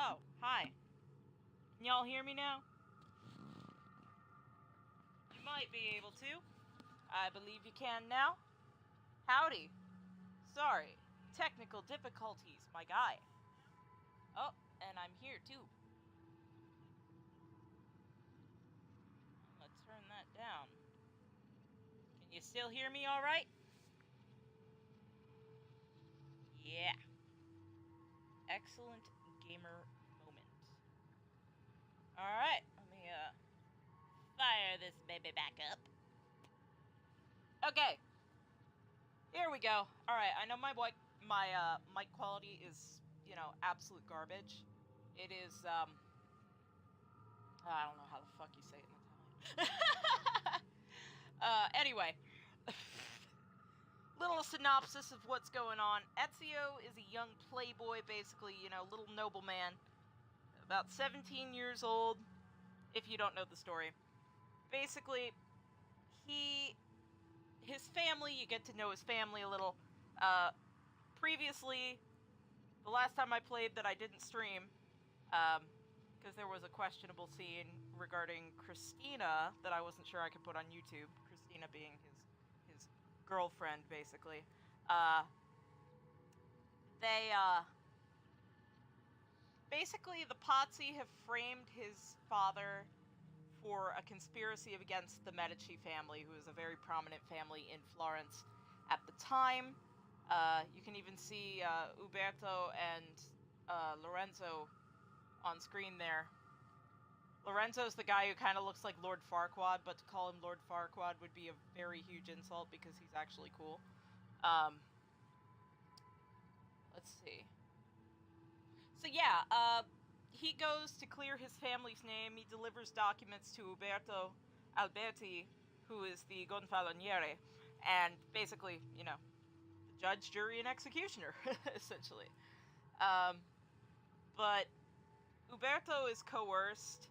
Oh, hi. Can y'all hear me now? You might be able to. I believe you can now. Howdy. Sorry. Technical difficulties, my guy. Oh, and I'm here too. Let's turn that down. Can you still hear me all right? Yeah. Excellent gamer moment. Alright, let me fire this baby back up. Okay. Here we go. Alright, I know my mic quality is, absolute garbage. It is, I don't know how the fuck you say it in Italian. Anyway. Little synopsis of what's going on. Ezio is a young playboy, basically, little nobleman. About 17 years old, if you don't know the story. Basically, his family, you get to know his family a little. Previously, the last time I played that I didn't stream, because there was a questionable scene regarding Christina that I wasn't sure I could put on YouTube. Christina being his girlfriend, basically. Basically, the Pazzi have framed his father for a conspiracy against the Medici family, who is a very prominent family in Florence at the time. You can even see Uberto and Lorenzo on screen there. Lorenzo's the guy who kind of looks like Lord Farquaad, but to call him Lord Farquaad would be a very huge insult because he's actually cool. Let's see. So yeah, he goes to clear his family's name. He delivers documents to Uberto Alberti, who is the Gonfaloniere, and basically, the judge, jury, and executioner, essentially. But Uberto is coerced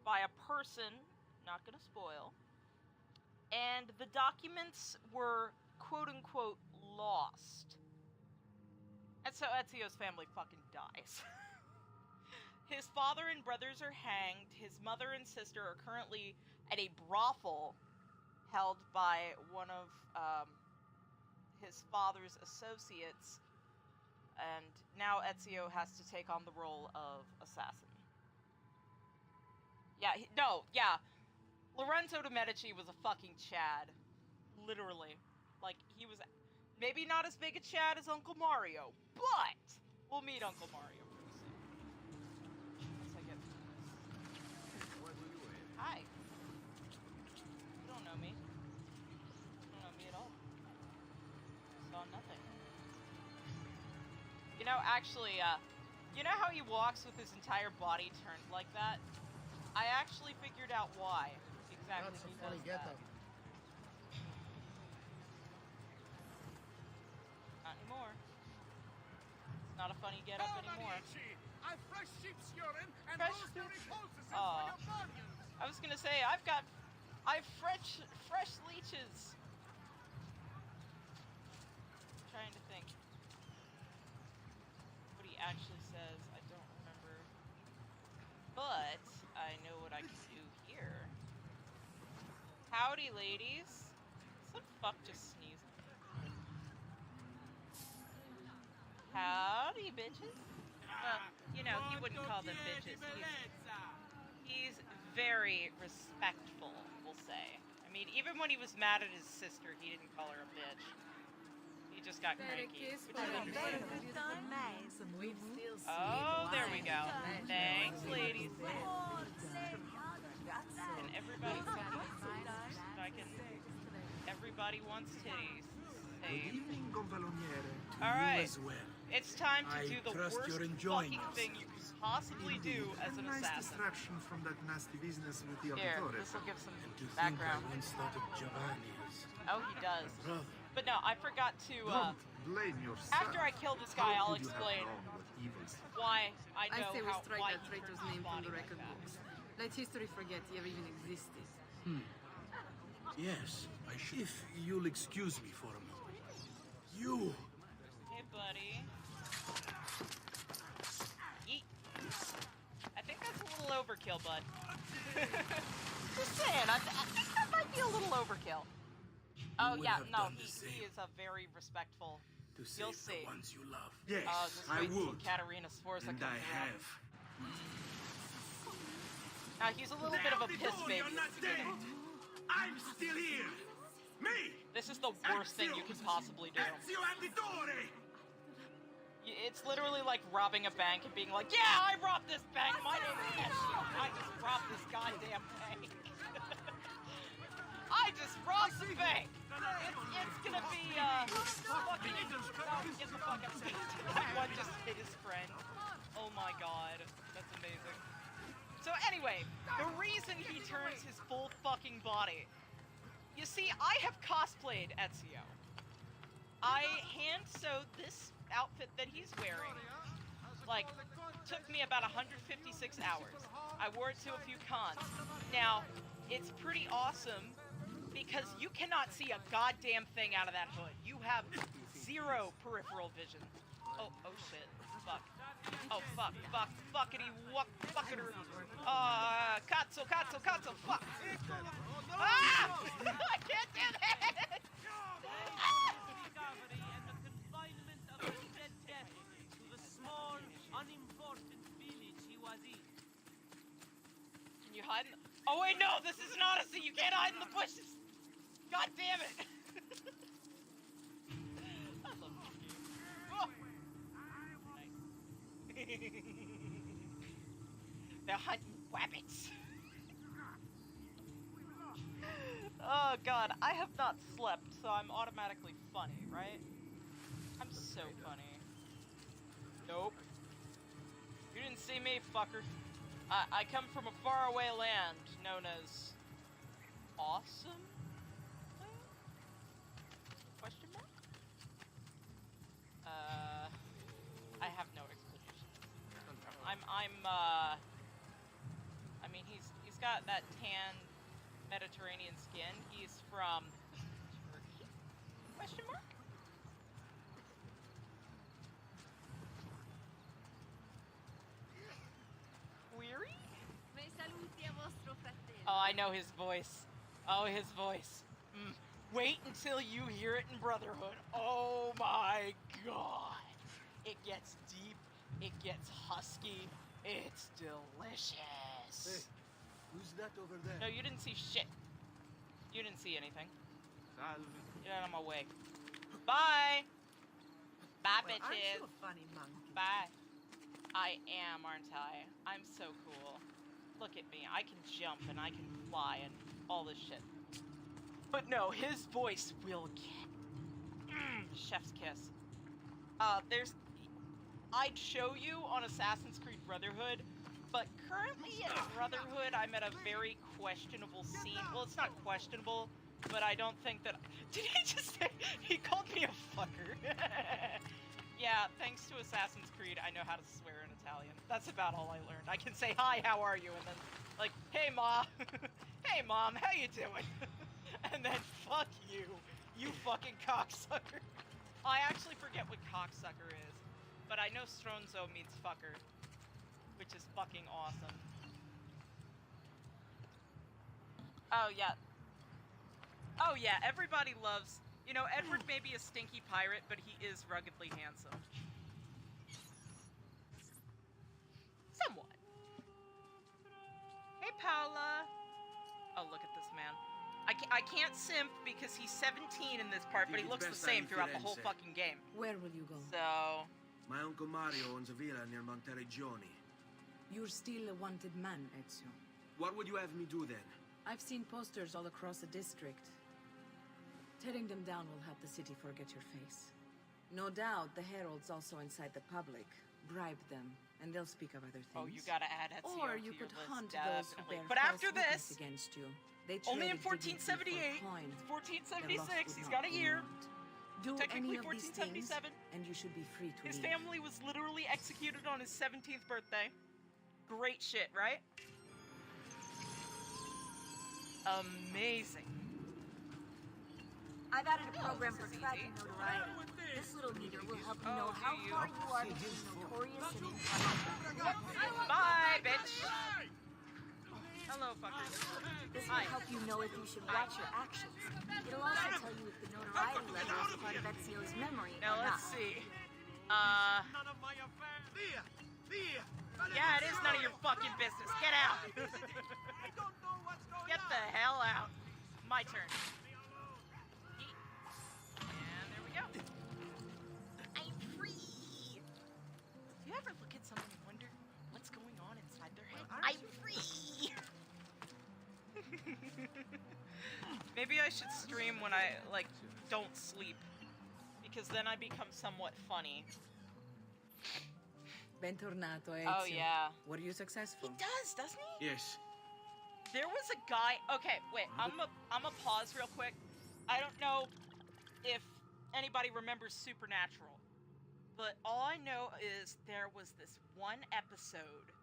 by a person, not gonna spoil, and the documents were quote-unquote lost. And so Ezio's family fucking dies. His father and brothers are hanged. His mother and sister are currently at a brothel held by one of his father's associates. And now Ezio has to take on the role of assassin. Yeah. Lorenzo de' Medici was a fucking Chad. Literally. Like, he was maybe not as big a Chad as Uncle Mario, but we'll meet Uncle Mario pretty soon. Once I get through this. Hi. You don't know me. You don't know me at all. I saw nothing. Actually, you know how he walks with his entire body turned like that? I actually figured out why exactly That's a he funny does get-up. that. Not anymore. It's not a funny get-up anymore. I've fresh sheep's urine and Fresh rosemary sheep's- poultices for Aw. your bunions. I was gonna say, I've fresh leeches. I'm trying to think what he actually says. I don't remember. But I know what I can do here. Howdy, ladies. Some fuck just sneezed. Howdy, bitches. Well, he wouldn't call them bitches. He's very respectful, we'll say. I mean, even when he was mad at his sister, he didn't call her a bitch. He just got cranky. Which is understandable. Oh, there we go. Thanks, ladies. Can everybody everybody wants titties. Good evening, Gonfaloniere. To All right. you as well. It's time to I do the trust worst you're enjoying fucking thing you yourselves. could possibly do as an a nice assassin. distraction from that nasty business with the Here, auditore. this will give some And to think background. I once thought of Giovanni as Oh, he does. my brother. But no, I forgot to, Don't blame yourself. after I kill this guy, How I'll could you have explain known what evils- why I I know say we why strike he that traitor's turned his name from body the like record that. books. Let history forget he ever even existed. Yes, I should. If you'll excuse me for a moment. You! Hey, buddy. Yeet. little overkill, bud. Just saying, I think that might be a little overkill. Oh, would yeah, have no, done the he same. is a very respectful. To You'll save see. the ones you love. Yes, Just I wait till would. Katarina Sforza And comes I around. have. He's a little bit of a piss baby. You're not dead. I'm still here. Me. This is the worst thing you could possibly do. Ezio Auditore. It's literally like robbing a bank and being like, yeah, I robbed this bank. My name is Ezio. I just robbed this goddamn bank. I just robbed the bank. It's gonna be, fucking... No, get the fuck up. That one just hit his friend. Oh my god. That's amazing. So anyway, the reason he turns his full fucking body... You see, I have cosplayed Ezio. I hand-sewed this outfit that he's wearing. Like, took me about 156 hours. I wore it to a few cons. Now, it's pretty awesome because you cannot see a goddamn thing out of that hood. You have zero peripheral vision. Oh shit. Fuck. Oh, fuck, fuckity, fuckiter. Katsu, fuck. Ah! I can't do that! Ah! Can you hide in the... Oh wait, no! This is an Odyssey! You can't hide in the bushes! God damn it! I love this game. Oh. Nice. They're hunting rabbits. Oh god, I have not slept, so I'm automatically funny, right? I'm so funny. Nope. You didn't see me, fucker. I come from a faraway land known as... Awesome? Question mark? I have no explanation. I mean, he's got that tan Mediterranean skin. He's from Turkey? Question mark? Weary? Oh, I know his voice. Oh, his voice. Wait until you hear it in Brotherhood. Oh my god. It gets deep. It gets husky. It's delicious. Hey, who's that over there? No, you didn't see shit. You didn't see anything. Get out of my way. Bye! Bye, Well, aren't bitches. you a funny monkey? Bye. I am, aren't I? I'm so cool. Look at me. I can jump and I can fly and all this shit. But no, his voice will get... chef's kiss. I'd show you on Assassin's Creed Brotherhood, but currently in Brotherhood, I'm at a very questionable scene. Well, it's not questionable, but I don't think that... Did he just say... He called me a fucker. Yeah, thanks to Assassin's Creed, I know how to swear in Italian. That's about all I learned. I can say, hi, how are you? And then, like, hey, Ma. Hey, Mom, how you doing? And then, fuck you. You fucking cocksucker. I actually forget what cocksucker is. But I know stronzo means fucker. Which is fucking awesome. Oh, yeah. Oh, yeah, everybody loves... You know, Edward may be a stinky pirate, but he is ruggedly handsome. Somewhat. Hey, Paula. Oh, look at this man. I can't simp because he's 17 in this part, but he looks the same throughout the whole fucking game. Where will you go? So... My uncle Mario owns a villa near Monteriggioni. You're still a wanted man, Ezio. What would you have me do then? I've seen posters all across the district. Tearing them down will help the city forget your face. No doubt the heralds also incite the public. Bribe them, and they'll speak of other things. Oh, you gotta add Ezio Or to you your could list, hunt those who definitely. bear But false after witness this, against you. They only in traded dignity for 1478, coin. 1476, he's The got lost a would year. not want. Do Technically any of these 1477. things, and you should be free to His leave. family was literally executed on his 17th birthday. Great shit, right? Amazing. I've added a Oh, program this for is tracking easy. notoriety. This little meter will help you Oh, know do how you? far you are between notorious and incognito. Bye, bitch. Hello, fuckers. This Hi. will help you know if you should watch your actions. It'll also tell you if the notoriety level is part of Ezio's memory Now or let's not. see. None of my affair. There! There! Yeah, it is none of your fucking business. Get out. I don't know what's going Get on. the hell out. My turn. Yeet. And there we go. I'm free. Do you ever look at someone and wonder what's going on inside their head? I'm free. Maybe I should stream when I, like, don't sleep. Because then I become somewhat funny. Bentornato, Ezio. Oh, yeah. Were you successful? He does, doesn't he? Yes. There was a guy. Okay, wait. I'm a pause real quick. I don't know if anybody remembers Supernatural, but all I know is there was this one episode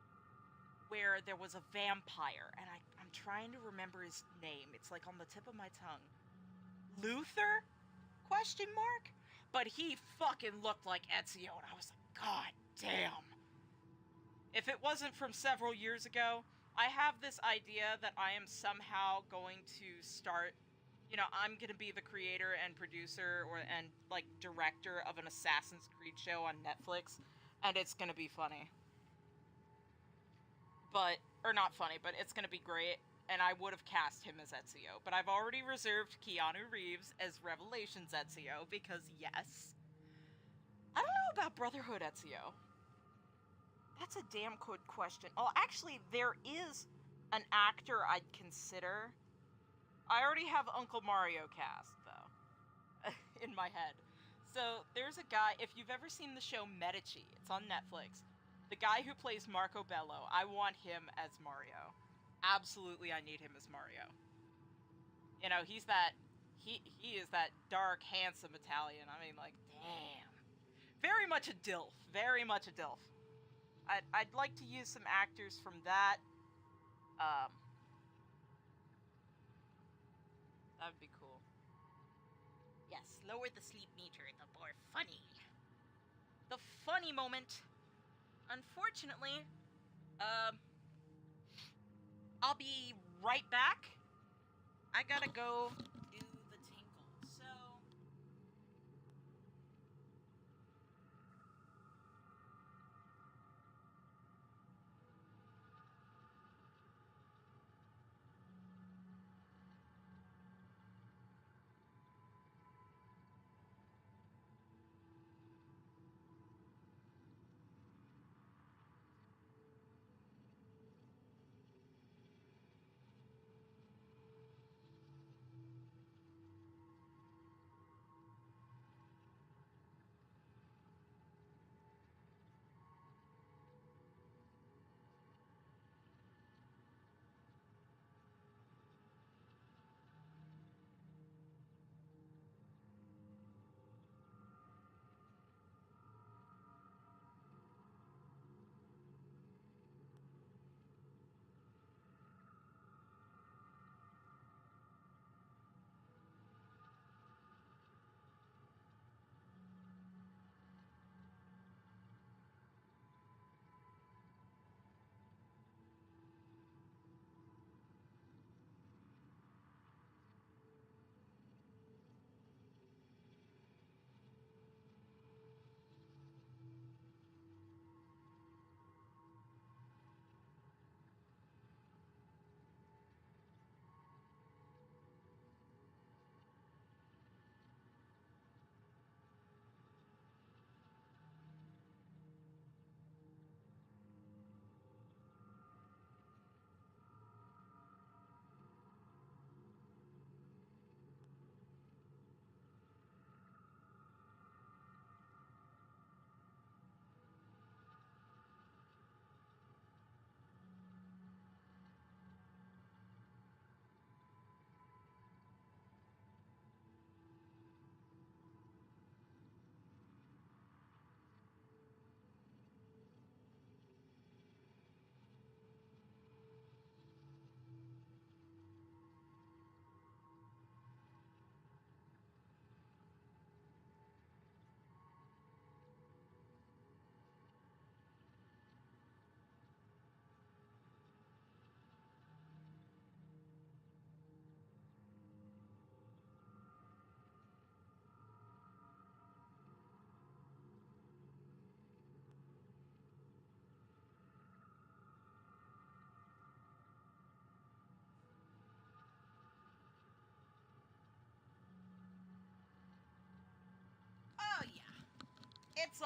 where there was a vampire, and I'm trying to remember his name. It's like on the tip of my tongue. Luther? Question mark? But he fucking looked like Ezio, and I was like, God damn. If it wasn't from several years ago, I have this idea that I am somehow going to start, you know, I'm going to be the creator and producer and like director of an Assassin's Creed show on Netflix, and it's going to be funny. But, or not funny, but it's going to be great, and I would have cast him as Ezio, but I've already reserved Keanu Reeves as Revelations Ezio, because yes. I don't know about Brotherhood Ezio. That's a damn good question. Oh, actually, there is an actor I'd consider. I already have Uncle Mario cast, though, in my head. So, there's a guy, if you've ever seen the show Medici, it's on Netflix. The guy who plays Marco Bello, I want him as Mario. Absolutely, I need him as Mario. You know, he is that dark, handsome Italian. I mean, like, damn. Very much a DILF. Very much a DILF. I'd like to use some actors from that. That would be cool. Yes, lower the sleep meter, the more funny. The funny moment. Unfortunately, I'll be right back. I gotta go do the tinkle, so...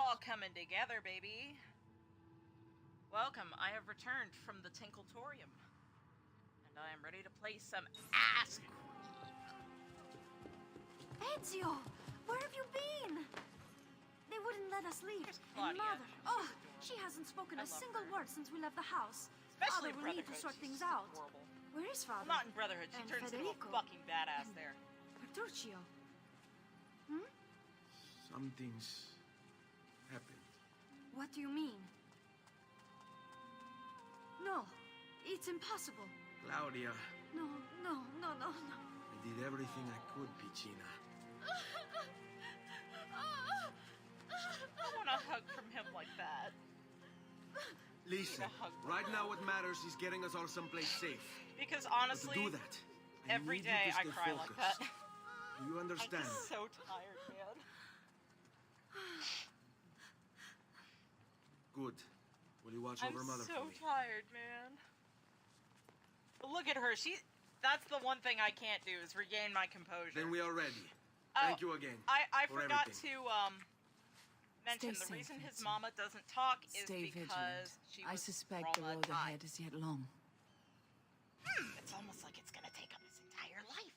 all coming together, baby. Welcome, I have returned from the Tinkletoриum. And I am ready to play some ass. Ezio, where have you been? They wouldn't let us leave. Where's And Claudia? Mother, oh, she hasn't spoken I a love single her. word since we left the house. Especially Father will need to Brotherhood. sort She's things so out. horrible. Where is Well, Father? not in Brotherhood. She And turns Federico. into a fucking badass there. Bertuccio. Something's happened. What do you mean? No, it's impossible. Claudia, No. I did everything I could, Piccina. I want a hug from him like that. Listen, right now what matters is getting us all someplace safe. Because But to honestly, do that, I every need day you to I stay cry like focused. that. Do you I'm understand? just so tired, man. Good. Will you watch I'm over Mother so for me? tired, man. But look at her. That's the one thing I can't do is regain my composure. Then we are ready. Oh, Thank you again. I for forgot everything. to mention Stay the safe, reason his Vincent. mama doesn't talk is Stay because vigilant. she I was suspect the road traumatized. ahead is yet long. It's almost like it's gonna take up his entire life.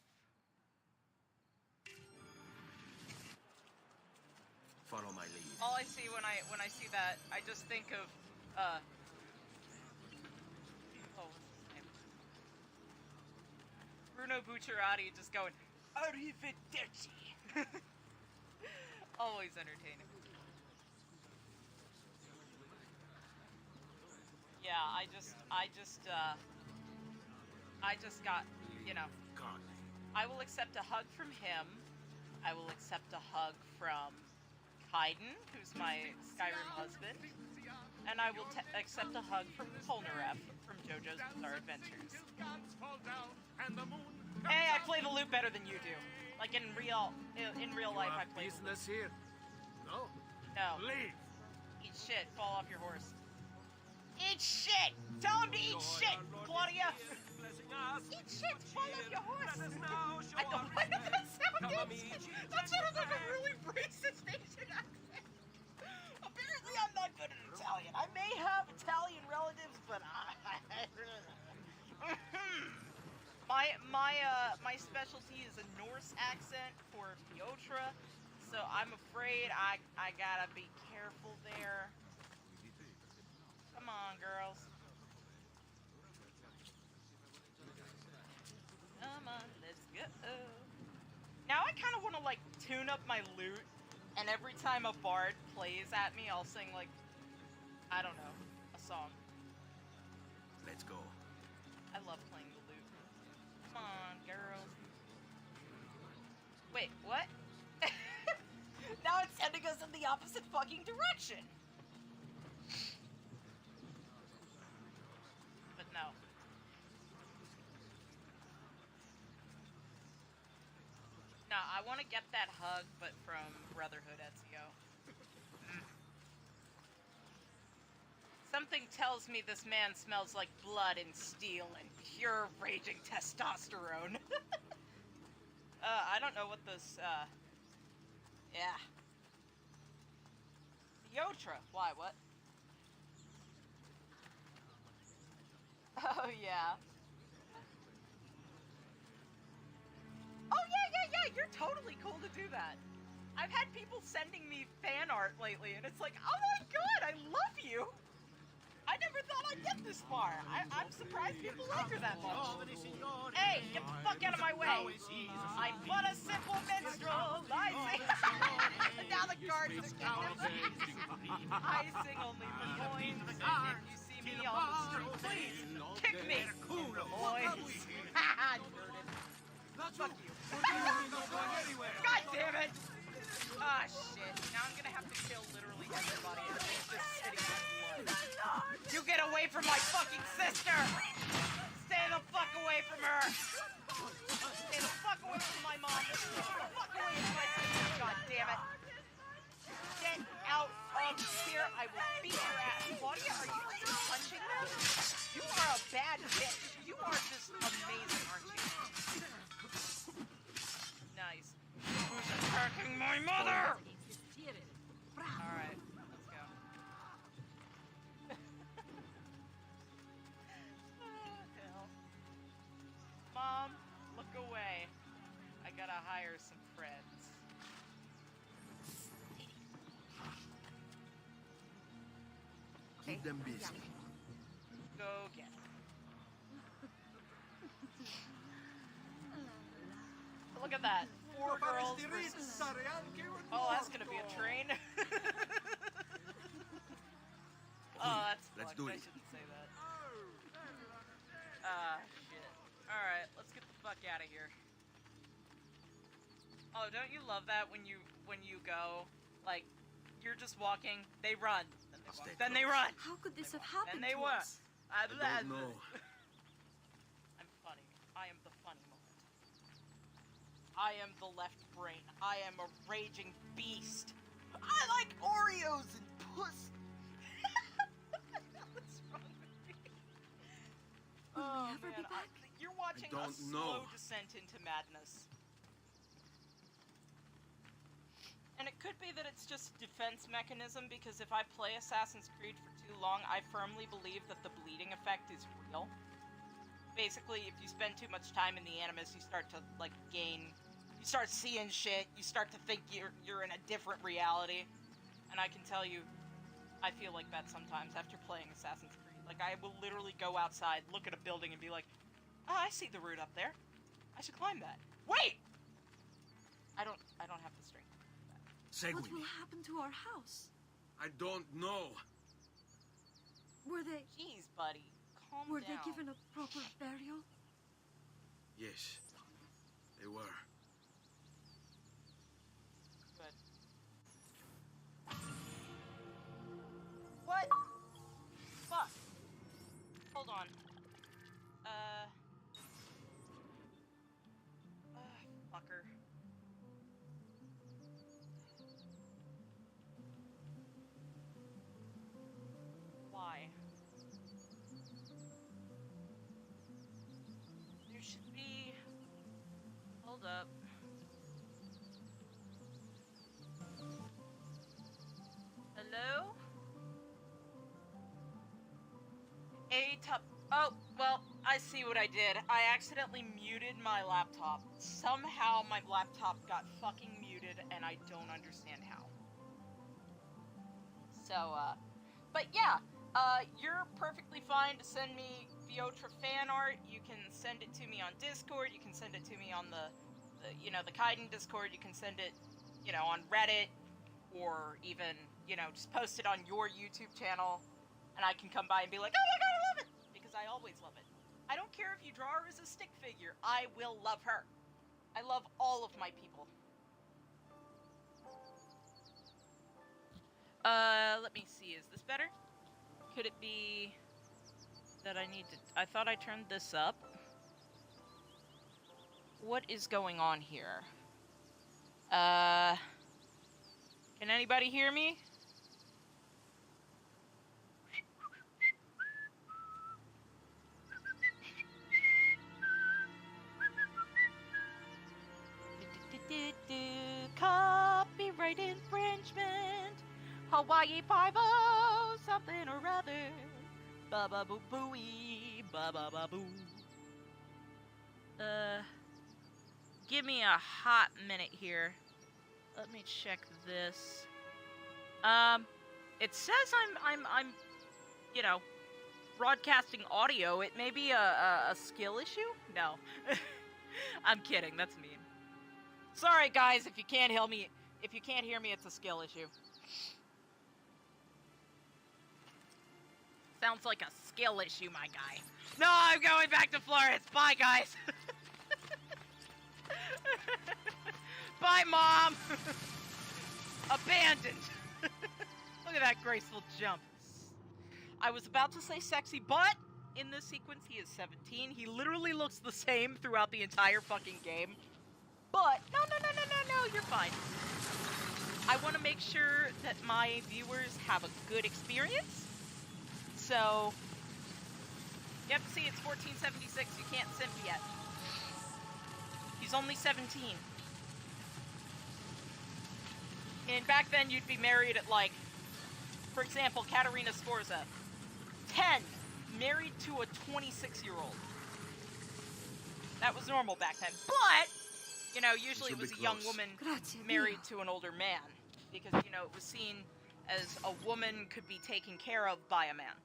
Follow my lead. All I see when I see that, I just think of oh, what's his name? Bruno Bucciarati just going Arrivederci. Always entertaining. Yeah, I just got, you know, God. I will accept a hug from him. I will accept a hug from Kaiden, who's my Skyrim husband. And I will accept a hug from Polnareff from JoJo's Bizarre Adventures. Hey, I play the lute better than you do. Like in real life, I play the lute. business here. No? No. Leave. Eat shit. Fall off your horse. Eat shit! Tell him to eat shit, Claudia! Eat shit! Fall off your horse! I don't know what that sounded. That sounded like a really racist Asian accent. Apparently I'm not good at Italian. I may have Italian relatives, but my specialty is a Norse accent for Piotra, so I'm afraid I gotta be careful there. Come on, girls. Come on, let's go. Now I kind of want to like tune up my lute, and every time a bard plays at me, I'll sing like, I don't know, a song. Let's go. I love playing the lute. Come on, girls. Wait, what? Now it's sending us in the opposite fucking direction. But no. No, I want to get that hug, but from Brotherhood, Ezio. Something tells me this man smells like blood and steel and pure raging testosterone. I don't know what this, yeah. Piotra. Why, what? Oh, yeah. Oh, yeah, you're totally cool to do that. I've had people sending me fan art lately, and it's like, oh my god, I love you! I never thought I'd get this far. I'm surprised people like her that much. Hey, get the fuck out of my way! I'm but a simple minstrel, I sing... Now the guards are getting I sing only for coins, and if you see me on the street, please, kick me! Boys! Haha, nerded. Fuck you. God damn it! Ah, shit. Now I'm gonna have to kill literally everybody and make this city in blood. You get away from my fucking sister! Stay the fuck away from her! Stay the fuck away from my mom! Stay the fuck away from my sister! God damn it! Get out of here! I will beat your ass! Claudia, are you still punching them? You are a bad bitch! You are just amazing, aren't you? Nice. Who's attacking my mother? Alright. Mom, look away. I gotta hire some friends. Keep them busy. Go get it. Look at that. 4 girls versus... Oh, that's gonna be a train. Oh, that's Let's fucked. do I it. shouldn't say that. Shit. Alright, let's get the fuck out of here. Oh, don't you love that when you go, like, you're just walking, they run, then they run, How could this have then happened they to run. us? I don't know. I'm funny. I am the funny moment. I am the left brain. I am a raging beast. I like Oreos and puss. What's wrong with me? Will we ever be back? You're watching a don't slow know. descent into madness. And it could be that it's just a defense mechanism, because if I play Assassin's Creed for too long, I firmly believe that the bleeding effect is real. Basically, if you spend too much time in the Animus, you start to, like, you start seeing shit, you start to think you're in a different reality. And I can tell you, I feel like that sometimes after playing Assassin's Creed. Like, I will literally go outside, look at a building, and be like, oh, I see the route up there. I should climb that. Wait! I don't have the strength. Segue. What will happen to our house? I don't know. Were they Jeez, buddy. Calm were down. they given a proper burial? Yes, they were. Good. What? Fuck. Hold on. Fucker. Why? There should be... Hold up. Hello? Oh, well, I see what I did. I accidentally muted my laptop. Somehow my laptop got fucking muted, and I don't understand how. So, but yeah, you're perfectly fine to send me Viotra fan art. You can send it to me on Discord. You can send it to me on the Kaiden Discord. You can send it, on Reddit, or even, just post it on your YouTube channel, and I can come by and be like, oh my god, I love it! Because I always love it. I don't care if you draw her as a stick figure. I will love her. I love all of my people. Let me see. Is this better? Could it be that I need to... I thought I turned this up. What is going on here? Can anybody hear me? Copyright infringement. Hawaii 5-0 something or other. Ba ba boo booey. Ba ba ba boo. Give me a hot minute here. Let me check this. It says I'm broadcasting audio. It may be a skill issue? No. I'm kidding, that's mean. Sorry guys, if you can't hear me, it's a skill issue. Sounds like a skill issue, my guy. No, I'm going back to Florence. Bye, guys. Bye, Mom. Abandoned. Look at that graceful jump. I was about to say sexy, but in this sequence, he is 17. He literally looks the same throughout the entire fucking game. But, no, you're fine. I want to make sure that my viewers have a good experience. So, yep, see, it's 1476. You can't simp yet. He's only 17. And back then, you'd be married at, like, for example, Katarina Sforza. 10. Married to a 26-year-old. That was normal back then. But, you know, usually it should was be a young close. woman Grazie married mille. to an older man. Because, you know, it was seen as a woman could be taken care of by a man.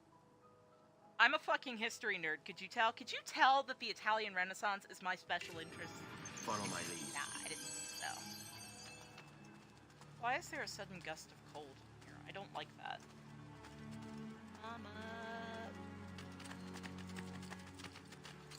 I'm a fucking history nerd, could you tell? Could you tell that the Italian Renaissance is my special interest? Follow my lead. Nah, I didn't think so. Why is there a sudden gust of cold here? I don't like that.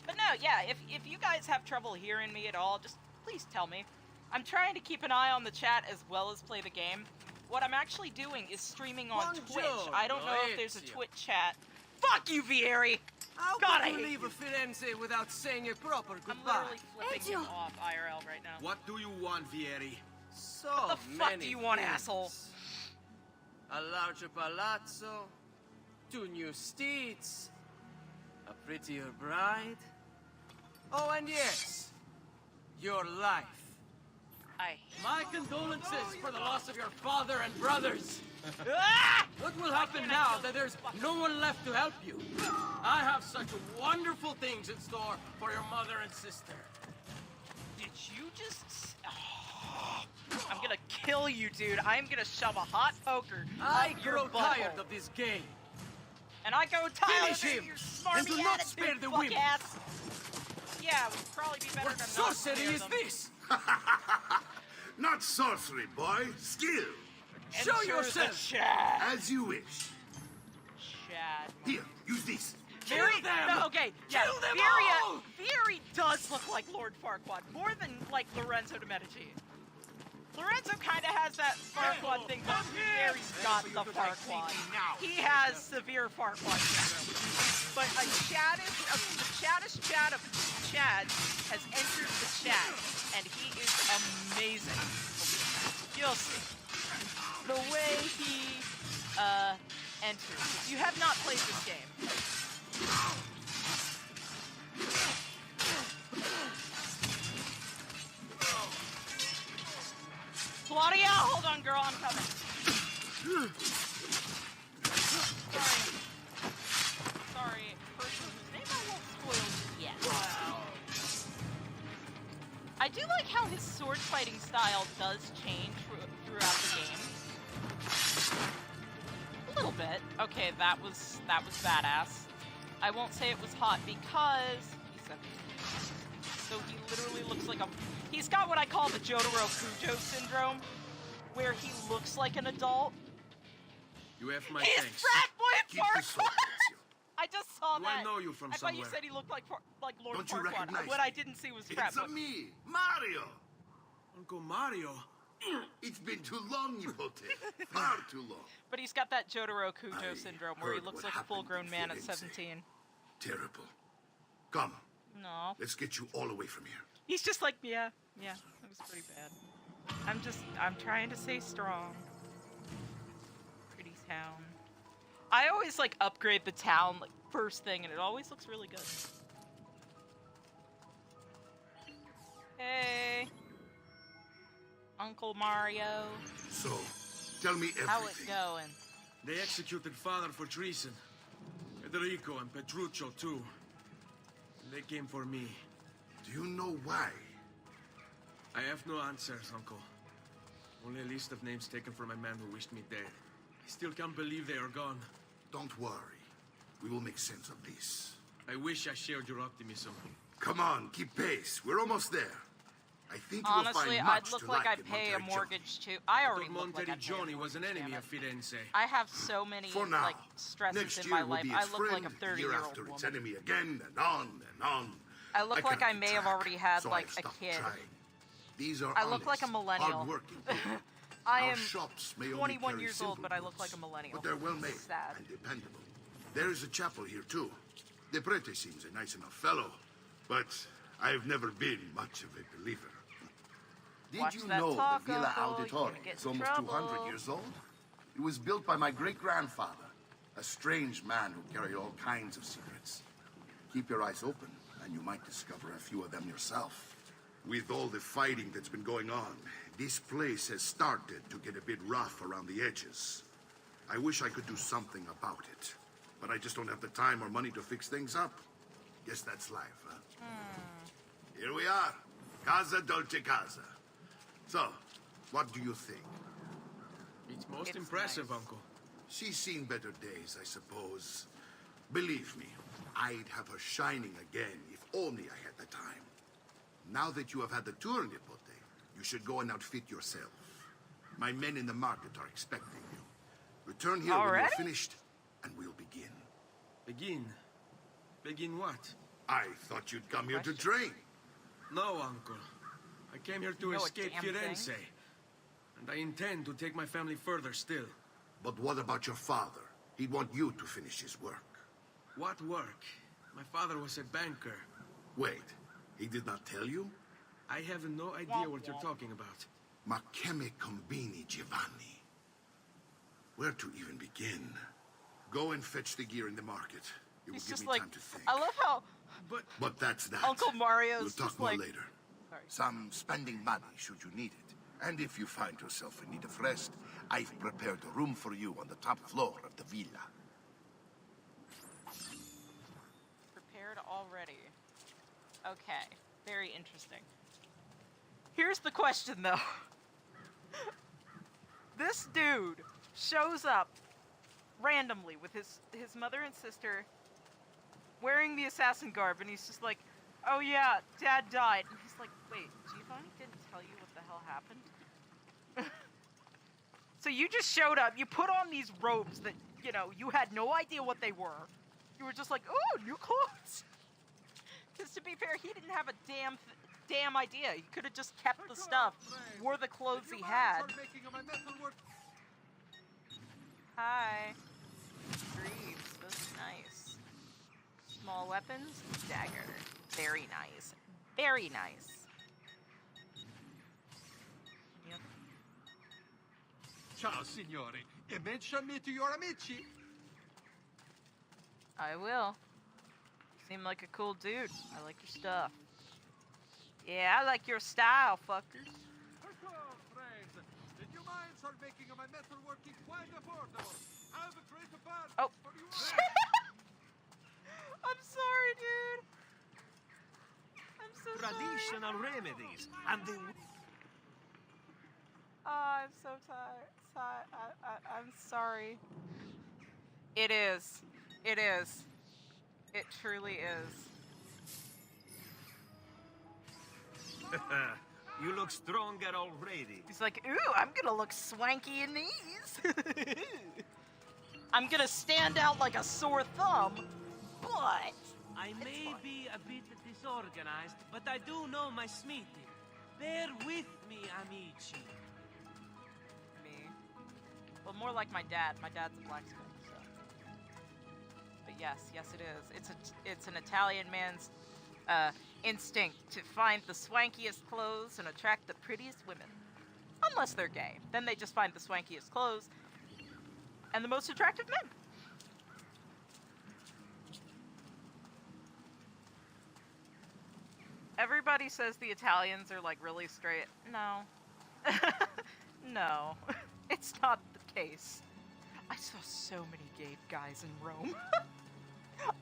But no, yeah, if you guys have trouble hearing me at all, just please tell me. I'm trying to keep an eye on the chat as well as play the game. What I'm actually doing is streaming on Twitch. I don't know if there's a Ezio. Twitch chat. Fuck you, Vieri! How God, could I you hate leave you. a Firenze without saying a proper I'm goodbye? literally flipping him Ezio. off IRL right now. What do you want, Vieri? So What the fuck many do you want, things. asshole? A larger palazzo, 2 new steeds, a prettier bride. Oh, and yes, your life. I My condolences for the loss of your father and brothers. Ah! What will happen now that there's no one left to help you? I have such wonderful things in store for your mother and sister. Did you just... I'm gonna kill you, dude. I'm gonna shove a hot poker I up your grow butthole. tired of this game. And I go tired Finish of him, your smarmy and do not attitude, spare the fuck women. ass. Yeah, it would probably be better What to not sorcery spare is them. this? Not sorcery, boy. Skill. Show Enter the yourself. Chad. As you wish. Chad. Here, use this. Fury, them! no, okay, yeah, Kill them all! Fury does look like Lord Farquaad, more than, like, Lorenzo de Medici. Lorenzo kind of has that Farquaad thing, but Fury's got the Farquaad. He has severe Farquaad syndrome. But the chaddest Chad of Chad has entered the chat, and he is amazing. You'll see. The way he, enters. If you have not played this game, Claudia, hold on, girl, I'm coming. Sorry, person whose name I won't spoil yet. I do like how his sword fighting style does change throughout the game. A little bit. Okay, that was badass. I won't say it was hot because he's 17. So he literally looks like a... He's got what I call the Jotaro Kujo syndrome, where he looks like an adult. You have my He's thanks. frat boy Keep the sword, Farquaad! Ezio. I just saw Do that. I know you from I thought you somewhere? said he looked like Lord Don't you Farquaad. recognize What me? I didn't see was frat It's boy. a me, Mario. Uncle Mario. It's been too long, Nipote. Far too long. But he's got that Jotaro Kujo I syndrome, where he heard looks what like a happened full-grown in man at Firenze. 17. Terrible. Come, No. let's get you all away from here. He's just like, yeah, it was pretty bad. I'm trying to stay strong. Pretty town. I always, like, upgrade the town, like, first thing, and it always looks really good. Hey. Uncle Mario. So, tell me everything. How it going? They executed father for treason. Federico and Petruccio, too. And they came for me. Do you know why? I have no answers, Uncle. Only a list of names taken from a man who wished me dead. I still can't believe they are gone. Don't worry. We will make sense of this. I wish I shared your optimism. Come on, keep pace. We're almost there. I think you will Honestly, find I'd much look to like like I'd in pay a Monterey mortgage too. I already But look like Monterey I'd pay a Johnny was an mortgage, enemy damn of it. Firenze. I have so many For now, like stresses next in year my will life. be I its look friend, like a year 30-year-old after its woman. enemy again, and on and on. I look like cannot I keep may have track, already had so like I've a stopped kid. trying. These are I look like a honest, millennial. hardworking people. I Our am shops may only 21 carry years old, simple but I look goods, like a millennial. But they're well made Sad. and dependable. There is a chapel here too. De Prete seems a nice enough fellow, but I've never been much of a believer. Did Watch you that know talk, the Villa Uncle. You're Auditore gonna get is in almost trouble. 200 years old? It was built by my great-grandfather, a strange man who carried all kinds of secrets. Keep your eyes open, and you might discover a few of them yourself. With all the fighting that's been going on, this place has started to get a bit rough around the edges. I wish I could do something about it, but I just don't have the time or money to fix things up. Guess that's life, huh? Here we are. Casa Dolce Casa. So, what do you think? It's most It's impressive, nice. Uncle. She's seen better days, I suppose. Believe me, I'd have her shining again if only I had the time. Now that you have had the tour, Nipote, you should go and outfit yourself. My men in the market are expecting you. Return here when Already? you're finished, and we'll begin. Begin? Begin what? I thought you'd come here to Question. train. No, Uncle. I came here to You know a escape damn Firenze. thing. And I intend to take my family further still. But what about your father? He'd want you to finish his work. What work? My father was a banker. Wait, he did not tell you? I have no idea what you're talking about. Ma che me combini, Giovanni? Where to even begin? Go and fetch the gear in the market. It will He's give just me like, time to think. I love how But that's that. Uncle Mario's We'll talk just more like, later. Some spending money should you need it. And if you find yourself in need of rest, I've prepared a room for you on the top floor of the villa. prepared already. Okay, very interesting. Here's the question, though. This dude shows up randomly with his mother and sister wearing the assassin garb, and he's just like, "Oh yeah, Dad died." And he's like, "Wait, Giovanni didn't tell you what the hell happened?" So you just showed up, you put on these robes that, you know, you had no idea what they were. You were just like, "Oh, new clothes." Because to be fair, he didn't have a damn idea. He could have just kept the stuff, wore the clothes he had. Hi. Greaves, that's nice. Small weapons, dagger. Very nice. Very nice. Yep. Ciao, signori. E mention me to your amici. I will. You seem like a cool dude. I like your stuff. Yeah, I like your style, fuckers. Hello, friends. The new mines are making my metalworking quite affordable. I have a great bargain Oh. for you. I'm sorry, dude. I'm so Traditional sorry. remedies and the Oh, I'm so tired. I'm sorry. It is. It is. It truly is. You look stronger already. He's like, ooh, I'm gonna look swanky in these. I'm gonna stand out like a sore thumb, but I may be a bit disorganized, but I do know my smithy. Bear with me, amici. me. Well, more like my dad. My dad's a blacksmith, so. But yes, it is. It's an Italian man's instinct to find the swankiest clothes and attract the prettiest women. Unless they're gay. Then they just find the swankiest clothes and the most attractive men. Everybody says the Italians are like really straight. No. No. It's not the case. I saw so many gay guys in Rome.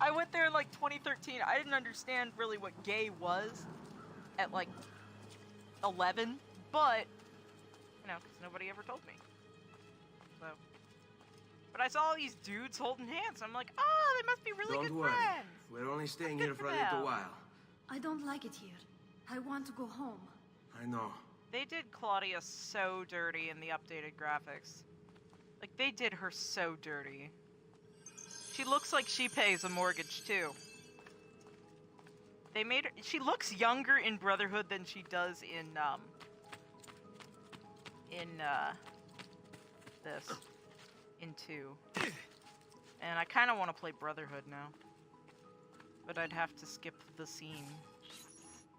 I went there in like 2013. I didn't understand really what gay was at like 11, but you know, because nobody ever told me. So, but I saw all these dudes holding hands. I'm like, oh, they must be really Don't good worry. friends. We're only staying Good here for for a little them. while. I don't like it here. I want to go home. I know. They did Claudia so dirty in the updated graphics. Like, they did her so dirty. She looks like she pays a mortgage, too. They made her... She looks younger in Brotherhood than she does in this. In 2. And I kind of want to play Brotherhood now. But I'd have to skip the scene.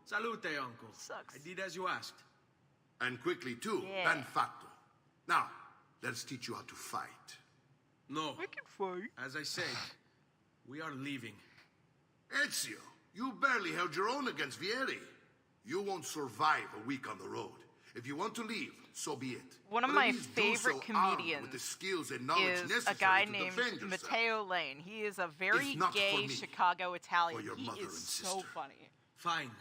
Salute, Uncle. Sucks. I did as you asked. And quickly, too. Yeah. Ben fatto. Now, let's teach you how to fight. No. I can fight. As I said, we are leaving. Ezio, you barely held your own against Vieri. You won't survive a week on the road. If you want to leave, so be it. One of But my at least do favorite so armed comedians with the skills and knowledge is necessary a guy to named defend yourself. Matteo Lane. He is a very If not for gay me, Chicago Italian. for your He mother is and so sister. funny. Fine.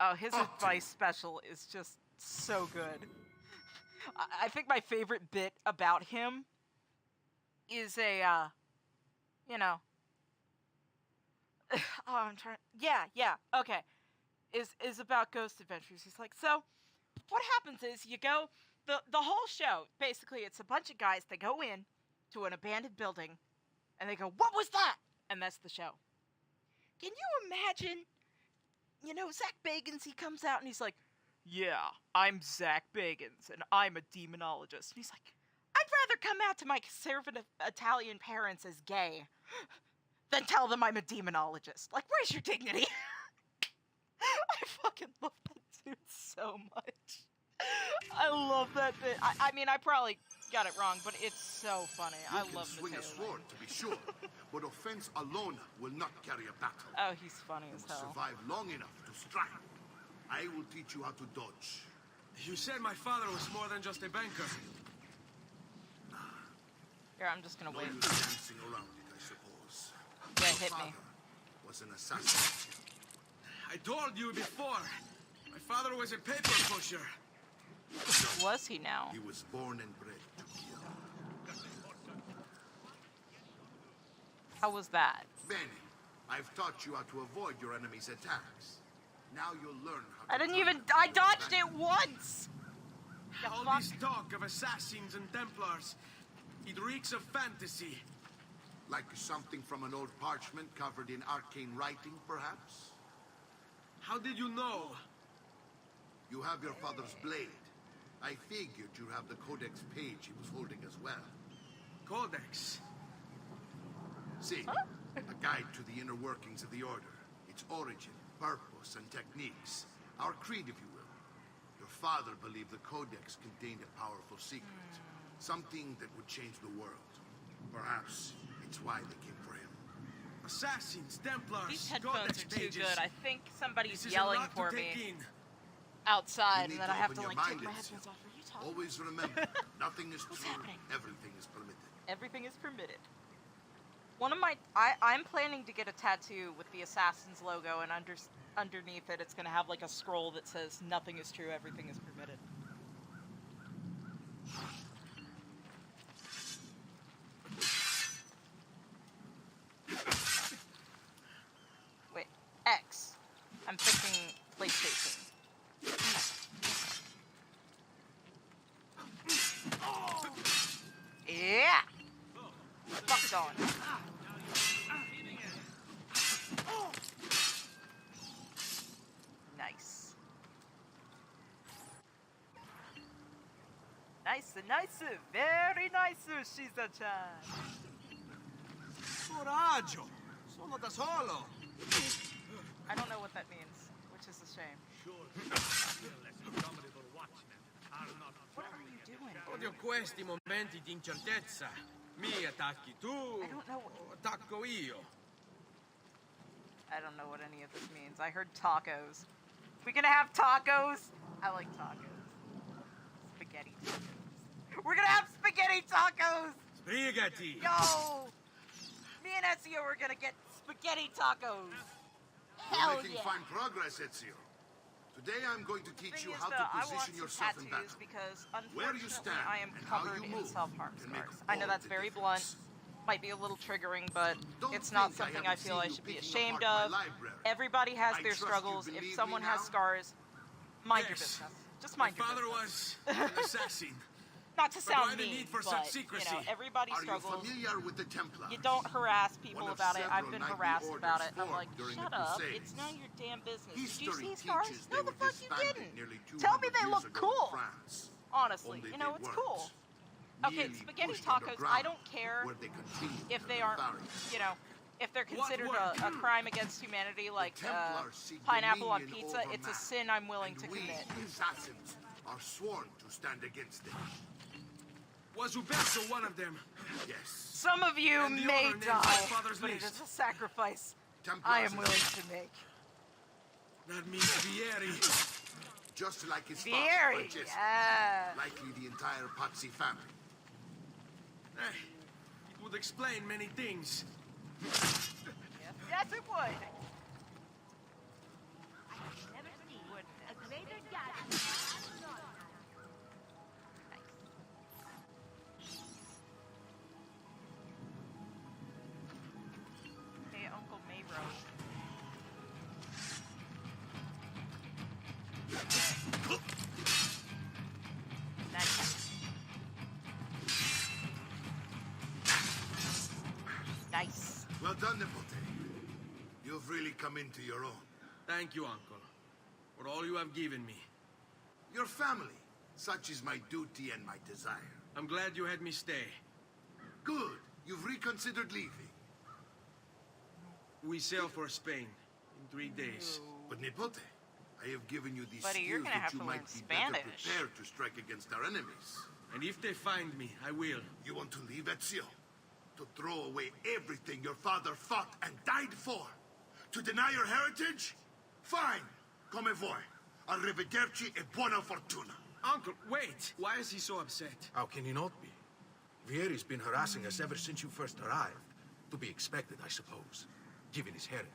Oh, his Up to advice special is just so good. I think my favorite bit about him is you know, oh, I'm trying. Yeah. Okay, is about Ghost Adventures. He's like, so what happens is you go the whole show. Basically, it's a bunch of guys that go in to an abandoned building, and they go, "What was that?" And that's the show. Can you imagine? You know, Zach Bagans. He comes out and he's like, "Yeah, I'm Zach Bagans, and I'm a demonologist." And he's like, "I'd rather come out to my conservative Italian parents as gay than tell them I'm a demonologist. Like, where's your dignity?" I fucking love that dude so much. I love that bit. I mean, I probably got it wrong, but it's so funny. I You love can swing a Mateo. sword, to be sure, but offense alone will not carry a battle. Oh, he's funny You as must hell. survive long enough to strike. I will teach you how to dodge. You said my father was more than just a banker. Here, I'm just gonna No wait. use dancing around it, I suppose. Yeah, Your hit me. father was an assassin. I told you before. My father was a paper pusher. Was he now? He was born and bred to kill. How was that? Benny, I've taught you how to avoid your enemy's attacks. Now you'll learn how to I didn't turn even. them I to dodged your it once! You All fuck. this talk of assassins and Templars, it reeks of fantasy. like something from an old parchment covered in arcane writing, perhaps? How did you know? You have your father's blade. I figured you have the codex page he was holding as well. Codex. See, a guide to the inner workings of the Order, its origin, purpose, and techniques. Our creed, if you will. Your father believed the Codex contained a powerful secret. Something that would change the world. Perhaps it's why they came for him. Assassins, Templars, These headphones Codex are too pages. good. I think somebody's This is yelling a lot for to take me in. outside, You and need then I have open to your like take mind, my Ezio. headphones off. Are you talking? Always remember, nothing is What's true, happening? everything is permitted. Everything is permitted. One of my, I'm planning to get a tattoo with the Assassin's logo, and underneath it, it's gonna have like a scroll that says "Nothing is true, everything is permitted." Wait, X. I'm thinking PlayStation. Yeah. Fuck on. Nice. Nice, very nice, Shiza-chan. Coraggio! Sono da solo! I don't know what that means, which is a shame. What are you doing? Odio questi momenti di incertezza. Mi attacchi tu, I don't know. o attacco io. I don't know what any of this means. I heard tacos. We gonna have tacos? I like tacos. Spaghetti tacos. We're gonna have spaghetti tacos! Sbrigati! Yo! Me and Ezio are gonna get spaghetti tacos! You're Hell making yeah! fine progress, Ezio. Today I'm going to teach Thing you is, how though, to I want position some yourself in tattoos battle. because Where you unfortunately stand I am and how covered you in move self-harm can make scars. I know all that's the very difference. blunt, might be a little triggering, but Don't it's not think I something I haven't feel seen I you should be picking ashamed apart of. my library. Everybody has I their trust you struggles. believe If me someone has now? scars, mind your Yes. business. Just My mind your father business. was an assassin. Not to But sound why the mean, need for but, such you secrecy? know, everybody Are you struggles. familiar with the Templars? You don't harass people One of about it. I've several been knightly harassed about orders it. And I'm formed like, during the shut up. Crusades. It's none of your damn business. Did you History see scars? teaches No, they the were fuck you disbanded didn't. nearly Tell me 200 they years look ago in cool. France. Honestly, Only you know, they it's weren't. cool. Okay, Merely spaghetti pushed tacos, I underground, don't care where they continued if their they aren't, barbarities. you know, if they're What considered work? a crime against humanity, like Templars seek pineapple on dominion pizza, over it's a man, sin I'm willing and to we, commit. assassins, are sworn to stand against them. Was Uberto one of them? Yes. Some of you And the may other names die, my father's but it list. is a sacrifice Templars I am are willing to make. That means Vieri. just like his father, Vieri, Francesco. yeah. Likely the entire Pazzi family. It would explain many things. Yes, it would. Well done, Nipote. You've really come into your own. Thank you, Uncle, for all you have given me. Your family. Such is my duty and my desire. I'm glad you had me stay. Good. You've reconsidered leaving. We sail for Spain in 3 days. But Nipote, I have given you these Buddy, you're skills gonna that have you to might learn be better Spanish. prepared to strike against our enemies. And if they find me, I will. You want to leave Ezio? To throw away everything your father fought and died for? To deny your heritage? Fine. Come voi. Arrivederci e buona fortuna. Uncle, wait! Why is he so upset? How can he not be? Vieri's been harassing us ever since you first arrived. To be expected, I suppose, given his heritage.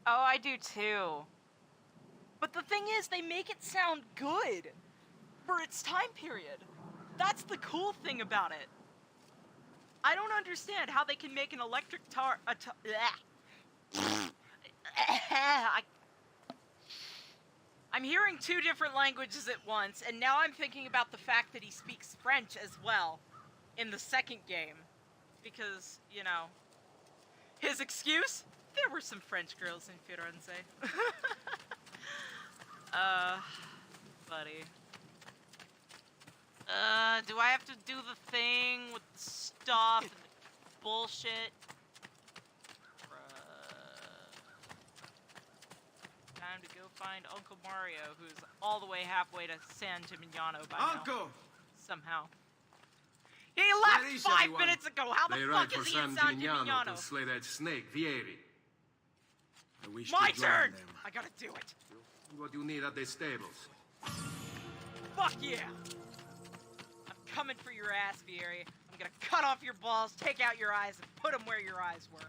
Oh, I do too. But the thing is, they make it sound good for its time period. That's the cool thing about it. I don't understand how they can make an electric I'm hearing two different languages at once, and now I'm thinking about the fact that he speaks French as well in the second game. Because, you know, his excuse? There were some French girls in Firenze. Buddy. Do I have to do the thing with the stuff and the bullshit? Time to go find Uncle Mario, who's all the way halfway to San Gimignano by now. Uncle! Somehow. He left Where is 5 everyone? minutes ago! How the They fuck ride for is he in San San Gimignano Gimignano? to slay that snake, Vieri. I wish My to join turn! them. I gotta do it. What you need at the stables. Fuck yeah! I'm coming for your ass, Vieri. I'm gonna cut off your balls, take out your eyes, and put them where your eyes were.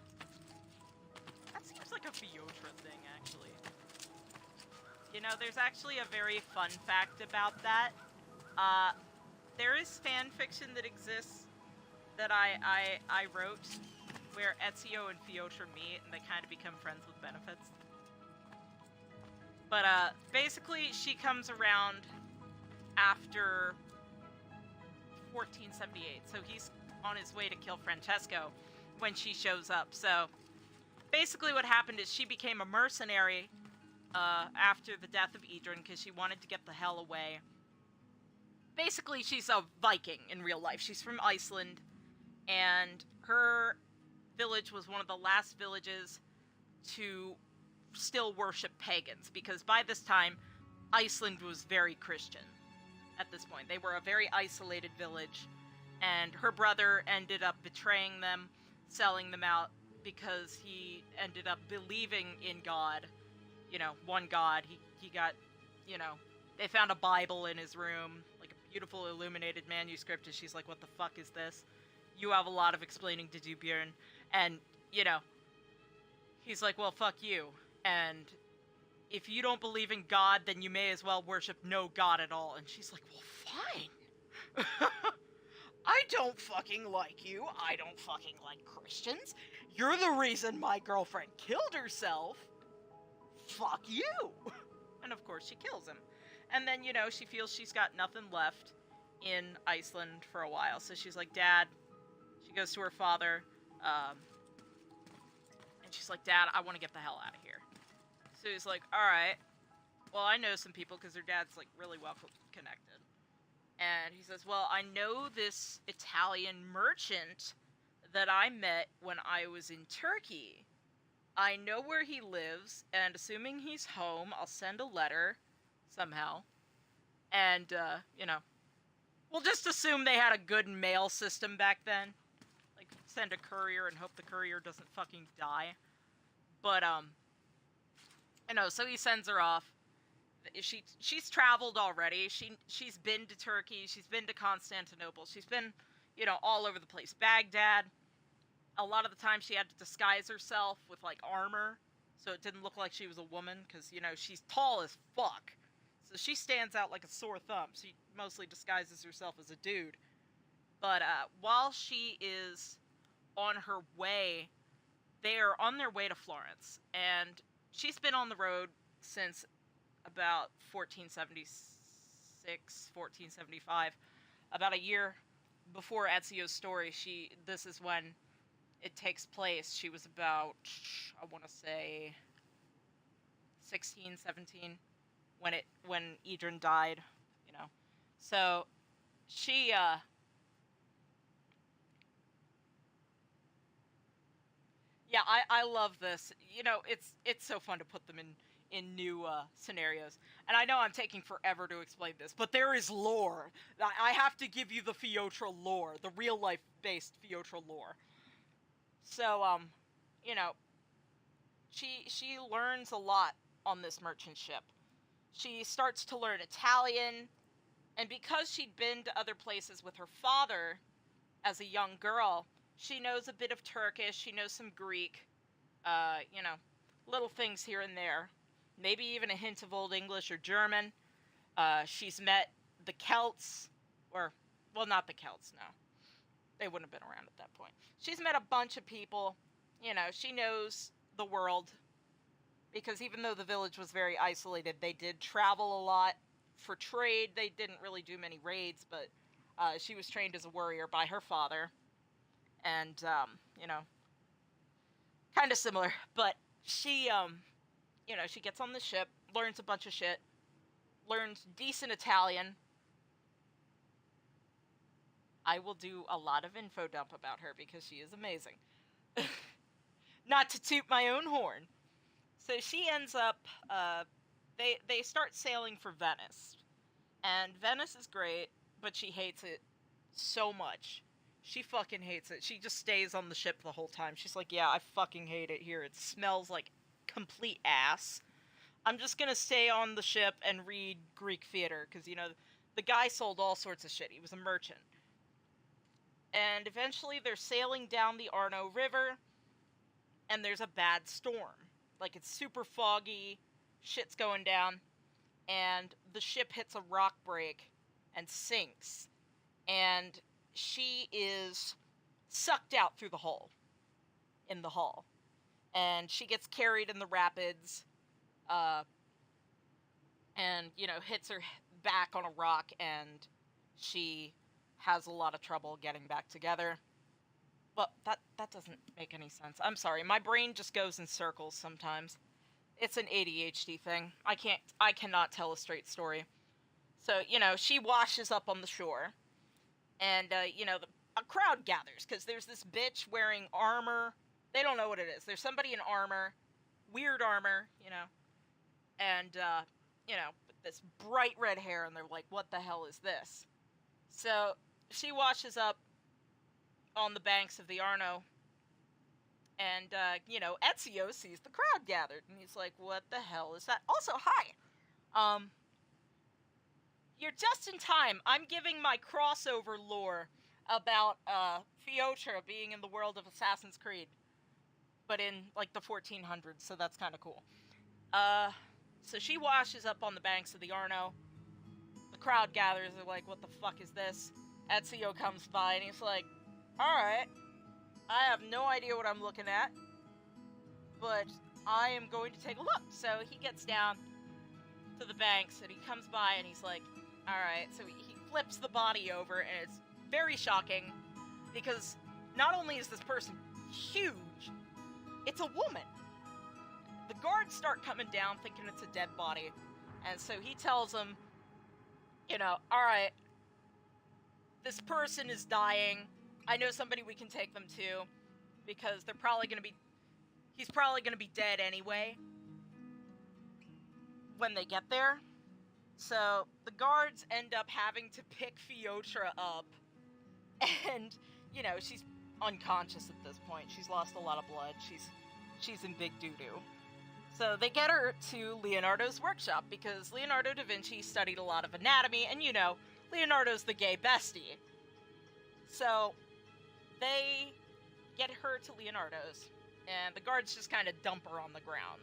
That seems like a Fiotra thing, actually. You know, there's actually a very fun fact about that. There is fan fiction that exists that I wrote where Ezio and Fiotra meet and they kind of become friends with benefits. But, basically, she comes around after 1478, so he's on his way to kill Francesco when she shows up. So, basically what happened is she became a mercenary after the death of Idrun because she wanted to get the hell away. Basically, she's a Viking in real life. She's from Iceland, and her village was one of the last villages to still worship pagans, because by this time, Iceland was very Christian at this point. They were a very isolated village, and her brother ended up betraying them, selling them out, because he ended up believing in God. You know, one God. He got, you know, they found a Bible in his room, like a beautiful illuminated manuscript, and she's like, what the fuck is this? You have a lot of explaining to do, Bjorn. And, you know, he's like, well, fuck you. And if you don't believe in God, then you may as well worship no God at all. And she's like, well, fine. I don't fucking like you. I don't fucking like Christians. You're the reason my girlfriend killed herself. Fuck you. And of course she kills him. And then, you know, she feels she's got nothing left in Iceland for a while. So she's like, Dad, she goes to her father, and she's like, Dad, I want to get the hell out of here. So he's like, alright, well, I know some people, because their dad's, like, really well connected. And he says, well, I know this Italian merchant that I met when I was in Turkey. I know where he lives, and assuming he's home, I'll send a letter, somehow. And, you know, we'll just assume they had a good mail system back then. Like, send a courier and hope the courier doesn't fucking die. But, you know, so he sends her off. She's traveled already. She's been to Turkey. She's been to Constantinople. She's been, you know, all over the place. Baghdad. A lot of the time she had to disguise herself with, like, armor, so it didn't look like she was a woman, because, you know, she's tall as fuck. So she stands out like a sore thumb. She mostly disguises herself as a dude. But, while she is on her way, they are on their way to Florence, and she's been on the road since about 1476, 1475, about a year before Ezio's story, this is when it takes place. She was about, I want to say, 16, 17 when Idrun died, you know. So she yeah, I love this. You know, it's so fun to put them in new scenarios. And I know I'm taking forever to explain this, but there is lore. I have to give you the Fiotra lore, the real life based Fiotra lore. So you know, she learns a lot on this merchant ship. She starts to learn Italian, and because she'd been to other places with her father as a young girl, she knows a bit of Turkish, she knows some Greek, you know, little things here and there. Maybe even a hint of Old English or German. She's met the Celts, or, well, not the Celts, no. They wouldn't have been around at that point. She's met a bunch of people. You know, she knows the world. Because even though the village was very isolated, they did travel a lot for trade. They didn't really do many raids, but she was trained as a warrior by her father. And, you know, kind of similar. But she, you know, she gets on the ship, learns a bunch of shit, learns decent Italian. I will do a lot of info dump about her because she is amazing. Not to toot my own horn. So she ends up, they start sailing for Venice. And Venice is great, but she hates it so much. She fucking hates it. She just stays on the ship the whole time. She's like, yeah, I fucking hate it here. It smells like complete ass. I'm just gonna stay on the ship and read Greek theater, because, you know, the guy sold all sorts of shit. He was a merchant. And eventually they're sailing down the Arno River, and there's a bad storm. Like, it's super foggy, shit's going down, and the ship hits a rock break and sinks. And she is sucked out through the hole, in the hull. And she gets carried in the rapids, and, you know, hits her back on a rock, and she has a lot of trouble getting back together. But that doesn't make any sense. I'm sorry, my brain just goes in circles sometimes. It's an ADHD thing. I cannot tell a straight story. So, you know, she washes up on the shore, and, you know, a crowd gathers, because there's this bitch wearing armor. They don't know what it is. There's somebody in armor, weird armor, you know, and, you know, this bright red hair, and they're like, what the hell is this? So, she washes up on the banks of the Arno, and, you know, Ezio sees the crowd gathered, and he's like, what the hell is that? Also, hi! You're just in time. I'm giving my crossover lore about, Fiotra being in the world of Assassin's Creed, but in, like, the 1400s, so that's kind of cool. So she washes up on the banks of the Arno. The crowd gathers, they're like, what the fuck is this? Ezio comes by, and he's like, alright, I have no idea what I'm looking at, but I am going to take a look. So he gets down to the banks, and he comes by, and he's like, alright, so he flips the body over, and it's very shocking, because not only is this person huge, it's a woman. The guards start coming down thinking it's a dead body, and so he tells them, you know, alright, this person is dying. I know somebody we can take them to, because they're probably gonna be, he's probably gonna be dead anyway when they get there. So the guards end up having to pick Fiotra up, and, you know, she's unconscious at this point. She's lost a lot of blood. She's in big doo-doo. So they get her to Leonardo's workshop, because Leonardo da Vinci studied a lot of anatomy, and, you know, Leonardo's the gay bestie. So they get her to Leonardo's, and the guards just kind of dump her on the ground.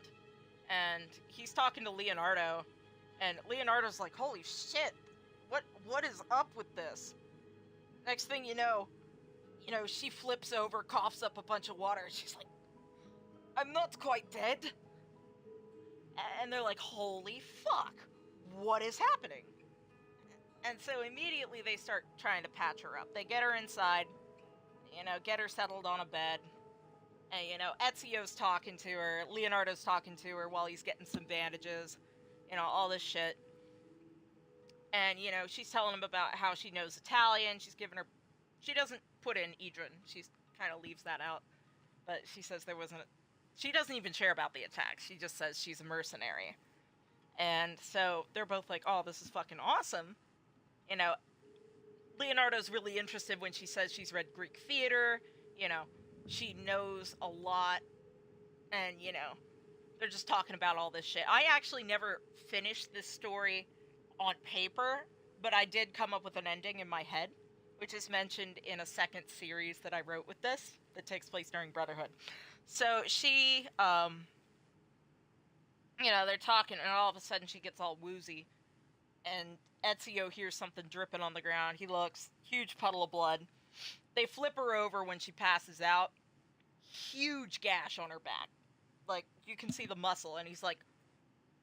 And he's talking to Leonardo, and Leonardo's like, holy shit, what is up with this? Next thing you know, she flips over, coughs up a bunch of water, and she's like, I'm not quite dead. And they're like, holy fuck, what is happening? And so immediately they start trying to patch her up. They get her inside, get her settled on a bed. And, Ezio's talking to her, Leonardo's talking to her while he's getting some bandages, all this shit. And, she's telling him about how she knows Italian. She doesn't put in Idrin. She kind of leaves that out. But she says she doesn't even care about the attack. She just says she's a mercenary. And so they're both like, oh, this is fucking awesome. Leonardo's really interested when she says she's read Greek theater. She knows a lot. And, they're just talking about all this shit. I actually never finished this story on paper, but I did come up with an ending in my head, which is mentioned in a second series that I wrote with this that takes place during Brotherhood. So she, they're talking, and all of a sudden she gets all woozy, and Ezio hears something dripping on the ground. He looks, huge puddle of blood. They flip her over when she passes out. Huge gash on her back. Like, you can see the muscle, and he's like,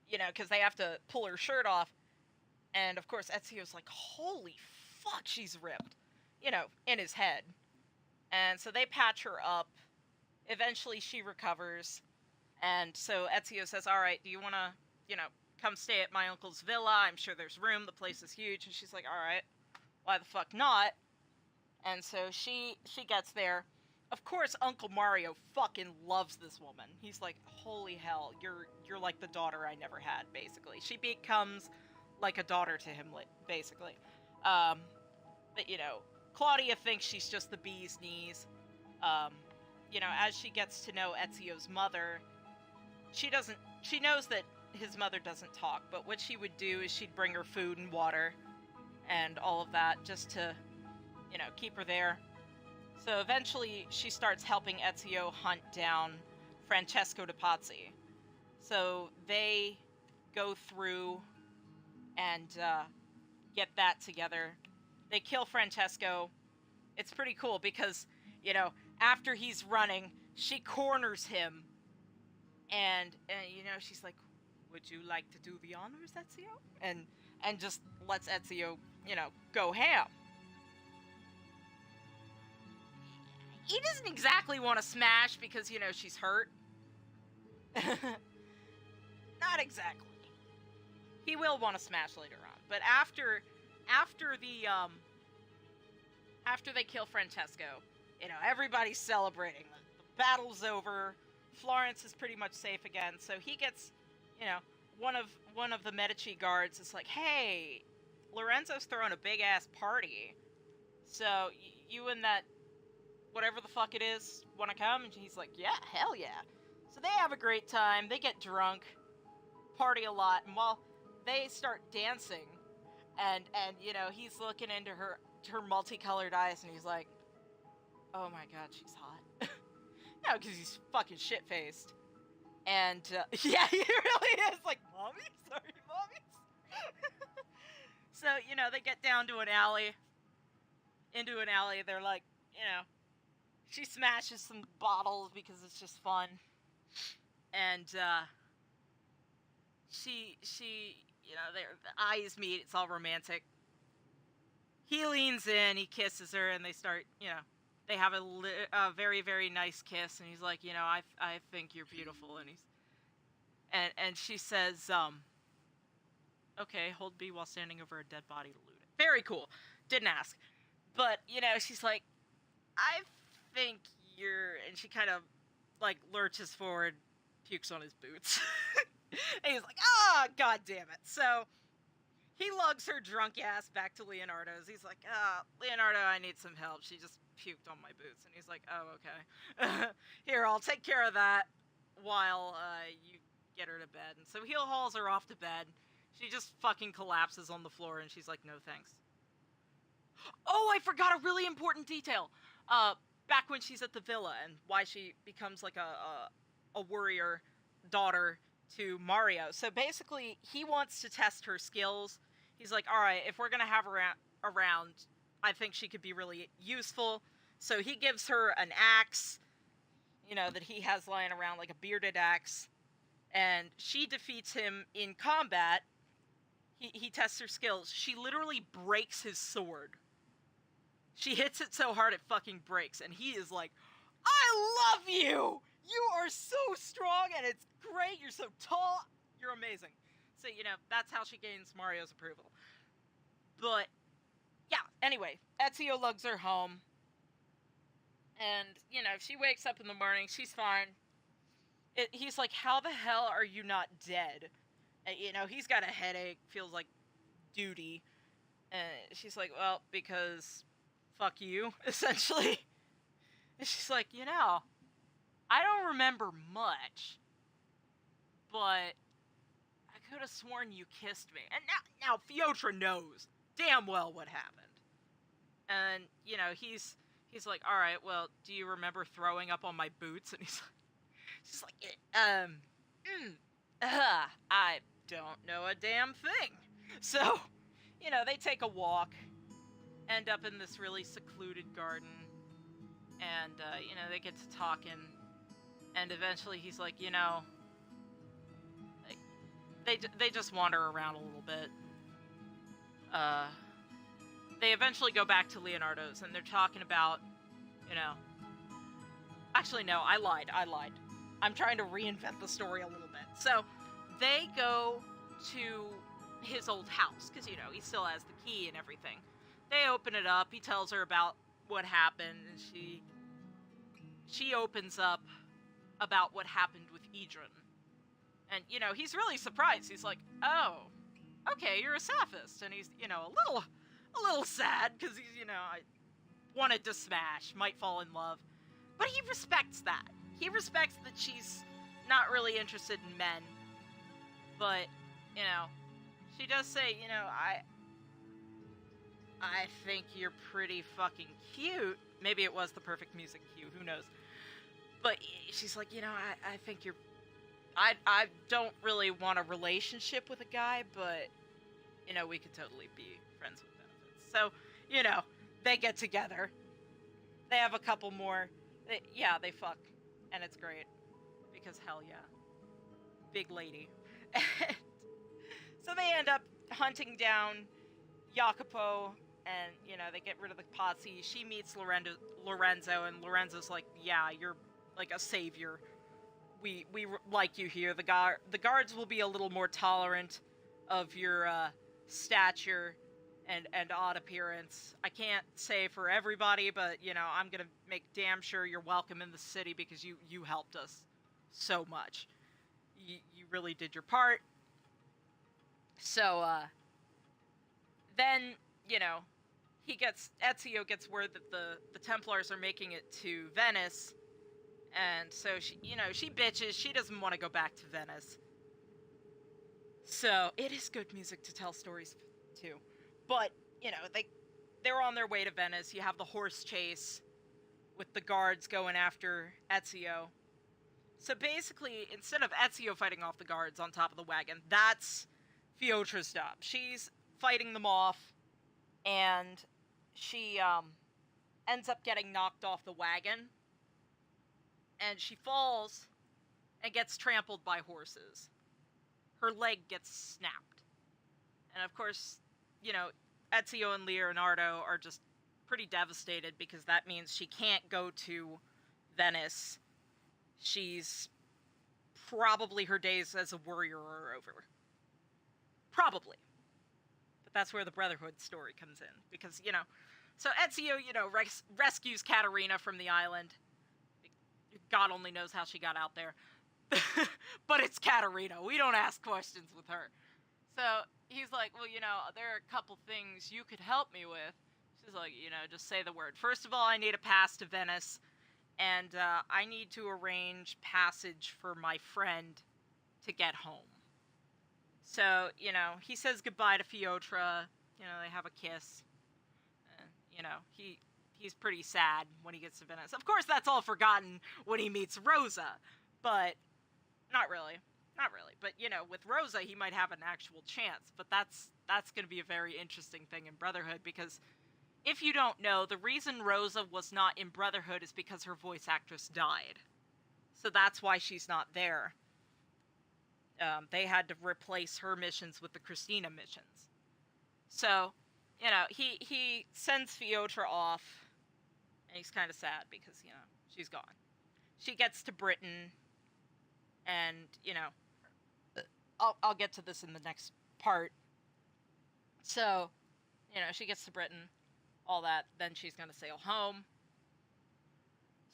because they have to pull her shirt off. And, of course, Ezio's like, holy fuck, she's ripped. In his head. And so they patch her up. Eventually, she recovers. And so Ezio says, all right, do you want to, come stay at my uncle's villa? I'm sure there's room. The place is huge. And she's like, all right, why the fuck not? And so she gets there. Of course, Uncle Mario fucking loves this woman. He's like, holy hell, you're like the daughter I never had, basically. She becomes like a daughter to him, basically. But, Claudia thinks she's just the bee's knees. As she gets to know Ezio's mother, she knows that his mother doesn't talk, but what she would do is she'd bring her food and water and all of that just to, keep her there. So eventually she starts helping Ezio hunt down Francesco de Pazzi. So they go through and get that together. They kill Francesco. It's pretty cool because, after he's running, she corners him. And she's like, would you like to do the honors, Ezio? And just lets Ezio, go ham. He doesn't exactly want to smash because, she's hurt. Not exactly. He will want to smash later on. But after they kill Francesco, everybody's celebrating. The battle's over. Florence is pretty much safe again. So he gets, one of the Medici guards is like, hey, Lorenzo's throwing a big ass party. So you and that whatever the fuck it is want to come? And he's like, yeah, hell yeah. So they have a great time. They get drunk, party a lot, and while they start dancing, and he's looking into her multicolored eyes, and he's like, oh my god, she's hot. No, because he's fucking shit-faced. And, yeah, he really is. Like, mommies? Are you mommies? So, they get down to an alley. Into an alley. They're like, she smashes some bottles because it's just fun. And, she, the eyes meet. It's all romantic. He leans in, he kisses her, and they start, they have a very, very nice kiss, and he's like, I think you're beautiful, and and she says, okay, hold B while standing over a dead body to loot it. Very cool. Didn't ask. But, she's like, I think and she kind of, lurches forward, pukes on his boots. And he's like, god damn it. So, he lugs her drunk ass back to Leonardo's. He's like, Leonardo, I need some help. She just puked on my boots. And he's like, oh, okay. Here, I'll take care of that while you get her to bed. And so he hauls her off to bed. She just fucking collapses on the floor, and she's like, no thanks. Oh, I forgot a really important detail. Back when she's at the villa and why she becomes like a warrior daughter to Mario. So basically, he wants to test her skills. He's like, all right, if we're going to have her around, I think she could be really useful. So he gives her an axe, that he has lying around, like a bearded axe. And she defeats him in combat. he tests her skills. She literally breaks his sword. She hits it so hard it fucking breaks, and he is like, I love you! You are so strong, and it's great, you're so tall, you're amazing. So, you know, that's how she gains Mario's approval. But, yeah, anyway, Ezio lugs her home, and, you know, she wakes up in the morning, she's fine. He's like, how the hell are you not dead? You know, he's got a headache, feels like duty. And she's like, well, because fuck you, essentially. And she's like, you know, I don't remember much, but I could have sworn you kissed me. And now Fiotra knows damn well what happened. And, you know, he's like, all right, well, do you remember throwing up on my boots? And she's like, I don't know a damn thing. So, you know, they take a walk, end up in this really secluded garden, and, you know, they get to talking, and eventually he's like, you know, like, they just wander around a little bit. They eventually go back to Leonardo's, and they're talking about, you know, actually, no, I lied. I'm trying to reinvent the story a little bit. So, they go to his old house, because, you know, he still has the key and everything. They open it up, he tells her about what happened, and she opens up about what happened with Idrun. And, you know, he's really surprised. He's like, oh, okay, you're a Saphist. And he's, you know, a little sad, because he's, you know, I wanted to smash, might fall in love. But he respects that. He respects that she's not really interested in men. But, you know, she does say, you know, I think you're pretty fucking cute. Maybe it was the perfect music cue, who knows. But she's like, you know, I think you're... I don't really want a relationship with a guy, but, you know, we could totally be friends with benefits. So, you know, they get together. They have a couple more. They fuck. And it's great. Because hell yeah. Big lady. So they end up hunting down Jacopo, and, you know, they get rid of the posse. She meets Lorenzo, and Lorenzo's like, yeah, you're like a savior. We like you here. The guards will be a little more tolerant of your stature and odd appearance. I can't say for everybody, but, you know, I'm gonna make damn sure you're welcome in the city because you helped us so much. You really did your part. So, then, you know, Ezio gets word that the Templars are making it to Venice, and so she bitches, she doesn't want to go back to Venice. So, it is good music to tell stories, too. But, you know, they're on their way to Venice. You have the horse chase with the guards going after Ezio. So basically, instead of Ezio fighting off the guards on top of the wagon, that's Fiotra's job. She's fighting them off, and she ends up getting knocked off the wagon, and she falls and gets trampled by horses. Her leg gets snapped. And of course, you know, Ezio and Leonardo are just pretty devastated because that means she can't go to Venice. She's probably, her days as a warrior are over. Probably. But that's where the Brotherhood story comes in. Because, you know, so Ezio, you know, rescues Katerina from the island. God only knows how she got out there. But it's Katerina. We don't ask questions with her. So he's like, well, you know, there are a couple things you could help me with. She's like, you know, just say the word. First of all, I need a pass to Venice. And I need to arrange passage for my friend to get home. So, you know, he says goodbye to Fiotra. You know, they have a kiss. And, you know, he's pretty sad when he gets to Venice. Of course, that's all forgotten when he meets Rosa. But not really. Not really. But, you know, with Rosa, he might have an actual chance. But that's going to be a very interesting thing in Brotherhood, because if you don't know, the reason Rosa was not in Brotherhood is because her voice actress died. So that's why she's not there. They had to replace her missions with the Christina missions. So, you know, he sends Feotra off, and he's kind of sad because, you know, she's gone. She gets to Britain, and, you know, I'll get to this in the next part. So, you know, she gets to Britain, all that, then she's gonna sail home.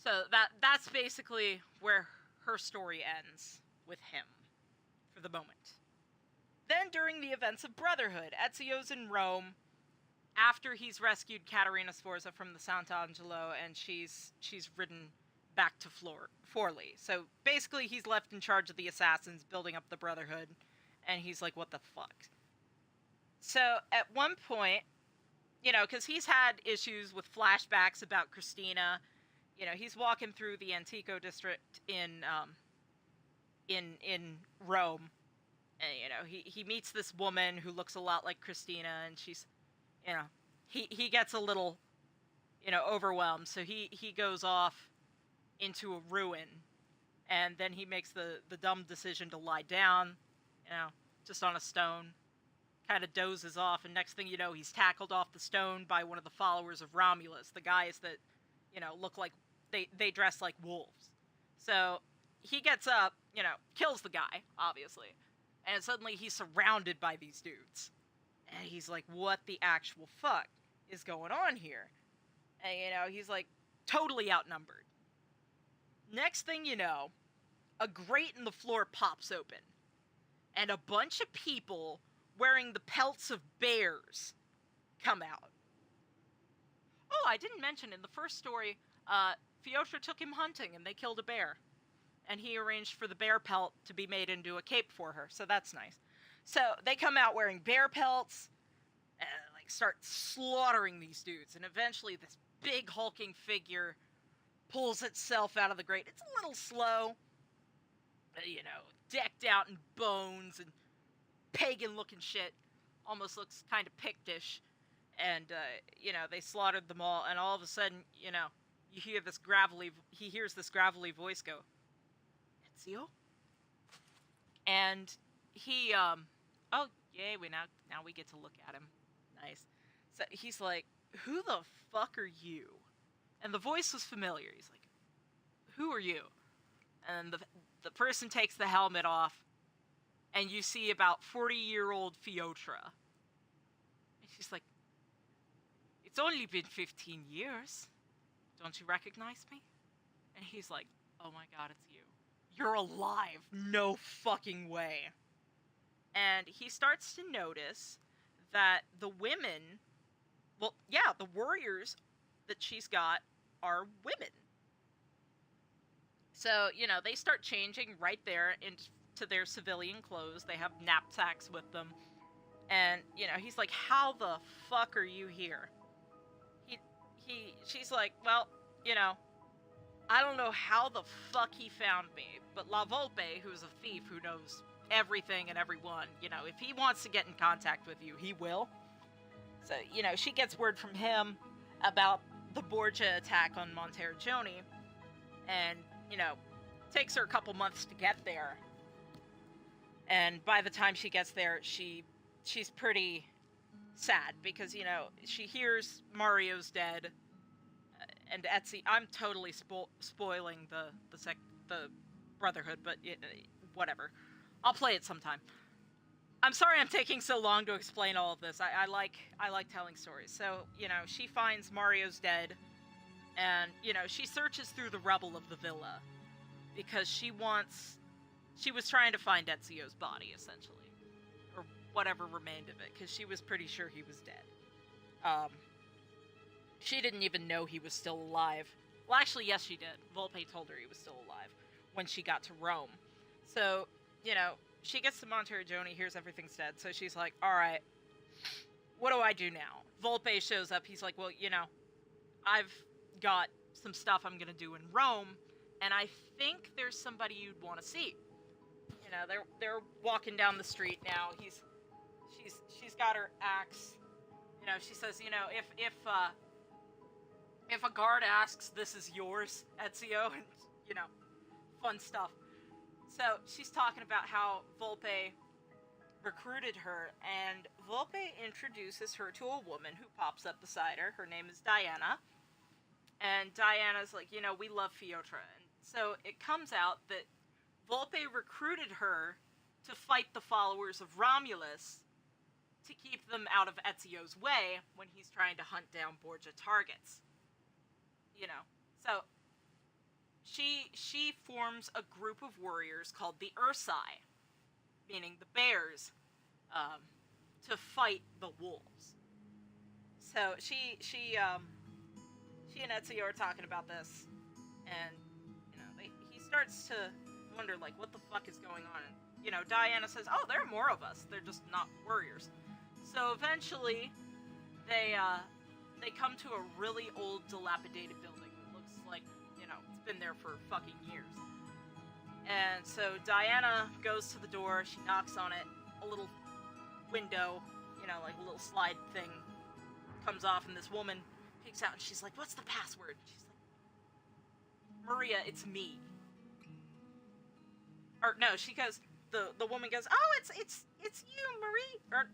So that's basically where her story ends with him, for the moment. Then, during the events of Brotherhood, Ezio's in Rome after he's rescued Caterina Sforza from the Sant'Angelo, and she's ridden back to Forli. So basically, he's left in charge of the assassins, building up the Brotherhood, and he's like, what the fuck? So at one point, you know, because he's had issues with flashbacks about Christina. You know, he's walking through the Antico district in Rome, and, you know, he meets this woman who looks a lot like Christina, and she's, you know, he gets a little, you know, overwhelmed, so he goes off into a ruin, and then he makes the dumb decision to lie down, you know, just on a stone, kind of dozes off, and next thing you know, he's tackled off the stone by one of the followers of Romulus, the guys that, you know, look like, they dress like wolves. So he gets up, you know, kills the guy, obviously, and suddenly he's surrounded by these dudes. And he's like, what the actual fuck is going on here? And, you know, he's like, totally outnumbered. Next thing you know, a grate in the floor pops open, and a bunch of people wearing the pelts of bears come out. Oh, I didn't mention, in the first story, Feotra took him hunting, and they killed a bear. And he arranged for the bear pelt to be made into a cape for her, so that's nice. So, they come out wearing bear pelts, and, like, start slaughtering these dudes, and eventually this big hulking figure pulls itself out of the grate. It's a little slow, you know, decked out in bones and pagan-looking shit. Almost looks kind of Pictish. And, you know, they slaughtered them all, and all of a sudden, you know, he hears this gravelly voice go, Ezio? And he, oh, yay, now we get to look at him. Nice. So he's like, who the fuck are you? And the voice was familiar. He's like, who are you? And the person takes the helmet off, and you see about 40-year-old Feotra. And she's like, it's only been 15 years. Don't you recognize me? And he's like, oh my god, it's you. You're alive. No fucking way. And he starts to notice that the women, well, yeah, the warriors that she's got are women. So, you know, they start changing right there into their civilian clothes. They have knapsacks with them. And, you know, he's like, how the fuck are you here? She's like, well, you know, I don't know how the fuck he found me, but La Volpe, who's a thief who knows everything and everyone, you know, if he wants to get in contact with you, he will. So, you know, she gets word from him about the Borgia attack on Monteriggioni, and, you know, takes her a couple months to get there. And by the time she gets there, she's pretty sad, because, you know, she hears Mario's dead, and Ezio, I'm totally spoiling the Brotherhood, but whatever. I'll play it sometime. I'm sorry I'm taking so long to explain all of this. I like telling stories. So, you know, she finds Mario's dead, and, you know, she searches through the rubble of the villa, because she was trying to find Ezio's body, essentially. Or whatever remained of it, because she was pretty sure he was dead. She didn't even know he was still alive. Well, actually, yes, she did. Volpe told her he was still alive when she got to Rome. So, you know, she gets to Monteriggioni, hears everything's dead, so she's like, alright, what do I do now? Volpe shows up, he's like, well, you know, I've got some stuff I'm gonna do in Rome, and I think there's somebody you'd want to see. You know, they're walking down the street now. She's got her axe. You know, she says, you know, if a guard asks, this is yours, Ezio, and, you know, fun stuff. So she's talking about how Volpe recruited her, and Volpe introduces her to a woman who pops up beside her. Her name is Diana. And Diana's like, you know, we love Feotra. And so it comes out that Volpe recruited her to fight the followers of Romulus to keep them out of Ezio's way when he's trying to hunt down Borgia targets. You know, so she forms a group of warriors called the Ursai, meaning the bears, to fight the wolves. So she and Ezio are talking about this, and you know, he starts to wonder, like, what the fuck is going on? And, you know, Diana says, "Oh, there are more of us. They're just not warriors." So eventually, they come to a really old, dilapidated building that looks like, you know, it's been there for fucking years. And so Diana goes to the door. She knocks on it. A little window, you know, like a little slide thing, comes off, and this woman peeks out, and she's like, "What's the password?" She's like, "Maria, it's me." Or no, she goes. The woman goes, "Oh, it's you, Marie," or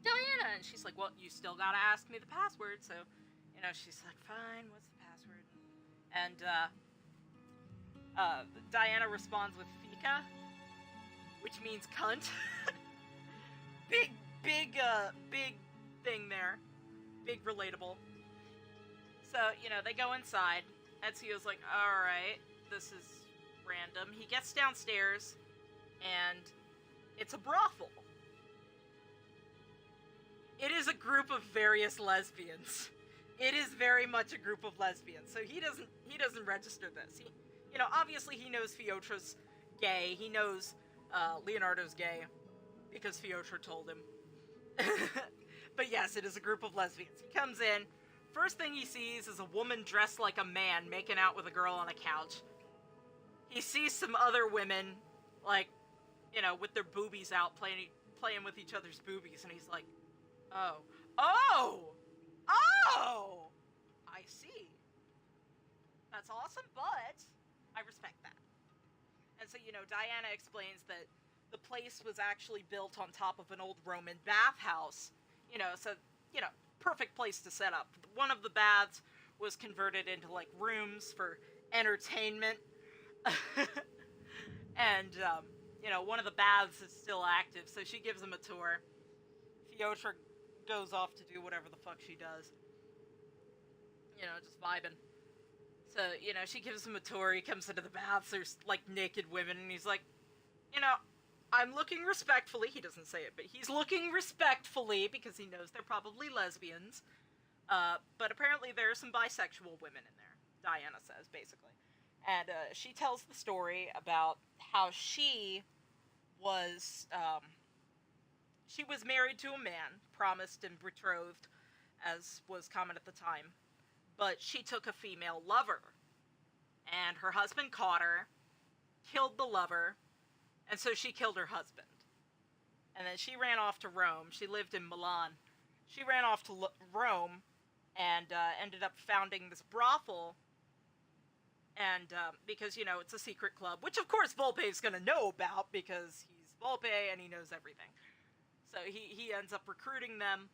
Diana, and she's like, "Well, you still gotta ask me the password." So, you know, she's like, "Fine, what's the password?" And Diana responds with "Fika," which means cunt. big thing there, big relatable. So, you know, they go inside. Ezio's like, "All right, this is random." He gets downstairs, and it's a brothel. It is a group of various lesbians. It is very much a group of lesbians. So he doesn't register this. He, you know, obviously he knows Feotra's gay. He knows Leonardo's gay because Feotra told him. But yes, it is a group of lesbians. He comes in. First thing he sees is a woman dressed like a man making out with a girl on a couch. He sees some other women, like, you know, with their boobies out, playing with each other's boobies, and he's like, oh, I see. That's awesome, but I respect that. And so, you know, Diana explains that the place was actually built on top of an old Roman bathhouse, you know, so, you know, perfect place to set up. One of the baths was converted into, like, rooms for entertainment. And, you know, one of the baths is still active, so she gives him a tour. Feotra goes off to do whatever the fuck she does. You know, just vibing. So, you know, she gives him a tour. He comes into the baths. There's, like, naked women, and he's like, you know, I'm looking respectfully. He doesn't say it, but he's looking respectfully because he knows they're probably lesbians. But apparently there are some bisexual women in there, Diana says, basically. And she tells the story about how she was married to a man, promised and betrothed, as was common at the time. But she took a female lover. And her husband caught her, killed the lover, and so she killed her husband. And then she ran off to Rome. She lived in Milan. She ran off to Rome and ended up founding this brothel. And because, you know, it's a secret club, which of course Volpe's going to know about because he's Volpe and he knows everything. So he ends up recruiting them,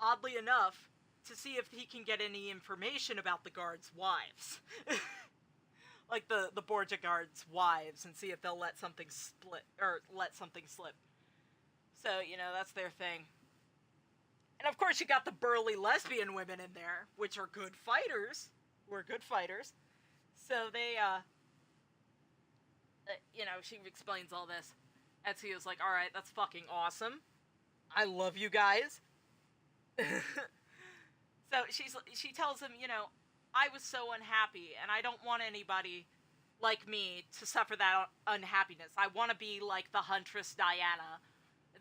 oddly enough, to see if he can get any information about the guards' wives. Like the Borgia guards' wives, and see if they'll let something slip. So, you know, that's their thing. And of course you got the burly lesbian women in there, which are good fighters. We're good fighters. So they, you know, she explains all this. Ezio's like, alright, that's fucking awesome. I love you guys. So she tells him, you know, I was so unhappy, and I don't want anybody like me to suffer that unhappiness. I want to be like the huntress Diana,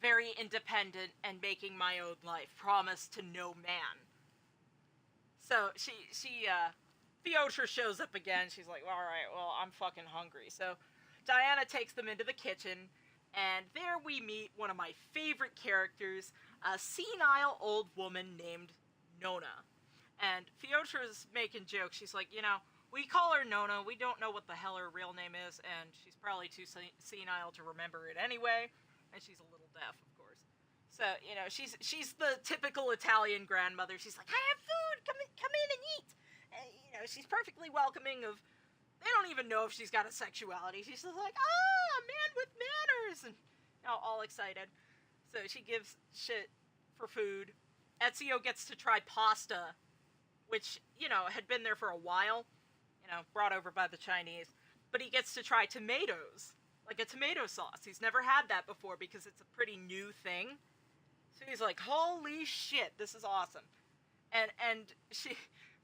very independent and making my own life, promised to no man. So Feotra shows up again. She's like, alright, well, I'm fucking hungry. So Diana takes them into the kitchen, and there we meet one of my favorite characters, a senile old woman named Nona. And Feotra's making jokes. She's like, you know, We call her Nona. We don't know what the hell her real name is, and she's probably too senile to remember it anyway. And she's a little deaf, of course. So, you know, she's the typical Italian grandmother. She's like, I have food. Come in and eat. And, you know, she's perfectly welcoming of. They don't even know if she's got a sexuality. She's just like, a man with manners, and you know, all excited. So she gives shit for food. Ezio gets to try pasta, which, you know, had been there for a while, you know, brought over by the Chinese. But he gets to try tomatoes, like a tomato sauce. He's never had that before because it's a pretty new thing. So he's like, holy shit, this is awesome. And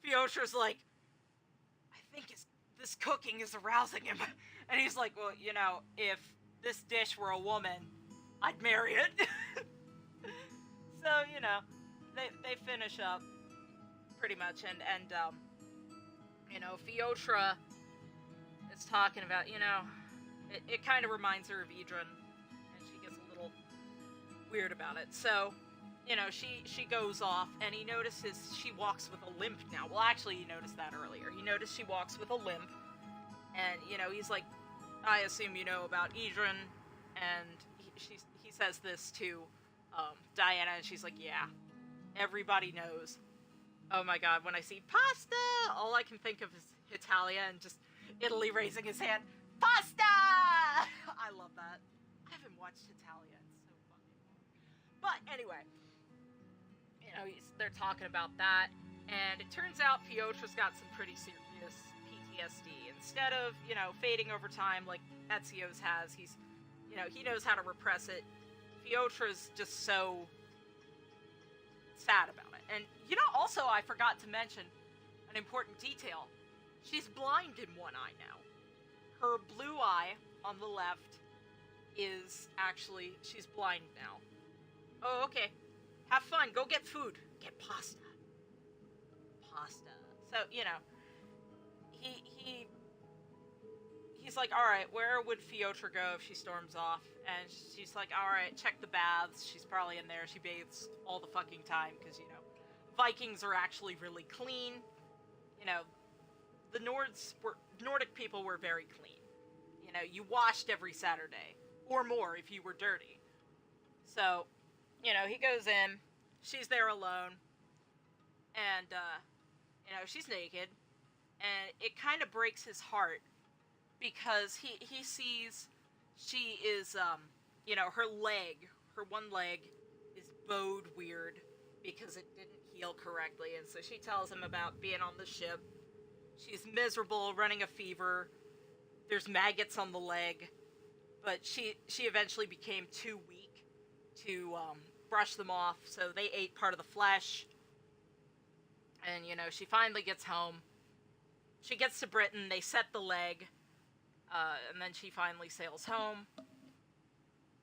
Fiotra's like, I think this cooking is arousing him. And he's like, well, you know, if this dish were a woman, I'd marry it. So, you know, they finish up pretty much, and you know, Fiotra is talking about, you know, it kind of reminds her of Idrun, and she gets a little weird about it. So, you know, she goes off, and he notices she walks with a limp now. Well, actually, he noticed that earlier. He noticed she walks with a limp, and, you know, he's like, I assume you know about Idrun, and he says this to Diana, and she's like, yeah, everybody knows. Oh my god, when I see pasta, all I can think of is Italia and just Italy raising his hand. Pasta! I love that. I haven't watched Italia in so fucking long. But anyway, you know, they're talking about that, and it turns out Fiotra's got some pretty serious PTSD. Instead of, you know, fading over time like Ezio's has, he's, you know, he knows how to repress it. Fiotra's just so sad about it. And, you know, also I forgot to mention an important detail. She's blind in one eye now. Her blue eye on the left is actually, she's blind now. Oh, okay. Have fun. Go get food. Get pasta. Pasta. So, you know, he's like, alright, where would Fiotra go if she storms off? And she's like, alright, check the baths. She's probably in there. She bathes all the fucking time because, you know, Vikings are actually really clean. You know, the Nordic people were very clean. You know, you washed every Saturday. Or more if you were dirty. So, you know, he goes in. She's there alone. And, you know, she's naked. And it kind of breaks his heart. Because he sees she is, you know, her one leg is bowed weird because it didn't heal correctly. And so she tells him about being on the ship. She's miserable, running a fever. There's maggots on the leg. But she eventually became too weak to brush them off. So they ate part of the flesh. And, you know, she finally gets home. She gets to Britain. They set the leg. And then she finally sails home.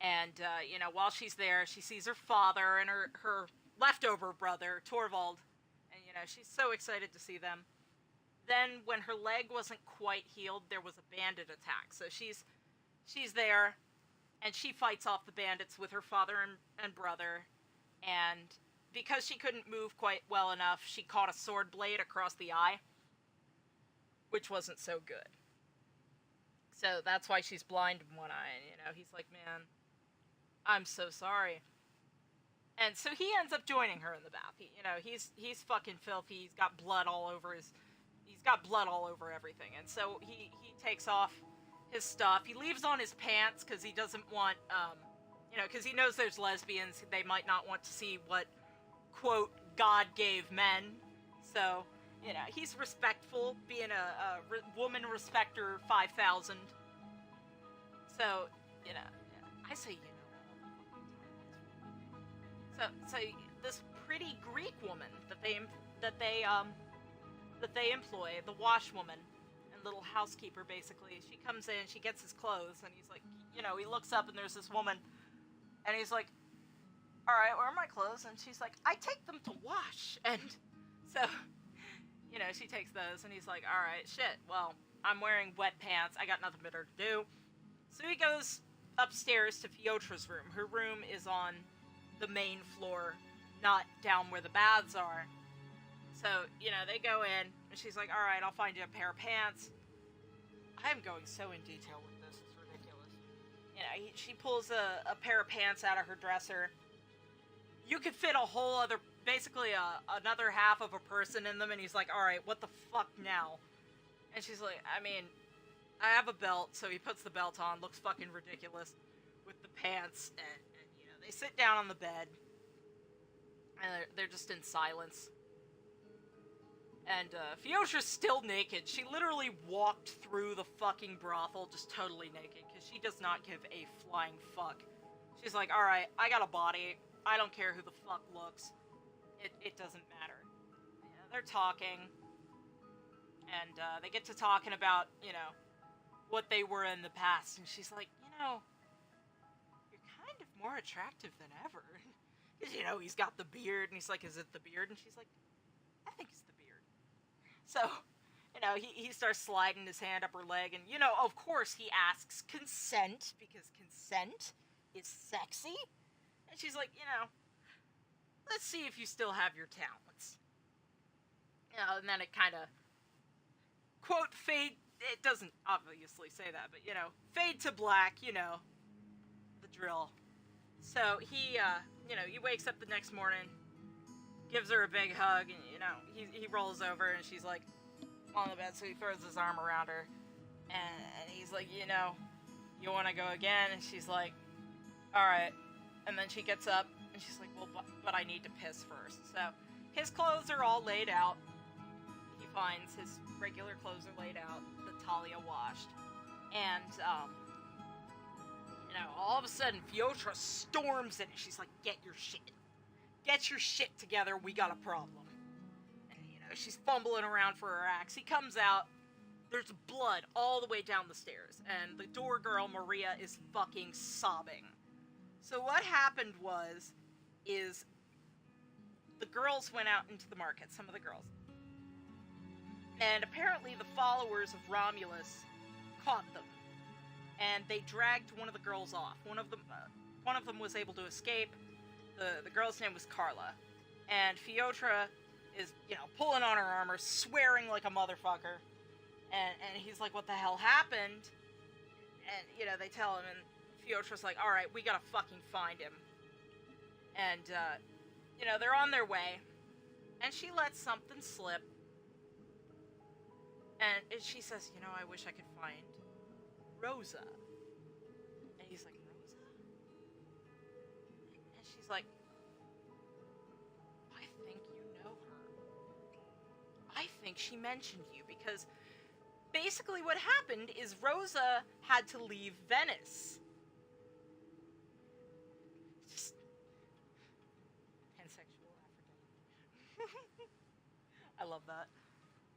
And, you know, while she's there, she sees her father and her leftover brother, Torvald. And, you know, she's so excited to see them. Then, when her leg wasn't quite healed, there was a bandit attack. So she's there, and she fights off the bandits with her father and brother. And because she couldn't move quite well enough, she caught a sword blade across the eye, which wasn't so good. So that's why she's blind in one eye. And, you know, he's like, man, I'm so sorry. And so he ends up joining her in the bath. You know, he's fucking filthy. He's got blood all over everything. And so he takes off his stuff. He leaves on his pants because he doesn't want, you know, because he knows there's lesbians. They might not want to see what, quote, God gave men. So, you know, he's respectful, being a woman respecter 5,000. So, you know, I say, you know. So this pretty Greek woman that they employ, the washwoman and little housekeeper, basically, she comes in, she gets his clothes, and he's like, you know, he looks up and there's this woman, and he's like, all right, where are my clothes? And she's like, I take them to wash. And so, you know, she takes those, and he's like, all right, shit, well, I'm wearing wet pants. I got nothing better to do. So he goes upstairs to Fiotra's room. Her room is on the main floor, not down where the baths are. So, you know, they go in, and she's like, alright, I'll find you a pair of pants. I'm going so in detail with this, it's ridiculous. You know, she pulls a pair of pants out of her dresser. You could fit a whole other, basically another half of a person in them, and he's like, alright, what the fuck now? And she's like, I mean, I have a belt, so he puts the belt on, looks fucking ridiculous with the pants, and you know, they sit down on the bed, and they're just in silence. And Fiotra's still naked. She literally walked through the fucking brothel just totally naked, because she does not give a flying fuck. She's like, alright, I got a body. I don't care who the fuck looks. It doesn't matter. You know, they're talking, and they get to talking about, you know, what they were in the past, and she's like, you know, you're kind of more attractive than ever. Because, you know, he's got the beard, and he's like, is it the beard? And she's like, I think it's the beard. So, you know, he starts sliding his hand up her leg, and, you know, of course he asks consent, because consent is sexy. And she's like, you know, let's see if you still have your talents. You know, and then it kind of, quote, fade, it doesn't obviously say that, but, you know, fade to black, you know, the drill. So he, you know, he wakes up the next morning, gives her a big hug, and, you know, he rolls over, and she's, like, on the bed, so he throws his arm around her, and he's like, you know, you want to go again? And she's like, alright. And then she gets up, and she's like, well, but I need to piss first. So, his clothes are all laid out. He finds his regular clothes are laid out, the Talia washed. And, you know, all of a sudden, Fiotra storms in, and she's like, get your shit. Get your shit together, we got a problem. And, you know, she's fumbling around for her axe. He comes out, there's blood all the way down the stairs, and the door girl, Maria, is fucking sobbing. So what happened is the girls went out into the market, some of the girls. And apparently the followers of Romulus caught them. And they dragged one of the girls off. One of them was able to escape. The girl's name was Carla. And Fiotra is, you know, pulling on her armor, swearing like a motherfucker. And he's like, what the hell happened? And, you know, they tell him, and Fiotra's like, alright, we gotta fucking find him. And, you know, they're on their way. And she lets something slip. And she says, you know, I wish I could find Rosa. And he's like, Rosa? And she's like, I think you know her. I think she mentioned you, because basically what happened is Rosa had to leave Venice. Just pansexual Aphrodite. I love that.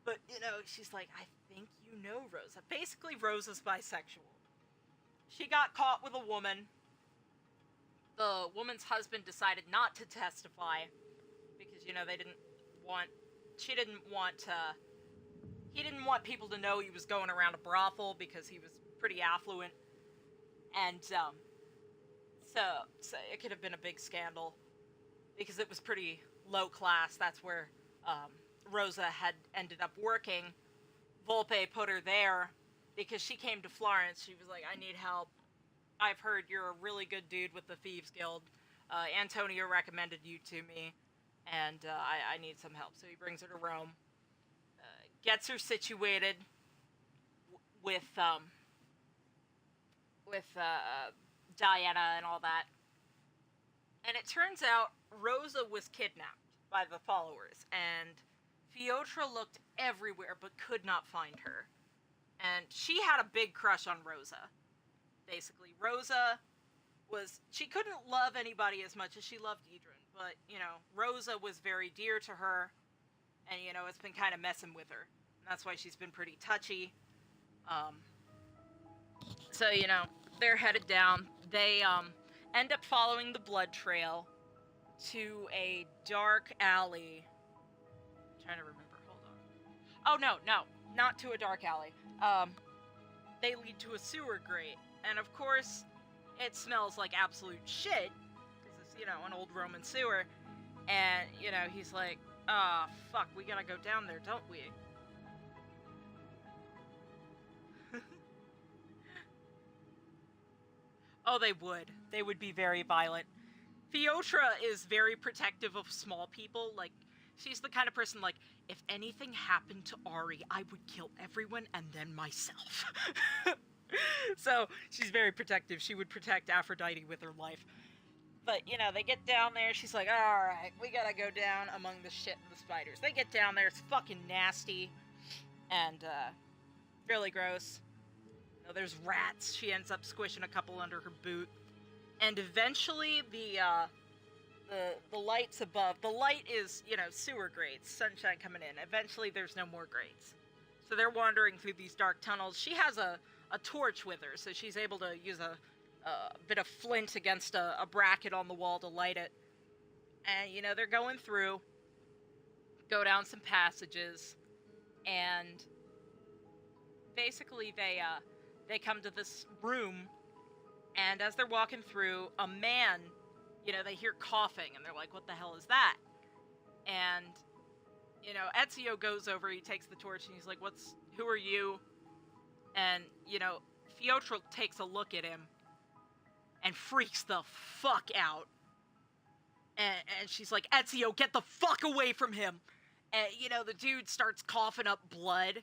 But, you know, she's like, I think you know Rosa. Basically, Rosa's bisexual. She got caught with a woman. The woman's husband decided not to testify because, you know, he didn't want people to know he was going around a brothel because he was pretty affluent. And, so it could have been a big scandal because it was pretty low class. That's where, Rosa had ended up working. Volpe put her there because she came to Florence. She was like, I need help. I've heard you're a really good dude with the Thieves Guild. Antonio recommended you to me, and I need some help. So he brings her to Rome, gets her situated with Diana and all that. And it turns out Rosa was kidnapped by the followers, and Fiotra looked everywhere but could not find her. And she had a big crush on Rosa. Basically, Rosa she couldn't love anybody as much as she loved Idrin, but, you know, Rosa was very dear to her, and, you know, it's been kind of messing with her. And that's why she's been pretty touchy. So, you know, they're headed down. They, end up following the blood trail to a dark alley. Trying to remember, hold on. Oh, no, not to a dark alley. They lead to a sewer grate, and of course, it smells like absolute shit, because it's, you know, an old Roman sewer, and, you know, he's like, fuck, we gotta go down there, don't we? Oh, they would. They would be very violent. Fiotra is very protective of small people. Like, she's the kind of person, like, if anything happened to Ari, I would kill everyone and then myself. So, she's very protective. She would protect Aphrodite with her life. But, you know, they get down there, she's like, alright, we gotta go down among the shit and the spiders. They get down there, it's fucking nasty. And, really gross. You know, there's rats. She ends up squishing a couple under her boot. And eventually, the lights above, the light is, you know, sewer grates, sunshine coming in. Eventually, there's no more grates. So they're wandering through these dark tunnels. She has a torch with her, so she's able to use a bit of flint against a bracket on the wall to light it. And, you know, they're going through, go down some passages, and basically they come to this room, and as they're walking through, a man, you know, they hear coughing, and they're like, what the hell is that? And, you know, Ezio goes over, he takes the torch, and he's like, who are you? And, you know, Fiotra takes a look at him, and freaks the fuck out. And she's like, Ezio, get the fuck away from him! And, you know, the dude starts coughing up blood,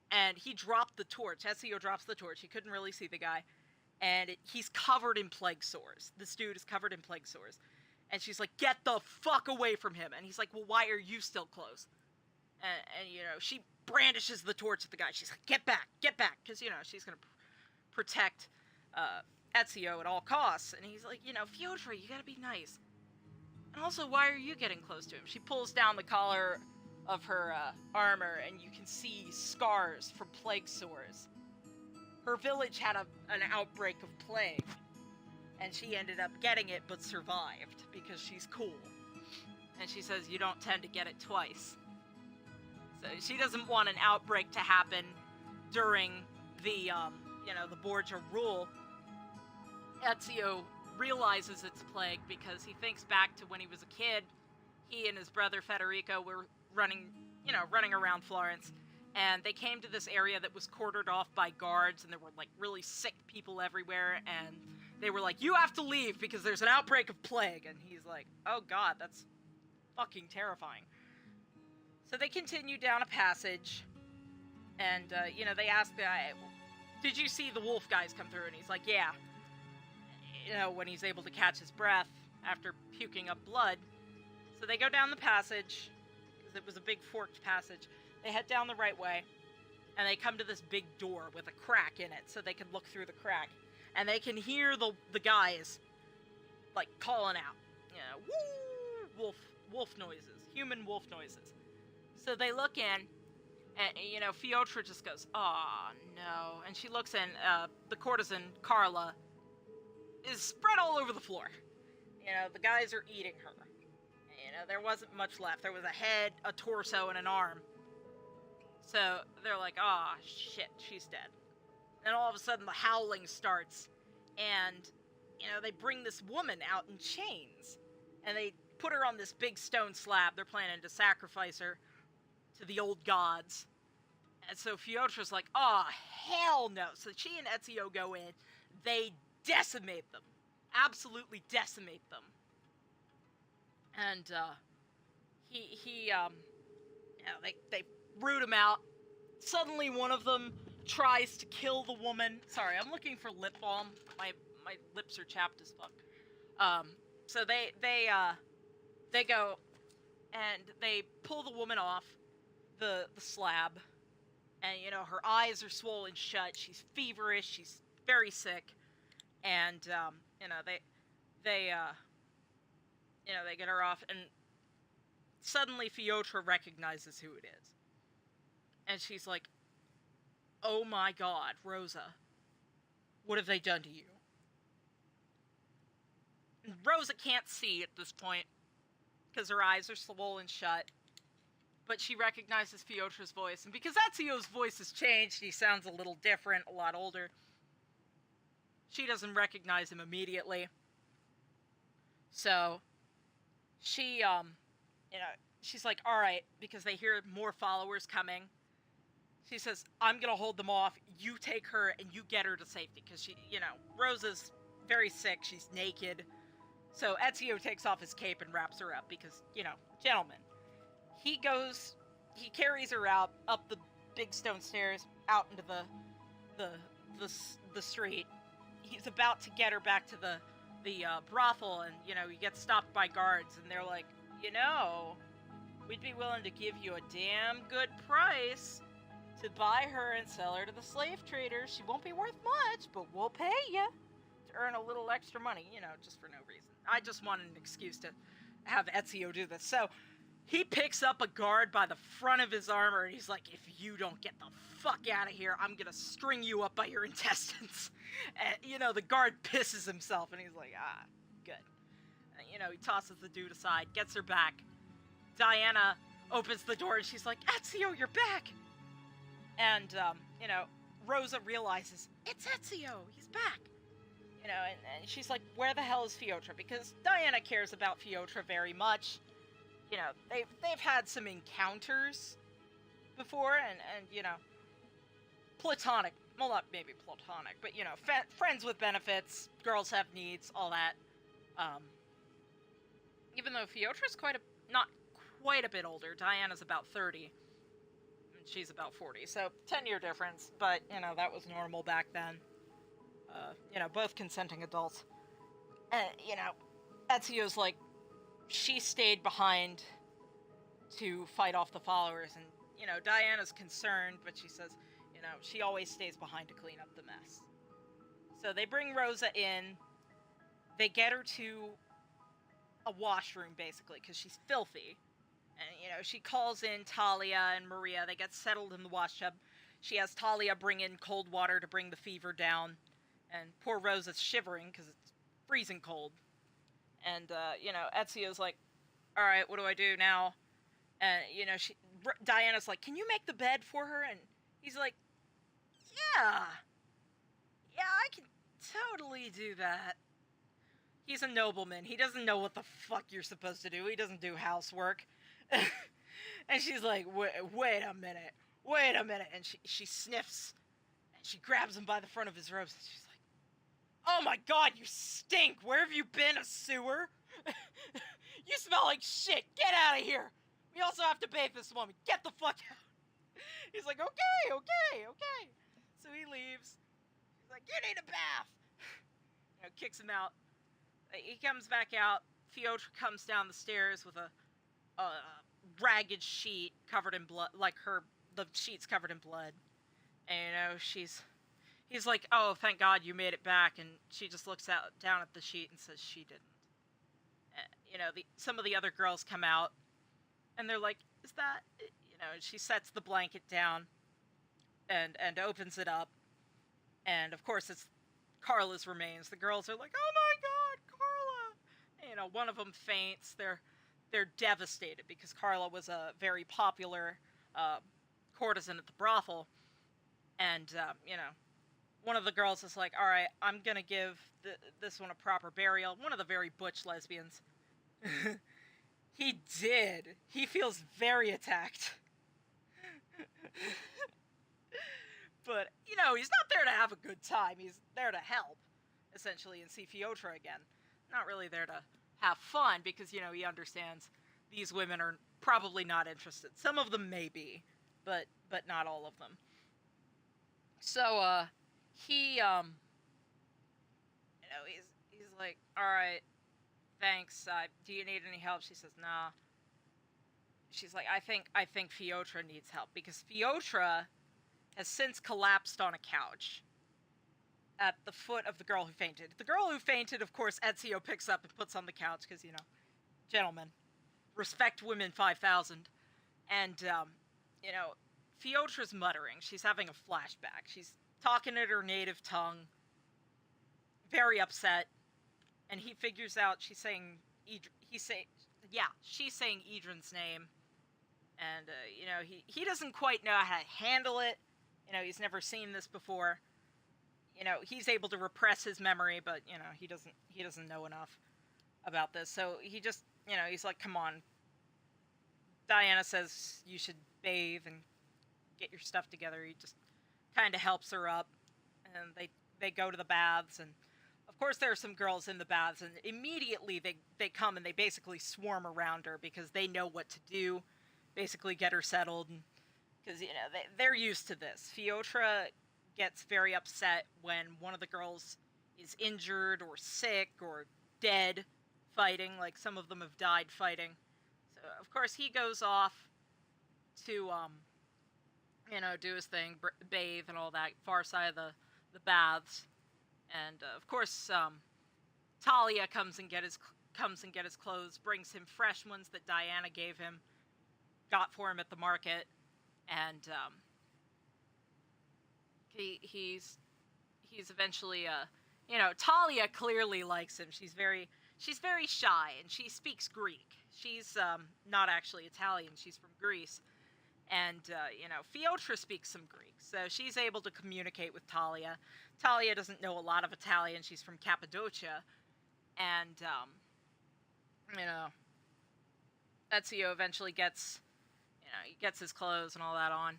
and he dropped the torch. Ezio drops the torch, he couldn't really see the guy. And he's covered in plague sores. This dude is covered in plague sores. And she's like, get the fuck away from him. And he's like, well, why are you still close? And you know, she brandishes the torch at the guy. She's like, get back. Because, you know, she's going to protect Ezio at all costs. And he's like, you know, Fiotra, you gotta be nice. And also, why are you getting close to him? She pulls down the collar of her armor, and you can see scars from plague sores. Her village had an outbreak of plague, and she ended up getting it but survived because she's cool. And she says you don't tend to get it twice. So she doesn't want an outbreak to happen during the, you know, the Borgia rule. Ezio realizes it's plague because he thinks back to when he was a kid. He and his brother Federico were running around Florence. And they came to this area that was quartered off by guards, and there were, like, really sick people everywhere, and they were like, you have to leave because there's an outbreak of plague. And he's like, oh god, that's fucking terrifying. So they continue down a passage, and, you know, they ask the guy, did you see the wolf guys come through? And he's like, yeah. You know, when he's able to catch his breath after puking up blood. So they go down the passage, because it was a big forked passage. They head down the right way, and they come to this big door with a crack in it, so they can look through the crack. And they can hear the guys, like, calling out. You know, woo! Wolf noises. Human wolf noises. So they look in, and, you know, Fiotra just goes, oh, no. And she looks in, the courtesan, Carla, is spread all over the floor. You know, the guys are eating her. You know, there wasn't much left. There was a head, a torso, and an arm. So they're like, ah, shit, she's dead. And all of a sudden the howling starts, and, you know, they bring this woman out in chains, and they put her on this big stone slab. They're planning to sacrifice her to the old gods. And so Fiotra's like, oh, hell no. So she and Ezio go in, they decimate them. Absolutely decimate them. And, you know, they root him out. Suddenly one of them tries to kill the woman. Sorry, I'm looking for lip balm. My lips are chapped as fuck. So they go and they pull the woman off the slab. And, you know, her eyes are swollen shut. She's feverish. She's very sick. And, you know, they get her off, and suddenly Fiotra recognizes who it is. And she's like, oh my god, Rosa, what have they done to you? And Rosa can't see at this point, because her eyes are swollen shut, but she recognizes Fiotra's voice, and because Ezio's voice has changed, he sounds a little different, a lot older, she doesn't recognize him immediately. So, she, you know, she's like, all right, because they hear more followers coming. She says, I'm going to hold them off. You take her and you get her to safety. Because she, Rosa's very sick. She's naked. So Ezio takes off his cape and wraps her up because, gentlemen. He carries her out, up the big stone stairs, out into the street. He's about to get her back to the brothel, and, he gets stopped by guards, and they're like, we'd be willing to give you a damn good price to buy her and sell her to the slave traders. She won't be worth much, but we'll pay you to earn a little extra money, just for no reason. I just wanted an excuse to have Ezio do this. So he picks up a guard by the front of his armor, and he's like, if you don't get the fuck out of here, I'm gonna string you up by your intestines. And, the guard pisses himself, and he's like, good. And, he tosses the dude aside, gets her back. Diana opens the door, and she's like, Ezio, you're back! And, Rosa realizes, it's Ezio, he's back. And she's like, where the hell is Feotra? Because Diana cares about Feotra very much. They've had some encounters before, and platonic, well, not maybe platonic, but, friends with benefits, girls have needs, all that. Even though Feotra's not quite a bit older. Diana's about 30, and she's about 40, so 10-year difference, but, that was normal back then. Both consenting adults. And, Ezio's like, she stayed behind to fight off the followers, and, Diana's concerned, but she says, she always stays behind to clean up the mess. So they bring Rosa in, they get her to a washroom, basically, because she's filthy, and, she calls in Talia and Maria. They get settled in the washtub. She has Talia bring in cold water to bring the fever down, and poor Rosa's shivering, because it's freezing cold. And, Ezio's like, all right, what do I do now? And, Diana's like, can you make the bed for her? And he's like, yeah, I can totally do that. He's a nobleman. He doesn't know what the fuck you're supposed to do. He doesn't do housework. And she's like, wait a minute. And she sniffs, and she grabs him by the front of his robes, and she's like, oh my god, you stink! Where have you been, a sewer? You smell like shit! Get out of here! We also have to bathe this woman. Get the fuck out! He's like, okay. So he leaves. He's like, you need a bath! Kicks him out. He comes back out. Feotra comes down the stairs with a ragged sheet covered in blood, the sheet's covered in blood. And, he's like, oh, thank God you made it back, and she just looks down at the sheet and says she didn't. Some of the other girls come out, and they're like, is that, she sets the blanket down, and opens it up, and of course it's Carla's remains. The girls are like, oh my God, Carla! One of them faints. They're devastated, because Carla was a very popular, courtesan at the brothel, and, one of the girls is like, all right, I'm gonna give this one a proper burial. One of the very butch lesbians. He did. He feels very attacked. But, he's not there to have a good time. He's there to help, essentially, and see Feotra again. Not really there to have fun, because, he understands these women are probably not interested. Some of them may be, but not all of them. So, he, he's like, all right, thanks, do you need any help? She says, nah. She's like, I think Feotra needs help, because Feotra has since collapsed on a couch at the foot of the girl who fainted. The girl who fainted, of course, Ezio picks up and puts on the couch, because, gentlemen, respect women 5,000. And, Feotra's muttering. She's having a flashback. She's talking in her native tongue, very upset, and he figures out she's saying she's saying Idrin's name, and, he doesn't quite know how to handle it. He's never seen this before. He's able to repress his memory, but, he doesn't know enough about this, so he just, he's like, come on, Diana says you should bathe and get your stuff together. He just kind of helps her up, and they go to the baths, and of course there are some girls in the baths, and immediately they come and they basically swarm around her because they know what to do, basically get her settled, because they're used to this. Feotra gets very upset when one of the girls is injured or sick or dead fighting, like some of them have died fighting. So of course he goes off to do his thing, bathe and all that, far side of the baths, and of course Talia comes and get his clothes, brings him fresh ones that Diana got for him at the market, and he's eventually Talia clearly likes him. She's very shy, and she speaks Greek. She's not actually Italian. She's from Greece. And, Feotra speaks some Greek, so she's able to communicate with Talia. Talia doesn't know a lot of Italian. She's from Cappadocia. And, Ezio eventually gets his clothes and all that on.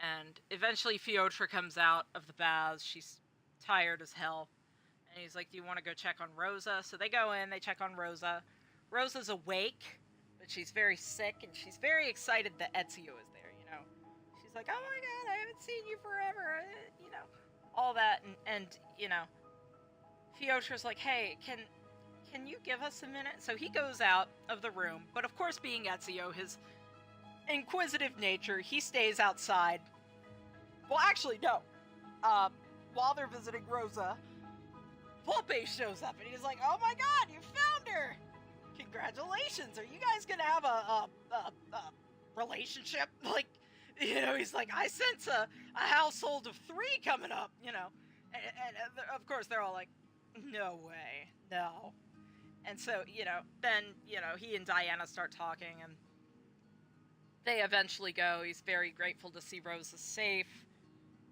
And eventually Feotra comes out of the baths. She's tired as hell. And he's like, do you want to go check on Rosa? So they go in, they check on Rosa. Rosa's awake, but she's very sick, and she's very excited that Ezio is there, She's like, oh my god, I haven't seen you forever, all that, and Feotra's like, hey, can you give us a minute? So he goes out of the room, but of course, being Ezio, his inquisitive nature, he stays outside. Well, actually, no. While they're visiting Rosa, Volpe shows up, and he's like, oh my god, you found her! Congratulations, are you guys gonna have a relationship? Like, he's like, I sense a household of 3 coming up, and of course they're all like, no way, no. And so, then, he and Diana start talking, and they eventually go. He's very grateful to see Rosa safe,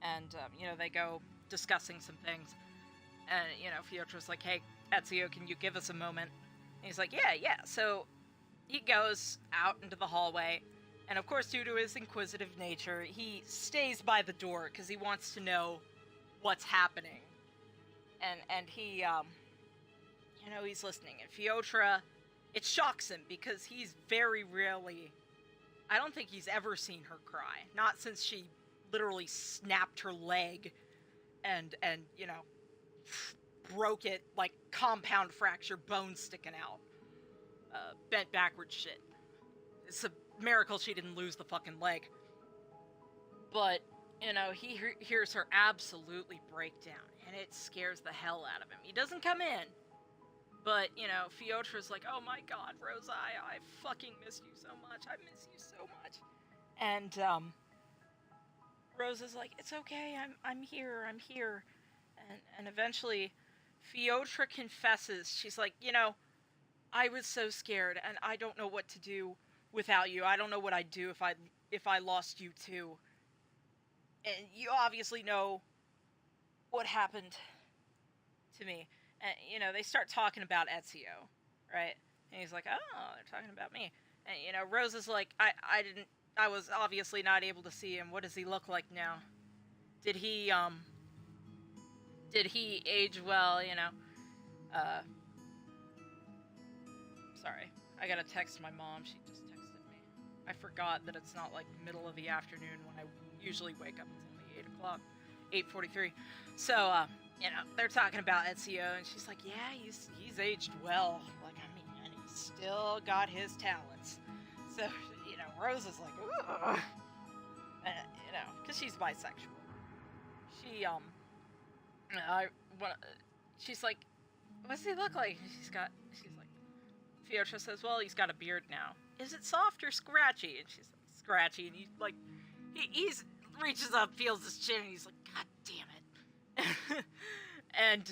and, they go discussing some things, and, Feotra's like, hey, Ezio, can you give us a moment? And he's like, yeah. So he goes out into the hallway, and of course, due to his inquisitive nature, he stays by the door because he wants to know what's happening. And he, he's listening. And Feotra, it shocks him because he's very rarely, I don't think he's ever seen her cry. Not since she literally snapped her leg and broke it, like compound fracture, bone sticking out. Bent backwards shit. It's a miracle she didn't lose the fucking leg. But, he hears her absolutely break down, and it scares the hell out of him. He doesn't come in, but, Feotra's like, oh my god, Rosa, I fucking miss you so much. I miss you so much. And, Rosa's like, it's okay, I'm here. And eventually, Feotra confesses. She's like, I was so scared, and I don't know what to do without you. I don't know what I'd do if I lost you too. And you obviously know what happened to me. And, they start talking about Ezio, right? And he's like, oh, they're talking about me. And, Rosa's like, I was obviously not able to see him. What does he look like now? Did he age well, Sorry, I gotta text my mom. She just texted me. I forgot that it's not like middle of the afternoon when I usually wake up. It's only 8 o'clock, 8:43. So, they're talking about Ezio, and she's like, yeah, he's aged well. Like, and he's still got his talents. So, Rosa's like, ooh. Because she's bisexual. She's like, what does he look like? She's like, Feotra says, well, he's got a beard now. Is it soft or scratchy? And she's like, scratchy. And he's reaches up, feels his chin, and he's like, god damn it. And,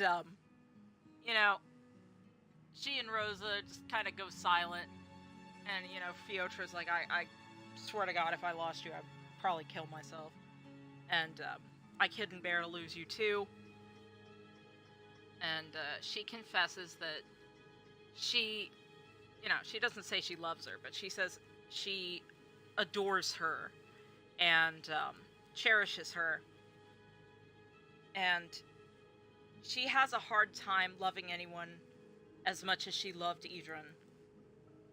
she and Rosa just kind of go silent. And, Feotra's like, I swear to God, if I lost you, I'd probably kill myself. And, I couldn't bear to lose you too. And, she confesses that she, she doesn't say she loves her, but she says she adores her and cherishes her. And she has a hard time loving anyone as much as she loved Idrun,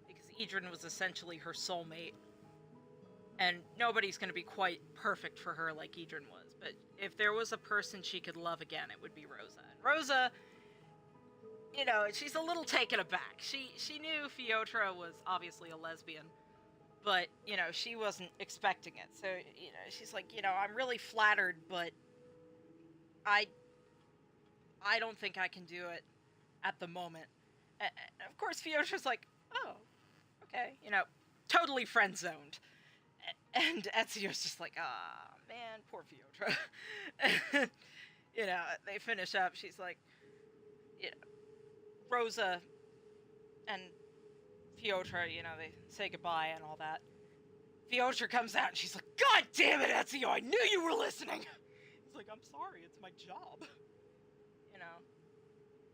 because Idrun was essentially her soulmate. And nobody's going to be quite perfect for her like Idrun was, but if there was a person she could love again, it would be Rosa. And Rosa, you know, she's a little taken aback. She knew Feotra was obviously a lesbian, but, you know, she wasn't expecting it. So, you know, she's like, you know, I'm really flattered, but I don't think I can do it at the moment. And of course, Feotra's like, oh, okay, you know, totally friend-zoned. And Ezio's just like, ah, man, poor Feotra. You know, they finish up, she's like, you know, Rosa and Feotra, you know, they say goodbye and all that. Feotra comes out and she's like, God damn it, Ezio, I knew you were listening! He's like, I'm sorry, it's my job. You know,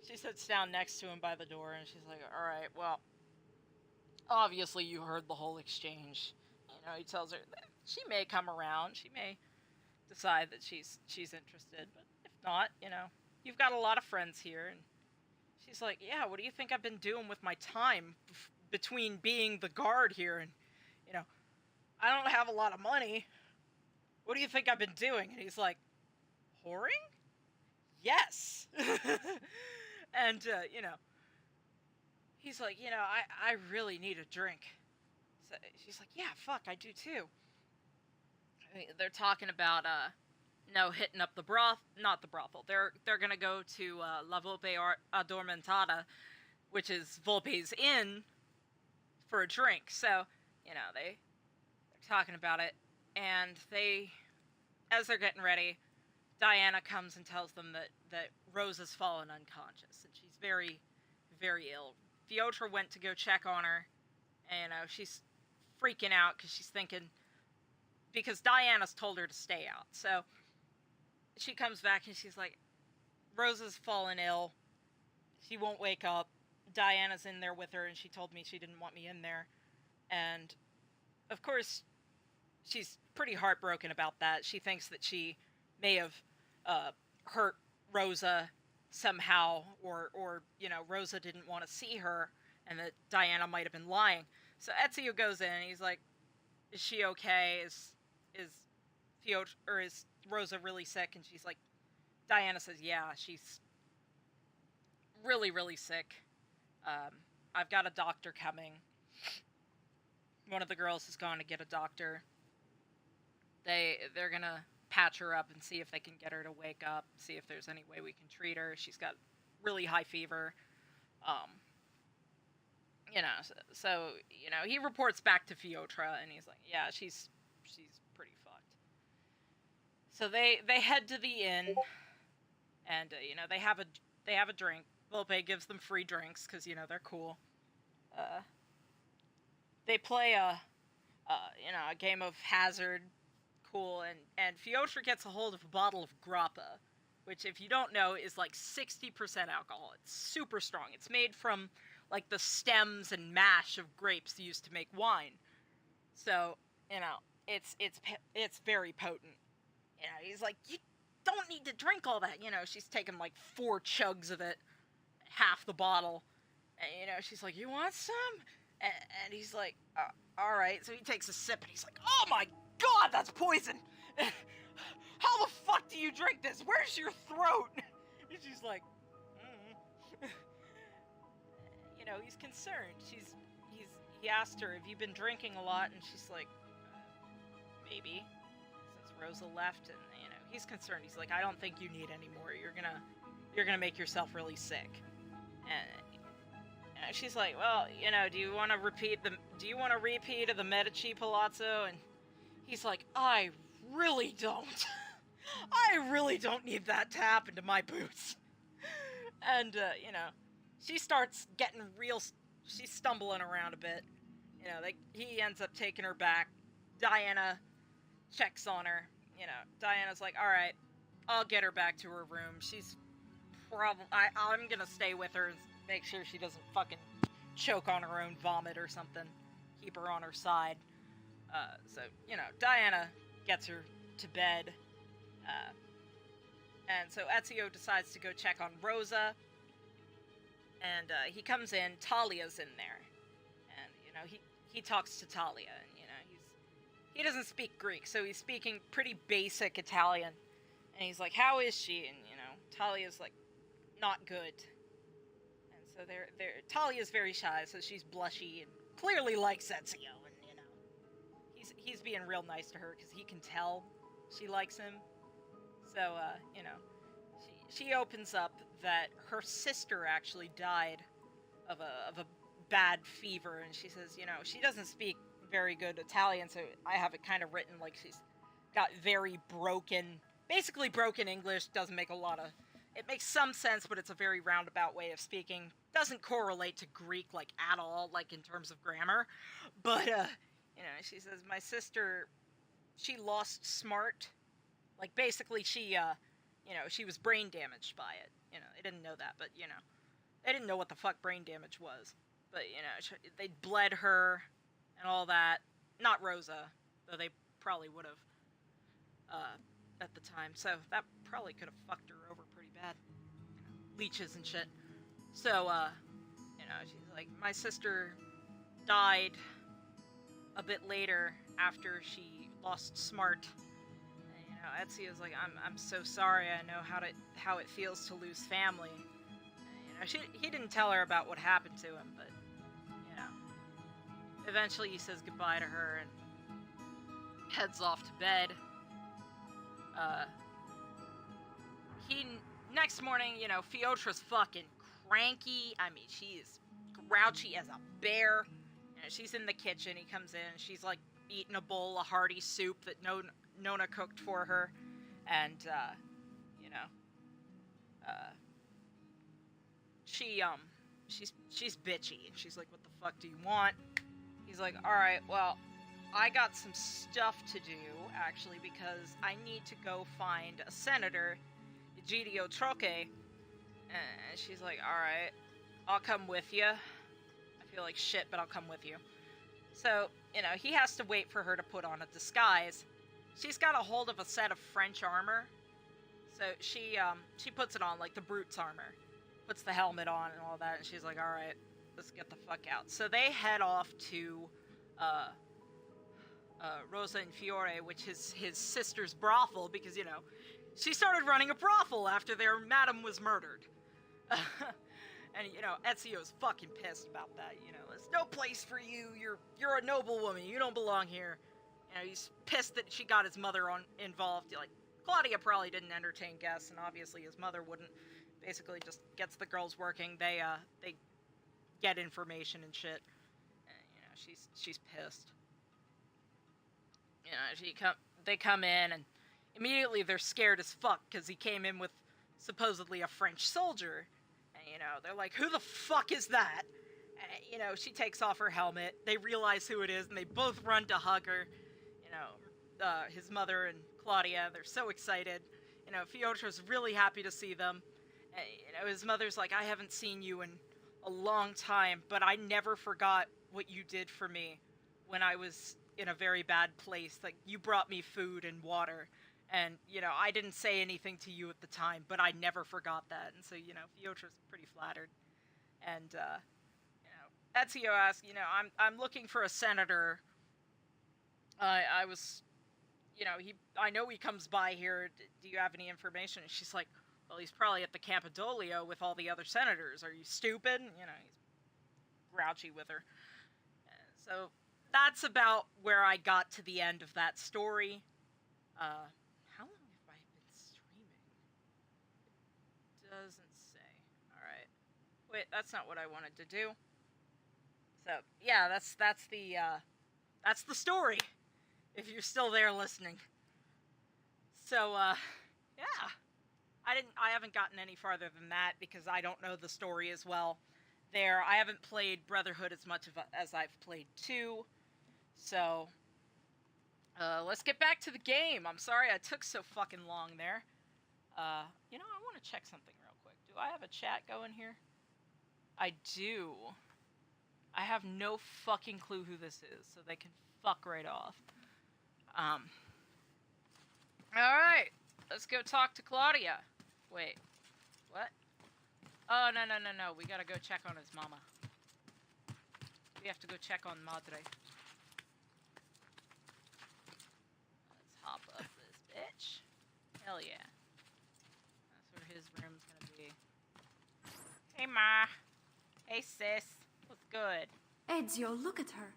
she sits down next to him by the door and she's like, alright, well, obviously you heard the whole exchange. You know, he tells her that she may come around, she may decide that she's interested, but if not, you know, you've got a lot of friends here. And she's like, yeah, what do you think I've been doing with my time between being the guard here and, you know, I don't have a lot of money. What do you think I've been doing? And he's like, whoring? Yes. And, you know, he's like, you know, I really need a drink. So she's like, yeah, fuck, I do too. I mean, they're talking about, no, hitting up the not the brothel. They're gonna go to, La Volpe Addormentada, which is Volpe's inn, for a drink. So, you know, they're talking about it, and as they're getting ready, Diana comes and tells them that Rosa's fallen unconscious, and she's very, very ill. Feotra went to go check on her, and, you know, she's freaking out because she's thinking, because Diana's told her to stay out. So she comes back and she's like, Rosa's fallen ill. She won't wake up. Diana's in there with her, and she told me she didn't want me in there. And, of course, she's pretty heartbroken about that. She thinks that she may have hurt Rosa somehow, or, you know, Rosa didn't want to see her, and that Diana might have been lying. So Ezio goes in, and he's like, is she okay? Is Feotra, or is Rosa really sick? And she's like, Diana says, yeah, she's really, really sick. I've got a doctor coming. One of the girls has gone to get a doctor. They're gonna patch her up and see if they can get her to wake up, see if there's any way we can treat her. She's got really high fever. You know, so, you know, he reports back to Feotra, and he's like, yeah, she's pretty fucked. So they head to the inn, and, you know, they have a drink. Volpe gives them free drinks, because, you know, they're cool. They play a game of Hazard, cool, and Feotra gets a hold of a bottle of grappa, which, if you don't know, is like 60% alcohol. It's super strong. It's made from, like, the stems and mash of grapes used to make wine. So, you know, it's very potent. You know, he's like, you don't need to drink all that. You know, she's taken like 4 chugs of it, half the bottle. And, you know, she's like, you want some? And he's like, all right. So he takes a sip, and he's like, oh my god, that's poison. How the fuck do you drink this? Where's your throat? And she's like, you know, he's concerned. He asked her, have you been drinking a lot? And she's like, maybe, since Rosa left. And, you know, he's concerned. He's like, I don't think you need any more. You're gonna make yourself really sick. And she's like, well, you know, do you want to repeat of the Medici Palazzo? And he's like, I really don't. I really don't need that to happen to my boots. And, you know, she starts getting she's stumbling around a bit. You know, he ends up taking her back. Diana checks on her. You know, Diana's like, alright, I'll get her back to her room. She's I'm gonna stay with her and make sure she doesn't fucking choke on her own vomit or something. keep her on her side. So, you know, Diana gets her to bed. And so Ezio decides to go check on Rosa. And he comes in. Talia's in there. And, you know, he talks to Talia. And, you know, he doesn't speak Greek, so he's speaking pretty basic Italian. And he's like, how is she? And, you know, Talia's like, not good. And so Talia's very shy, so she's blushy and clearly likes Ezio. And, you know, he's being real nice to her because he can tell she likes him. So, you know, she opens up that her sister actually died of a bad fever, and she says, you know, she doesn't speak very good Italian, so I have it kind of written like she's got very basically broken English. Doesn't make it makes some sense, but it's a very roundabout way of speaking. Doesn't correlate to Greek, like, at all, like, in terms of grammar. But, you know, she says, my sister, she lost smart. Like, basically, she, you know, she was brain damaged by it. You know, they didn't know that, but, you know, they didn't know what the fuck brain damage was. But, you know, they bled her and all that. Not Rosa, though they probably would have, at the time. So that probably could have fucked her over pretty bad. You know, leeches and shit. So, you know, she's like, my sister died a bit later after she lost smart. And, you know, Ezio's like, I'm so sorry. I know how it feels to lose family. And, you know, he didn't tell her about what happened to him, but, you know, eventually he says goodbye to her and heads off to bed. Next morning, you know, Fiotra's fucking cranky. I mean, she is grouchy as a bear. You know, she's in the kitchen. He comes in. She's like eating a bowl of hearty soup that Nona cooked for her, and you know, she's bitchy, and she's like, "What the fuck do you want?" He's like, "All right, well, I got some stuff to do actually because I need to go find a senator, Egidio Troche." And she's like, alright, I'll come with you. I feel like shit, but I'll come with you. So, you know, he has to wait for her to put on a disguise. She's got a hold of a set of French armor. So she puts it on, like the Brute's armor. Puts the helmet on and all that, and she's like, alright, let's get the fuck out. So they head off to, Rosa and Fiore, which is his sister's brothel, because, you know, she started running a brothel after their madam was murdered. And, you know, Ezio's fucking pissed about that, you know. There's no place for you, you're a noble woman, you don't belong here. You know, he's pissed that she got his mother involved. Like, Claudia probably didn't entertain guests, and obviously his mother wouldn't. Basically just gets the girls working. They get information and shit. And, you know, she's pissed. You know, they come in, and immediately they're scared as fuck, because he came in with supposedly a French soldier. And, you know, they're like, who the fuck is that? And, you know, she takes off her helmet. They realize who it is, and they both run to hug her. You know, his mother and Claudia, they're so excited. You know, Fiotra's really happy to see them. And, you know, his mother's like, I haven't seen you in a long time, but I never forgot what you did for me when I was in a very bad place. Like, you brought me food and water, and, you know, I didn't say anything to you at the time, but I never forgot that. And so, you know, Fiotra's pretty flattered. And, you know, Ezio asks, you know, I'm looking for a senator. I was, you know, I know he comes by here. Do you have any information? And she's like, well, he's probably at the Campidoglio with all the other senators. Are you stupid? You know, he's grouchy with her. So that's about where I got to the end of that story. How long have I been streaming? It doesn't say. Alright. Wait, that's not what I wanted to do. So, yeah, that's the story. If you're still there listening. So, yeah. I haven't gotten any farther than that because I don't know the story as well. I haven't played Brotherhood as much as I've played 2. So, let's get back to the game. I'm sorry I took so fucking long there. You know, I want to check something real quick. Do I have a chat going here? I do. I have no fucking clue who this is, so they can fuck right off. Alright, let's go talk to Claudia. Wait, what? Oh, no, we gotta go check on his mama. We have to go check on Madre. Let's hop up this bitch. Hell yeah. That's where his room's gonna be. Hey, Ma. Hey, sis. What's good? Ezio, look at her.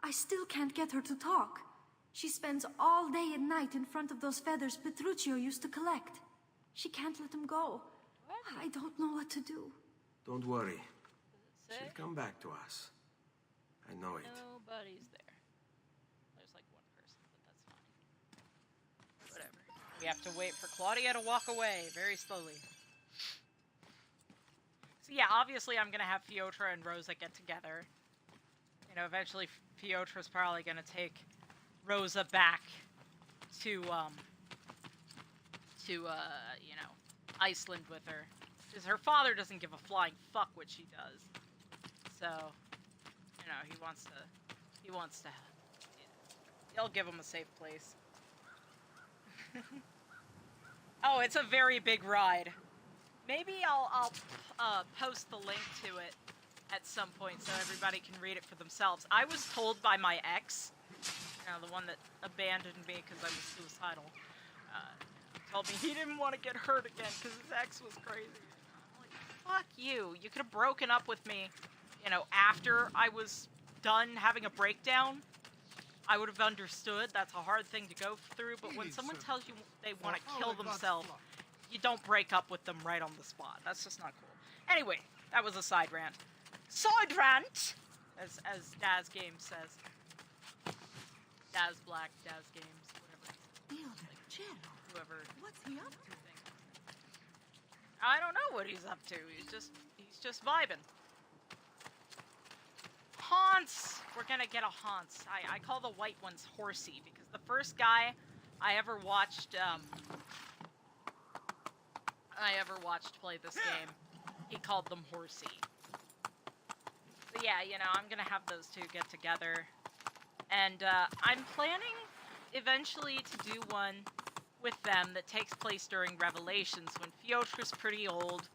I still can't get her to talk. She spends all day and night in front of those feathers Petruchio used to collect. She can't let them go. What? I don't know what to do. Don't worry. Say? She'll come back to us. I know it. Nobody's there. There's like one person, but that's fine. Whatever. We have to wait for Claudia to walk away very slowly. So yeah, obviously I'm gonna have Fiotra and Rosa get together. You know, eventually Fiotra's probably gonna take Rosa back to, you know, Iceland with her. Because her father doesn't give a flying fuck what she does. So, you know, he wants to, he'll give him a safe place. Oh, it's a very big ride. Maybe I'll post the link to it at some point so everybody can read it for themselves. I was told by my ex, you know, the one that abandoned me because I was suicidal, told me he didn't want to get hurt again because his ex was crazy. I'm like, fuck you. You could have broken up with me, you know, after I was done having a breakdown. I would have understood. That's a hard thing to go through, but when someone tells you they want to kill themselves, you don't break up with them right on the spot. That's just not cool. Anyway, that was a side rant. Side rant! As Daz Games says. Daz Black, Daz Games, whatever. Whoever. What's he up to? I don't know what he's up to. He's just vibing. Haunts! We're gonna get a Haunts. I call the white ones Horsey because the first guy I ever watched play this game, he called them Horsey. So yeah, you know, I'm gonna have those two get together. And I'm planning eventually to do one with them that takes place during Revelations when Fiotra's pretty old.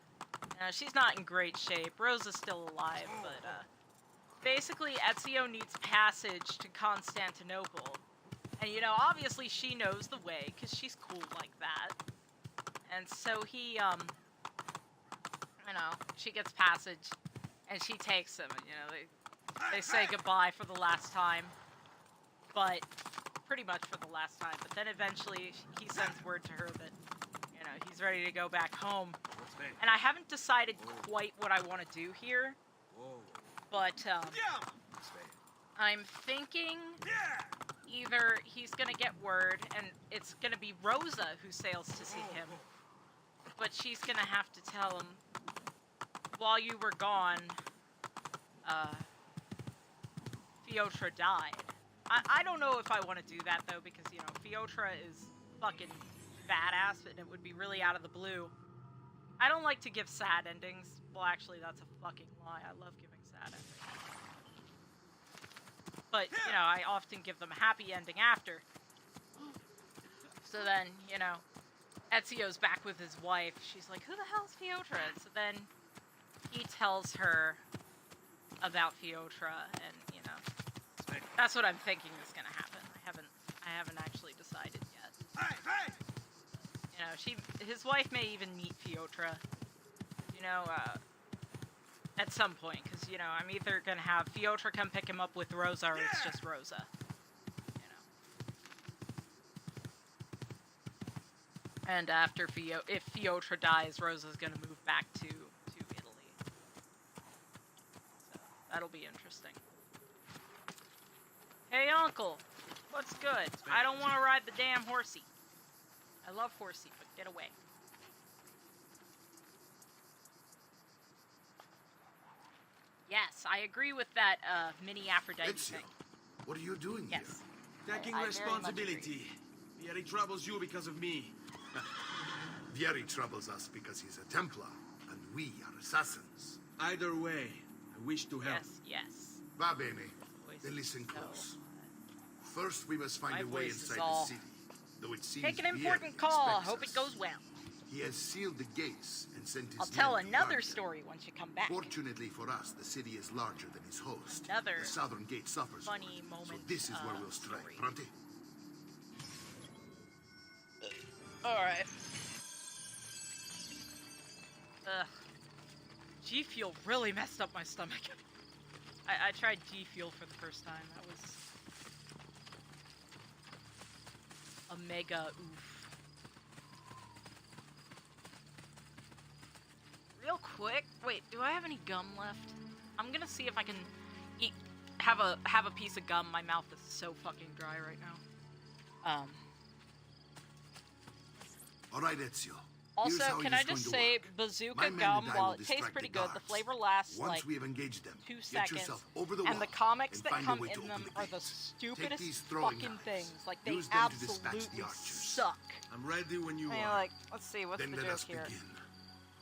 She's not in great shape. Rosa's still alive, but basically Ezio needs passage to Constantinople. And you know, obviously she knows the way because she's cool like that. And so he, you know, she gets passage and she takes him. You know, they say goodbye for the last time. But pretty much for the last time. But then eventually he sends word to her that, you know, he's ready to go back home. And I haven't decided quite what I want to do here. But I'm thinking either he's going to get word and it's going to be Rosa who sails to see him. But she's going to have to tell him, while you were gone, Fiotra died. I don't know if I want to do that, though, because, you know, Fiotra is fucking badass, and it would be really out of the blue. I don't like to give sad endings. Well, actually, that's a fucking lie. I love giving sad endings. But, you know, I often give them a happy ending after. So then, you know, Ezio's back with his wife. She's like, who the hell's Fiotra? And so then he tells her about Fiotra, and, you know, that's what I'm thinking is gonna happen. I haven't actually decided yet. You know, his wife may even meet Fiotra, you know, at some point, because, you know, I'm either gonna have Fiotra come pick him up with Rosa, or it's just Rosa. You know. And after if Fiotra dies, Rosa's gonna move back to Italy. So that'll be interesting. Hey, Uncle, what's good? I don't want to ride the damn horsey. I love horsey, but get away. Yes, I agree with that mini Aphrodite Ezio, thing. what are you doing Yes. Taking I very much responsibility. Vieri troubles you because of me. here? Vieri troubles us because he's a Templar, and we are assassins. Either way, I wish to help. Yes, yes. Va bene. Voice Then listen is so- close. First, we must find My a way voice is inside all- the city. Though it seems Take an Vieri important call. expects Hope it us. goes well. He has sealed the gates and sent his I'll tell men to another guard them. story once you come back. Fortunately for us, the city is larger than its host. Another the southern gate suffers for funny it. moment, So this is where we'll story. strike. Pronti? Alright. Ugh. G Fuel really messed up my stomach. I tried G Fuel for the first time. That was a mega oof. Real quick, wait, do I have any gum left? I'm gonna see if I can eat, have a piece of gum. My mouth is so fucking dry right now. All right, Ezio. Also, Here's how can it I is going just to say, work. bazooka My men gum, and I while will it tastes distract pretty the good, the guards. flavor lasts Once like we have engaged them, 2 get seconds. yourself over the And wall the comics and that find a come way to in open them the are the gates. Take stupidest these throwing fucking knives. things. Like, they Use them to dispatch absolutely the archers. suck. I'm ready when you I mean, are. like, let's see, what's Then the let joke us here? begin.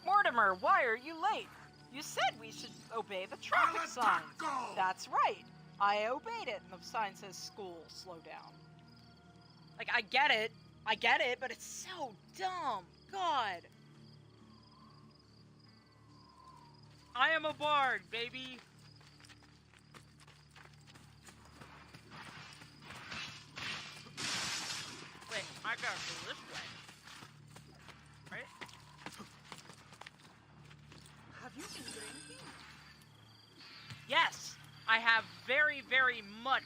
Mortimer, why are you late? You said we should obey the traffic sign. That's right. I obeyed it, and the sign says school, slow down. Like, I get it, but it's so dumb. God. I am a bard, baby. Wait, I gotta go this way. Right? Have you been drinking? Yes, I have very, very much,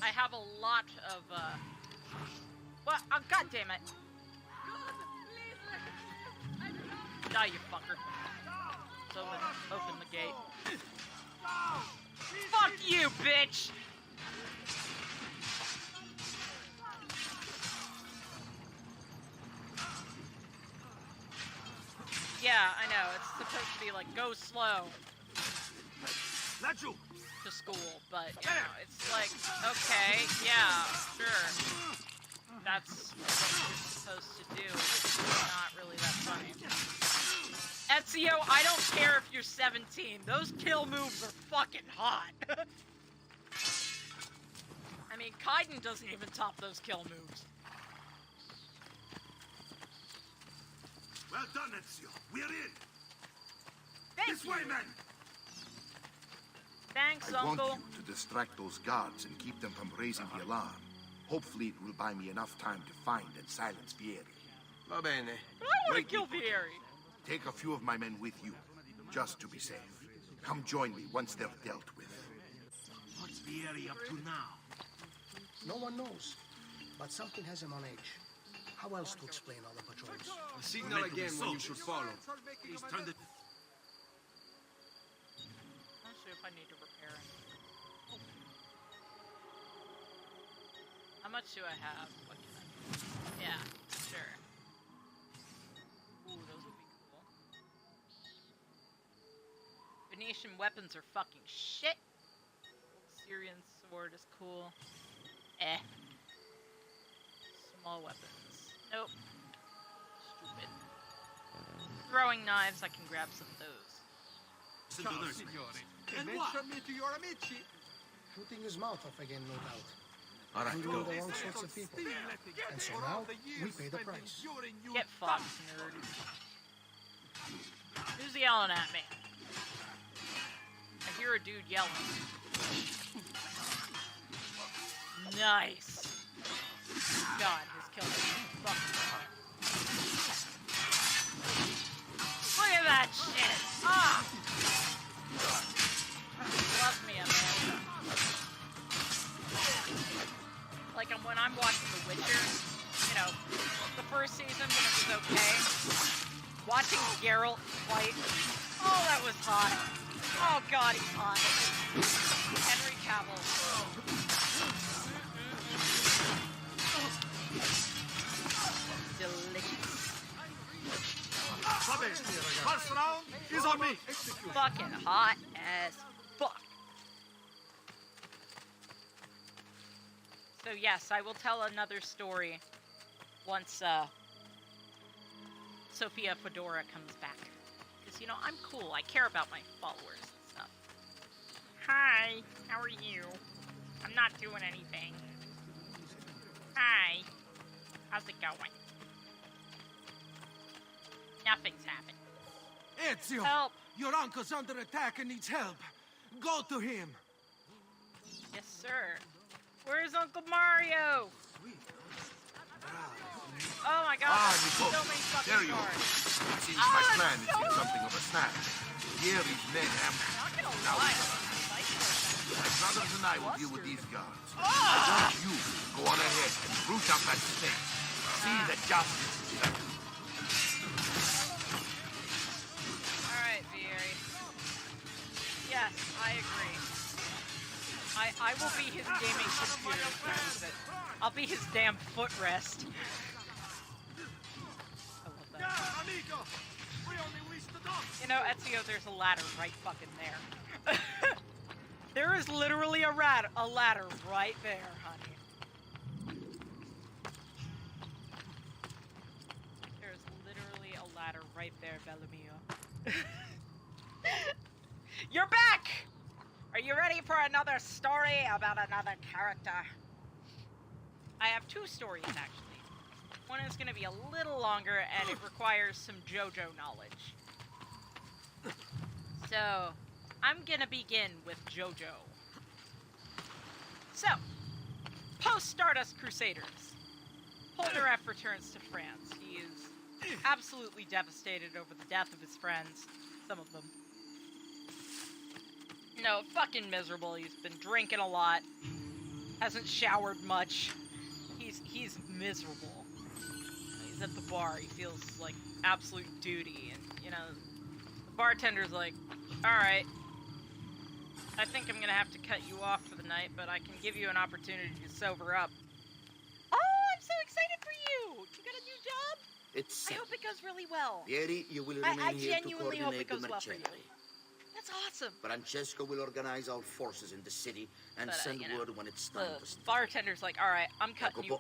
I have a lot of, well, oh, God damn it. Die, you fucker. So open the gate. Fuck you, bitch! Yeah, I know, it's supposed to be like, go slow to school, but, you know, it's like, okay, yeah, sure. That's what you're supposed to do. It's not really that funny. Ezio, I don't care if you're 17. Those kill moves are fucking hot. I mean, Kaiden doesn't even top those kill moves. Well done, Ezio. We're in. Thank This you. way, men. Thanks, I want Uncle. you to distract those guards and keep them from raising the alarm. Hopefully it will buy me enough time to find and silence Vieri. Va bene. But I want Wait, to kill Nico. Vieri. Take a few of my men with you, just to be safe. Come join me once they're dealt with. What's Vieri up to now? No one knows, but something has him on edge. How else to explain all the patrols? A signal again when you should follow. He's turned it. Not sure if I need to repair it. How much do I have? What can I... Yeah, sure. Ooh, those would be cool. Venetian weapons are fucking shit. Syrian sword is cool. Eh. Small weapons. Nope. Stupid. Throwing knives, I can grab some of those. Ciao, signore. And mention me to your amici. Shooting his mouth off again, no doubt. All right, Handling go. the wrong sorts of people. And so now, we pay the price. Get fucked, nerd. Who's yelling at me? I hear a dude yelling. Nice. God, his kill is fucking hard. Look at that shit! Ah! Love me, Amanda. Like, when I'm watching The Witcher, you know, the first season when it was okay, watching Geralt fight, oh, that was hot. Oh god, he's hot. Henry Cavill. Delicious. First round is on me. Fucking hot as fuck. So yes, I will tell another story once Sofia Fedora comes back. Because, you know, I'm cool. I care about my followers and stuff. how are you? I'm not doing anything. Hi. How's it going? Nothing's happened. Ezio! Help! Your uncle's under attack and needs help. Go to him. Yes, sir. Where's Uncle Mario? Oh my god, Ah, there's Nico. so many fucking There you are. cars. It seems my plan is in something of a snap. Vieri's men have... Not gonna Now, lie, my brothers and I will deal with these guards. Ah! You go on ahead and root out that snake. See that justice is done. Alright, Vieri. Yes, I agree. I will be his gaming computer for a bit. I'll be his damn footrest. I love that. You know, Ezio, there's a ladder right fucking there. There is literally a ladder right there, honey. There's literally a ladder right there, Bellamio. You're back! Are you ready for another story about another character? I have two stories, actually. One is going to be a little longer, and it requires some JoJo knowledge. So, I'm going to begin with JoJo. So, post-Stardust Crusaders, Polnareff returns to France. He is absolutely devastated over the death of his friends, some of them. No, fucking miserable. He's been drinking a lot. Hasn't showered much. He's miserable. He's at the bar. He feels like absolute duty. And, you know, the bartender's like, alright, I think I'm gonna have to cut you off for the night, but I can give you an opportunity to sober up. Oh, I'm so excited for you! You got a new job? It's I hope it goes really well. Vieri, you will I remain here to genuinely hope it coordinate the goes well for you. machinery. That's awesome. Francesco will organize our forces in the city and But, send you know, word when it's time to The start. bartender's like, alright, I'm cutting you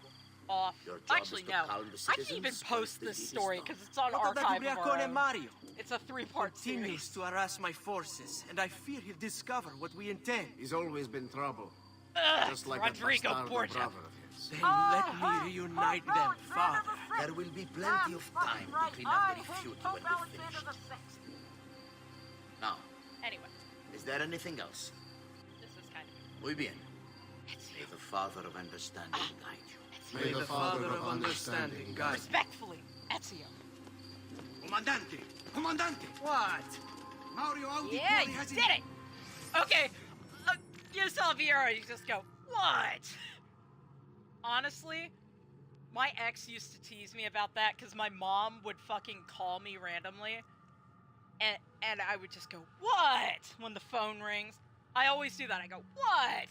off. Your job Actually, is to no. calm the I can even citizens post once the this deed is story done. because it's on What of that Archive of our Ubriacone own. Mario? It's a three-part Continues series. to harass my forces, and I fear he'll discover what we intend. He's always been trouble. Ugh, Just like Rodrigo that bastardo Borgia. brother of his. Then let me reunite them, Father. There will be plenty of time to clean up the feud when we're finished. Now, Anyway, is there anything else? this is kind of... Muy bien. May the Father of Understanding guide you. May the Father of Understanding guide you. Respectfully, Ezio. Comandante! Comandante! What? Mario Auditore Yeah, you has did it! Okay, you saw Viera, you just go, what? Honestly, my ex used to tease me about that because my mom would fucking call me randomly. And I would just go, what? When the phone rings. I always do that. I go, what?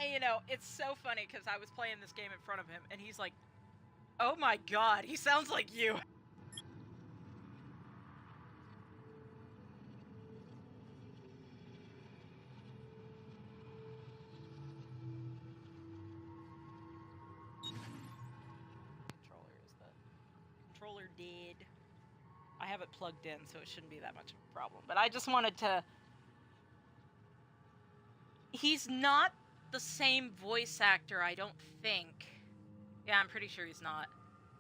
And you know, it's so funny because I was playing this game in front of him and he's like, oh my god, he sounds like you. Controller did. I have it plugged in, so it shouldn't be that much of a problem. But I just wanted to... He's not the same voice actor, I don't think. Yeah, I'm pretty sure he's not.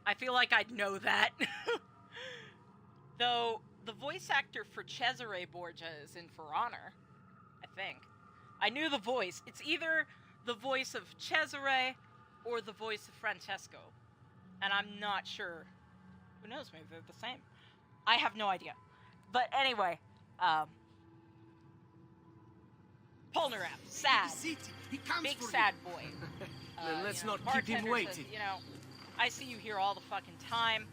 I feel like I'd know that. Though, the voice actor for Cesare Borgia is in For Honor, I think. I knew the voice. It's either the voice of Cesare or the voice of Francesco. And I'm not sure. Who knows, maybe they're the same. I have no idea. But anyway, Polnareff, sad. Big sad boy. Then let's you know, not keep him bartender waiting. says, you know, I see you here all the fucking time.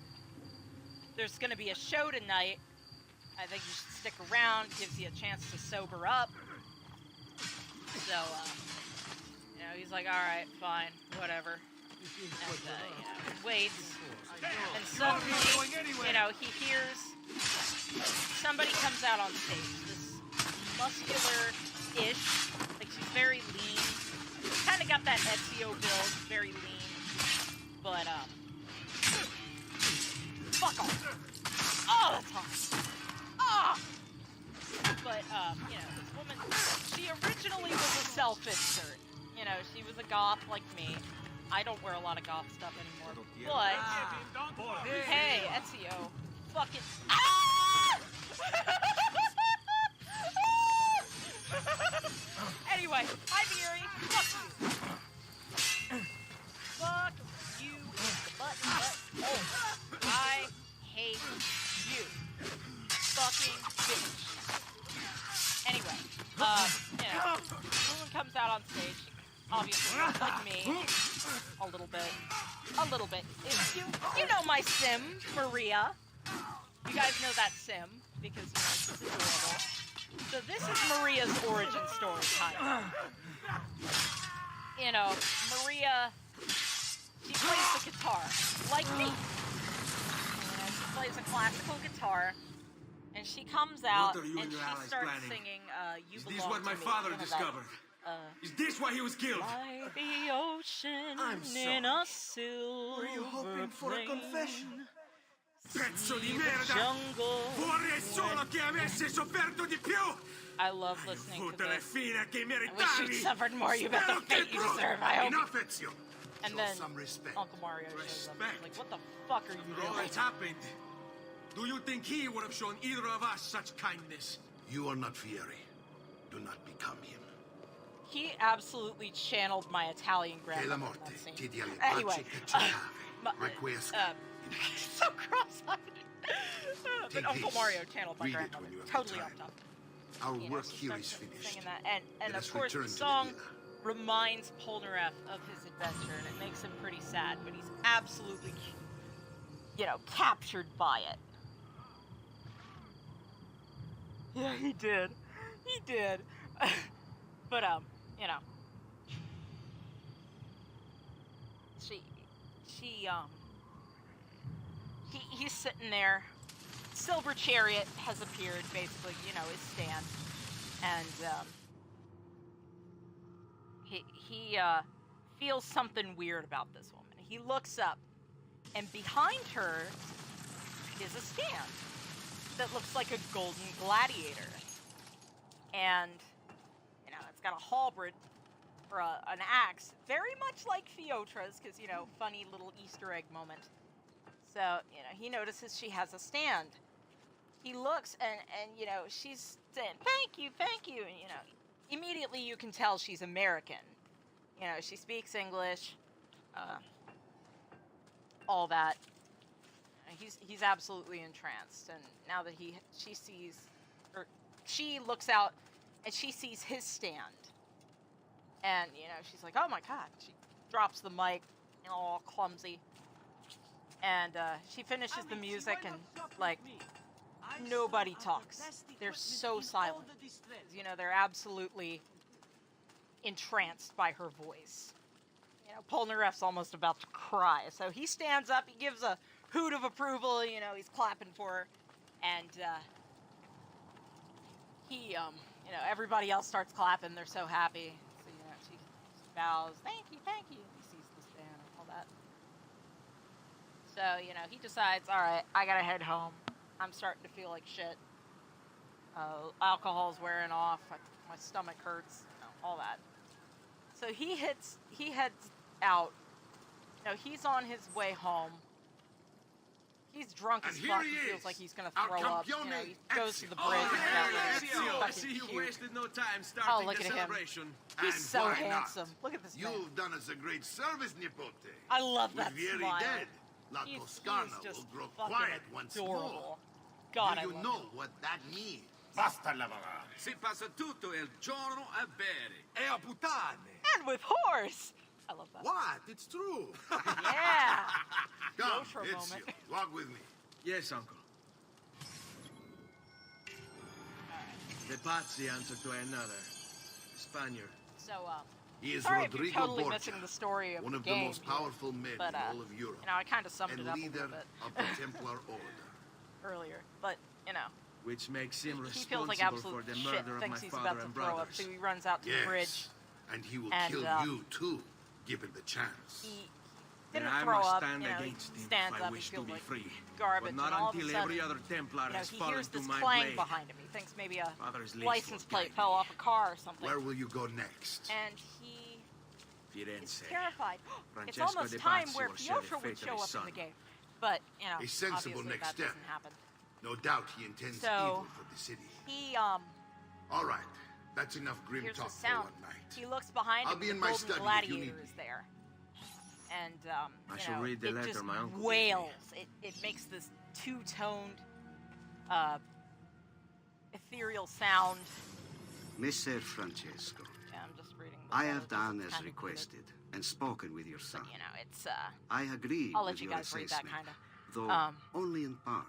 There's gonna be a show tonight. I think you should stick around. Gives you a chance to sober up. So, you know, he's like, all right, fine, whatever. And, you know, waits. And suddenly, you know, he hears somebody comes out on stage. This muscular-ish, like she's very lean. Kind of got that Ezio build, very lean. But, fuck off. Oh, that's hot. Ah! But, you know, this woman, she originally was a outfit skirt. You know, she was a goth like me. I don't wear a lot of goth stuff anymore. But hey, Ezio, fucking. Anyway, hi Miri. Fuck you. Fuck you. Oh, I hate you. Fucking bitch. Anyway, you know, someone comes out on stage. Obviously, looks like me. A little bit. You know my sim, Maria. You guys know that sim because you know she's adorable. So this is Maria's origin story, kind of. You know, Maria, she plays the guitar, like me. You know, she plays a classical guitar, and she comes out and she starts singing "You Belong to Me." Is this what my father discovered? Is this why he was killed? Like the ocean I'm sorry. in a silver Were you hoping for a confession? Pezzo di merda! Vorrei solo che avessi sofferto di più! I love listening to this. Fine che I meritavi! wish you'd suffered more. You got the fate you deserve. I hope. Enough, Ezio. And Show then some respect. Uncle Mario shows up. He's like, what the fuck are you All doing? that's happened. Do you think he would have shown either of us such kindness? You are not Fieri. Do not become him. He absolutely channeled my Italian Che grandmother la in morte that scene. ti dia le Anyway, pace che ci cave. Requiescat in pace. so cross-eyed. But Take Uncle this. Mario channeled my Read it grandmother. when you have the Totally time. off topic. Our You know, work she here starts is finished. singing that, and Let of us course the return to the song villa. reminds Polnareff of his adventure, and it makes him pretty sad. But he's absolutely, you know, captured by it. Yeah, he did. He did. But you know, he's sitting there. Silver Chariot has appeared, basically, you know, his stand, and he feels something weird about this woman. He looks up, and behind her is a stand that looks like a golden gladiator, and you know, it's got a halberd or an axe, very much like Fiotra's, because, you know, funny little Easter egg moment. So, you know, he notices she has a stand. He looks, and you know, she's saying, thank you, and, you know, immediately you can tell she's American. You know, she speaks English, all that. He's absolutely entranced, and now that she looks out, and she sees his stand. And, you know, she's like, oh my god. She drops the mic, you know, all clumsy. And she finishes the music, and, like, nobody talks. They're so silent. You know, they're absolutely entranced by her voice. You know, Polnareff's almost about to cry. So he stands up, he gives a hoot of approval, you know, he's clapping for her. And, you know, everybody else starts clapping, they're so happy. So, you know, she bows, thank you, he sees the stand and all that. So, you know, he decides, alright, I gotta head home. I'm starting to feel like shit. Alcohol's wearing off, my stomach hurts, you know, all that. So he heads out. You know, he's on his way home. He's drunk as fuck. He feels like he's gonna throw up. You know, he goes to the bridge. I see you wasted no time starting look the at him. celebration. He's And so why handsome. not? Look at this man. You've done us a great service, Nipote. I love With that Vieri smile. dead, La He's Toscana just will grow fucking quiet once adorable. more. God, Do I you love know him. what that means? Basta lavorare. Si passa tutto il giorno a bere. E a puttane. And with horse. I love that. What? It's true. Yeah. Come, for a Ezio, moment. walk with me. Yes, uncle. The Pazzi answer to another. Spaniard. So, He is sorry if you're Rodrigo totally Borgia, missing the story of one the of game the most here, powerful men but, in all of Europe, you know, I kind of summed and it up a leader little bit of the Templar Order. earlier. But, you know, Which makes him he feels like responsible for absolute the shit, murder of my thinks he's father about to and throw up, brothers. so he runs out to the bridge. Yes, and he will And, kill you too, given the chance. Then didn't I throw must up, stand you know, against him stands if I up, wish he to feels be like free. garbage, But not and all of a until sudden, every other Templar you know, has he fallen hears to this my clang blade. behind him. He thinks maybe a Father's leash license will plate guide fell me. off a car or something. Where will you go next? And he Firenze. is terrified. It's Francesco almost de time Bazzi where will share the Piotr would fate of show his up son. in the game. But, you know, A sensible obviously next that step. doesn't happen. No doubt he intends So, evil for the city. He, All right, that's enough grim here's the talk for sound. one night. He looks behind I'll him, be and in the my Golden study if you Gladiator need is me. there. And, I you shall know, read the it letter just my uncle gave me. wails. It makes this two-toned, ethereal sound. Messer Francesco, Yeah, I'm just reading the I letter, have just done as kind of requested and spoken with your son. You know, it's, I agree I'll let with you your guys read that, assessment, kind of. though only in part.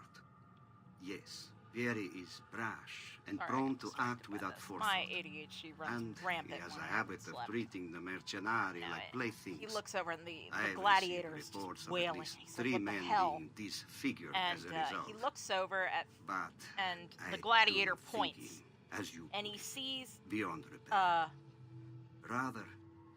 Yes, Vieri is brash and Sorry, prone I'm to distracted act by without this. forethought. My ADHD runs And rampant he has when a I habit haven't of slept. treating the mercenari like playthings. He looks over and the I have gladiator is received just reports of at wailing. least He's like, 3 what the men hell? being disfigured And as a result. he looks over at, But and I the gladiator do points, thinking, as you and he sees beyond repair. Rather,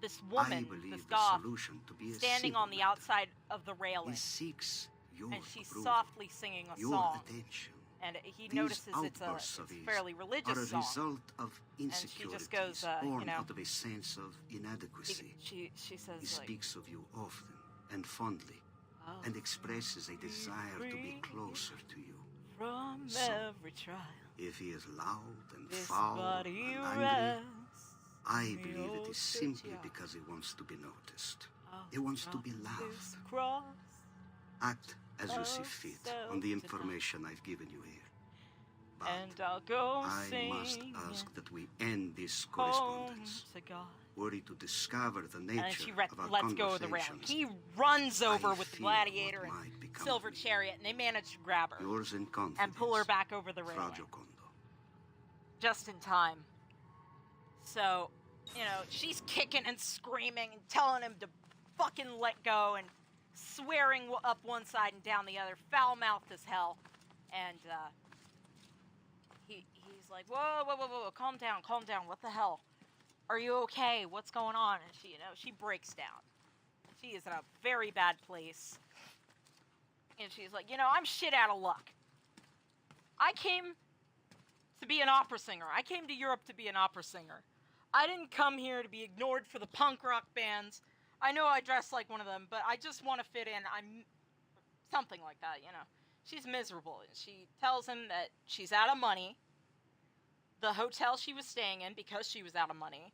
this I woman, believe this the goth, solution to be a standing simple on the outside of the railing, He seeks your and she's approval, softly singing a your song. attention. And he These notices it's a outbursts of his fairly are religious a song. result of And she insecurities just goes, born you know, out of a sense of inadequacy. she He says, like, speaks of you often and fondly, and expresses a desire to be closer to you. from So, every trial, If he is loud and this foul body and angry, rests. I believe it is simply because he wants to be noticed. He wants to be loved. Cross. Act as you see fit on the self-denial. information I've given you here. But And I'll go I must singing ask that we end this home correspondence. to God. Were you to discover the nature And she of our lets go of the rail. conversations, He runs over I with the fear gladiator what and might become Silver of me. Chariot, and they manage to grab her Yours in confidence, and pull her back over the Fra railing. Giocondo. Just in time. So, you know, she's kicking and screaming and telling him to fucking let go and swearing up one side and down the other, foul-mouthed as hell. And, he's like, whoa, calm down, what the hell? Are you okay? What's going on? And she, you know, she breaks down. She is in a very bad place. And she's like, you know, I'm shit out of luck. I came to be an opera singer. I came to Europe to be an opera singer. I didn't come here to be ignored for the punk rock bands. I know I dress like one of them, but I just want to fit in. I'm something like that, you know. She's miserable, and she tells him that she's out of money. The hotel she was staying in, because she was out of money,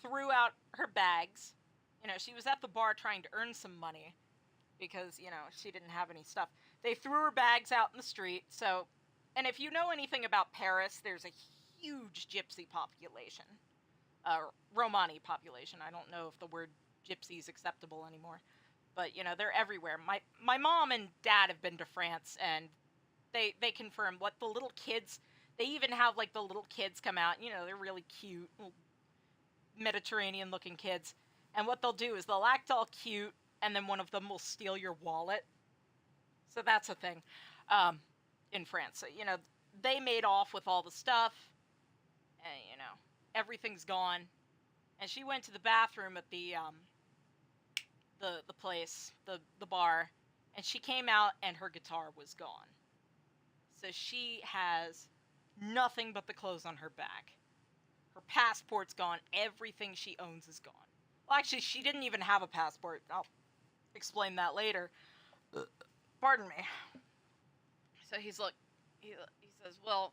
threw out her bags. You know, she was at the bar trying to earn some money because, you know, she didn't have any stuff. They threw her bags out in the street, so... And if you know anything about Paris, there's a huge gypsy population. Romani population. I don't know if the word gypsy is acceptable anymore. But, you know, they're everywhere. My mom and dad have been to France, and they confirm what the little kids... They even have, like, the little kids come out. You know, they're really cute, Mediterranean-looking kids. And what they'll do is they'll act all cute, and then one of them will steal your wallet. So that's a thing in France. So, you know, they made off with all the stuff, and, you know, everything's gone. And she went to the bathroom at the place, the bar, and she came out, and her guitar was gone. So she has nothing but the clothes on her back. Her passport's gone. Everything she owns is gone. Well, actually, she didn't even have a passport. I'll explain that later. Pardon me. So he says, well,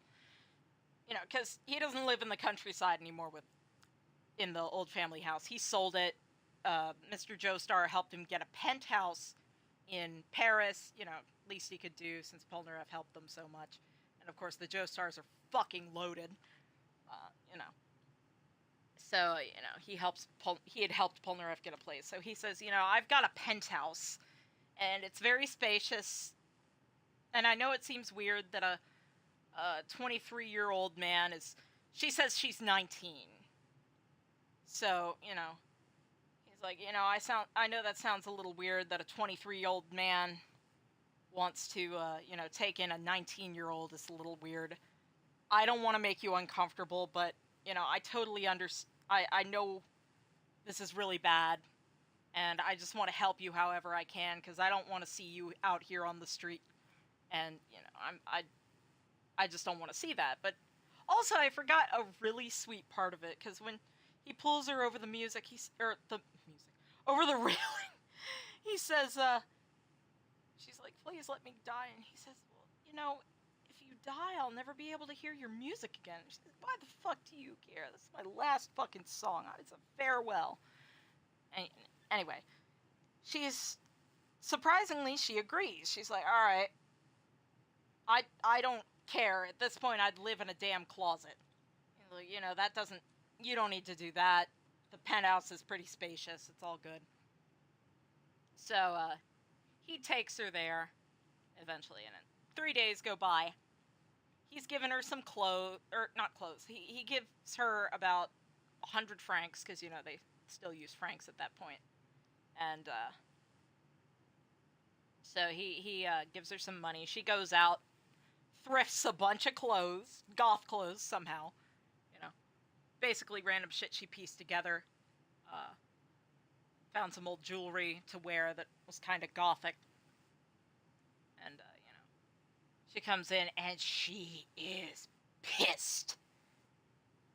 you know, because he doesn't live in the countryside anymore in the old family house. He sold it. Mr. Joestar helped him get a penthouse in Paris. You know, least he could do since Polnareff helped them so much. And of course, the Joestars are fucking loaded. You know. So, you know, he had helped Polnareff get a place. So he says, you know, I've got a penthouse, and it's very spacious. And I know it seems weird that a 23-year-old man is... She says she's 19. So, you know, he's like, you know, I know that sounds a little weird that a 23-year-old man wants to, you know, take in a 19-year-old. Is a little weird. I don't want to make you uncomfortable, but, you know, I totally understand. I know this is really bad, and I just want to help you however I can, because I don't want to see you out here on the street. And, you know, I just don't want to see that. But also, I forgot a really sweet part of it, because when he pulls her over the music, over the railing, he says, she's like, please let me die, and he says, well, you know, if you die, I'll never be able to hear your music again. She says, why the fuck do you care? This is my last fucking song. It's a farewell. And anyway, surprisingly, she agrees. She's like, alright, I don't care. At this point, I'd live in a damn closet. You know, you don't need to do that. The penthouse is pretty spacious. It's all good. So, he takes her there, eventually, and 3 days go by. He's given her some clothes, or not clothes, he gives her about 100 francs, because, you know, they still use francs at that point. And, so he gives her some money. She goes out, thrifts a bunch of clothes, goth clothes somehow, you know, basically random shit she pieced together. Found some old jewelry to wear that was kind of gothic. And, you know, she comes in and she is pissed.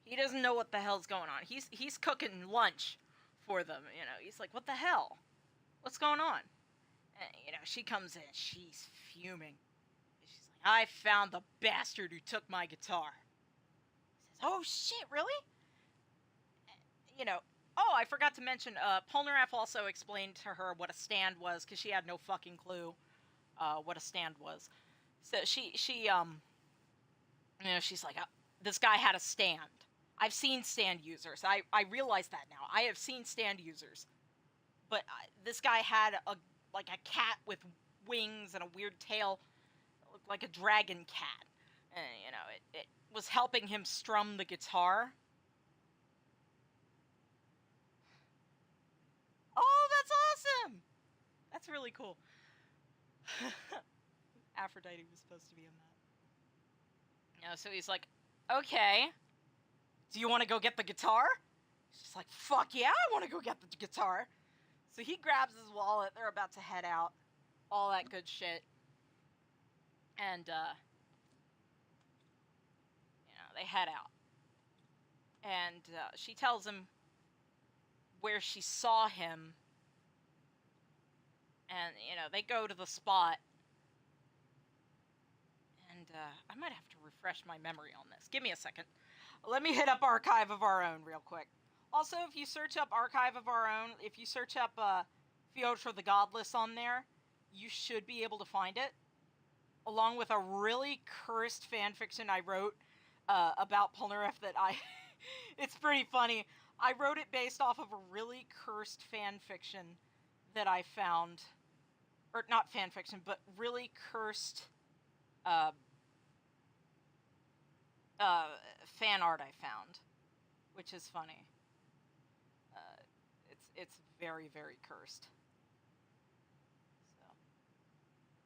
He doesn't know what the hell's going on. He's cooking lunch for them, you know. He's like, what the hell? What's going on? And, you know, she comes in, she's fuming. She's like, I found the bastard who took my guitar. He says, oh shit, really? You know, oh, I forgot to mention, Polnareff also explained to her what a stand was, because she had no fucking clue what a stand was. So she you know, she's like, this guy had a stand. I've seen stand users. I realize that now. I have seen stand users. But this guy had a cat with wings and a weird tail. It looked like a dragon cat. And, you know, it was helping him strum the guitar. Oh, that's awesome! That's really cool. Aphrodite was supposed to be in that. You know, so he's like, okay, do you want to go get the guitar? She's like, fuck yeah, I want to go get the guitar. So he grabs his wallet, they're about to head out, all that good shit. And, you know, they head out. And she tells him where she saw him, and, you know, they go to the spot, and, I might have to refresh my memory on this. Give me a second. Let me hit up Archive of Our Own real quick. Also, if you search up Archive of Our Own, if you search up, Fyodor the Godless on there, you should be able to find it, along with a really cursed fanfiction I wrote, about Polnareff that it's pretty funny. I wrote it based off of a really cursed fanfiction that I found, or not fanfiction, but really cursed fan art I found, which is funny. It's very, very cursed. So,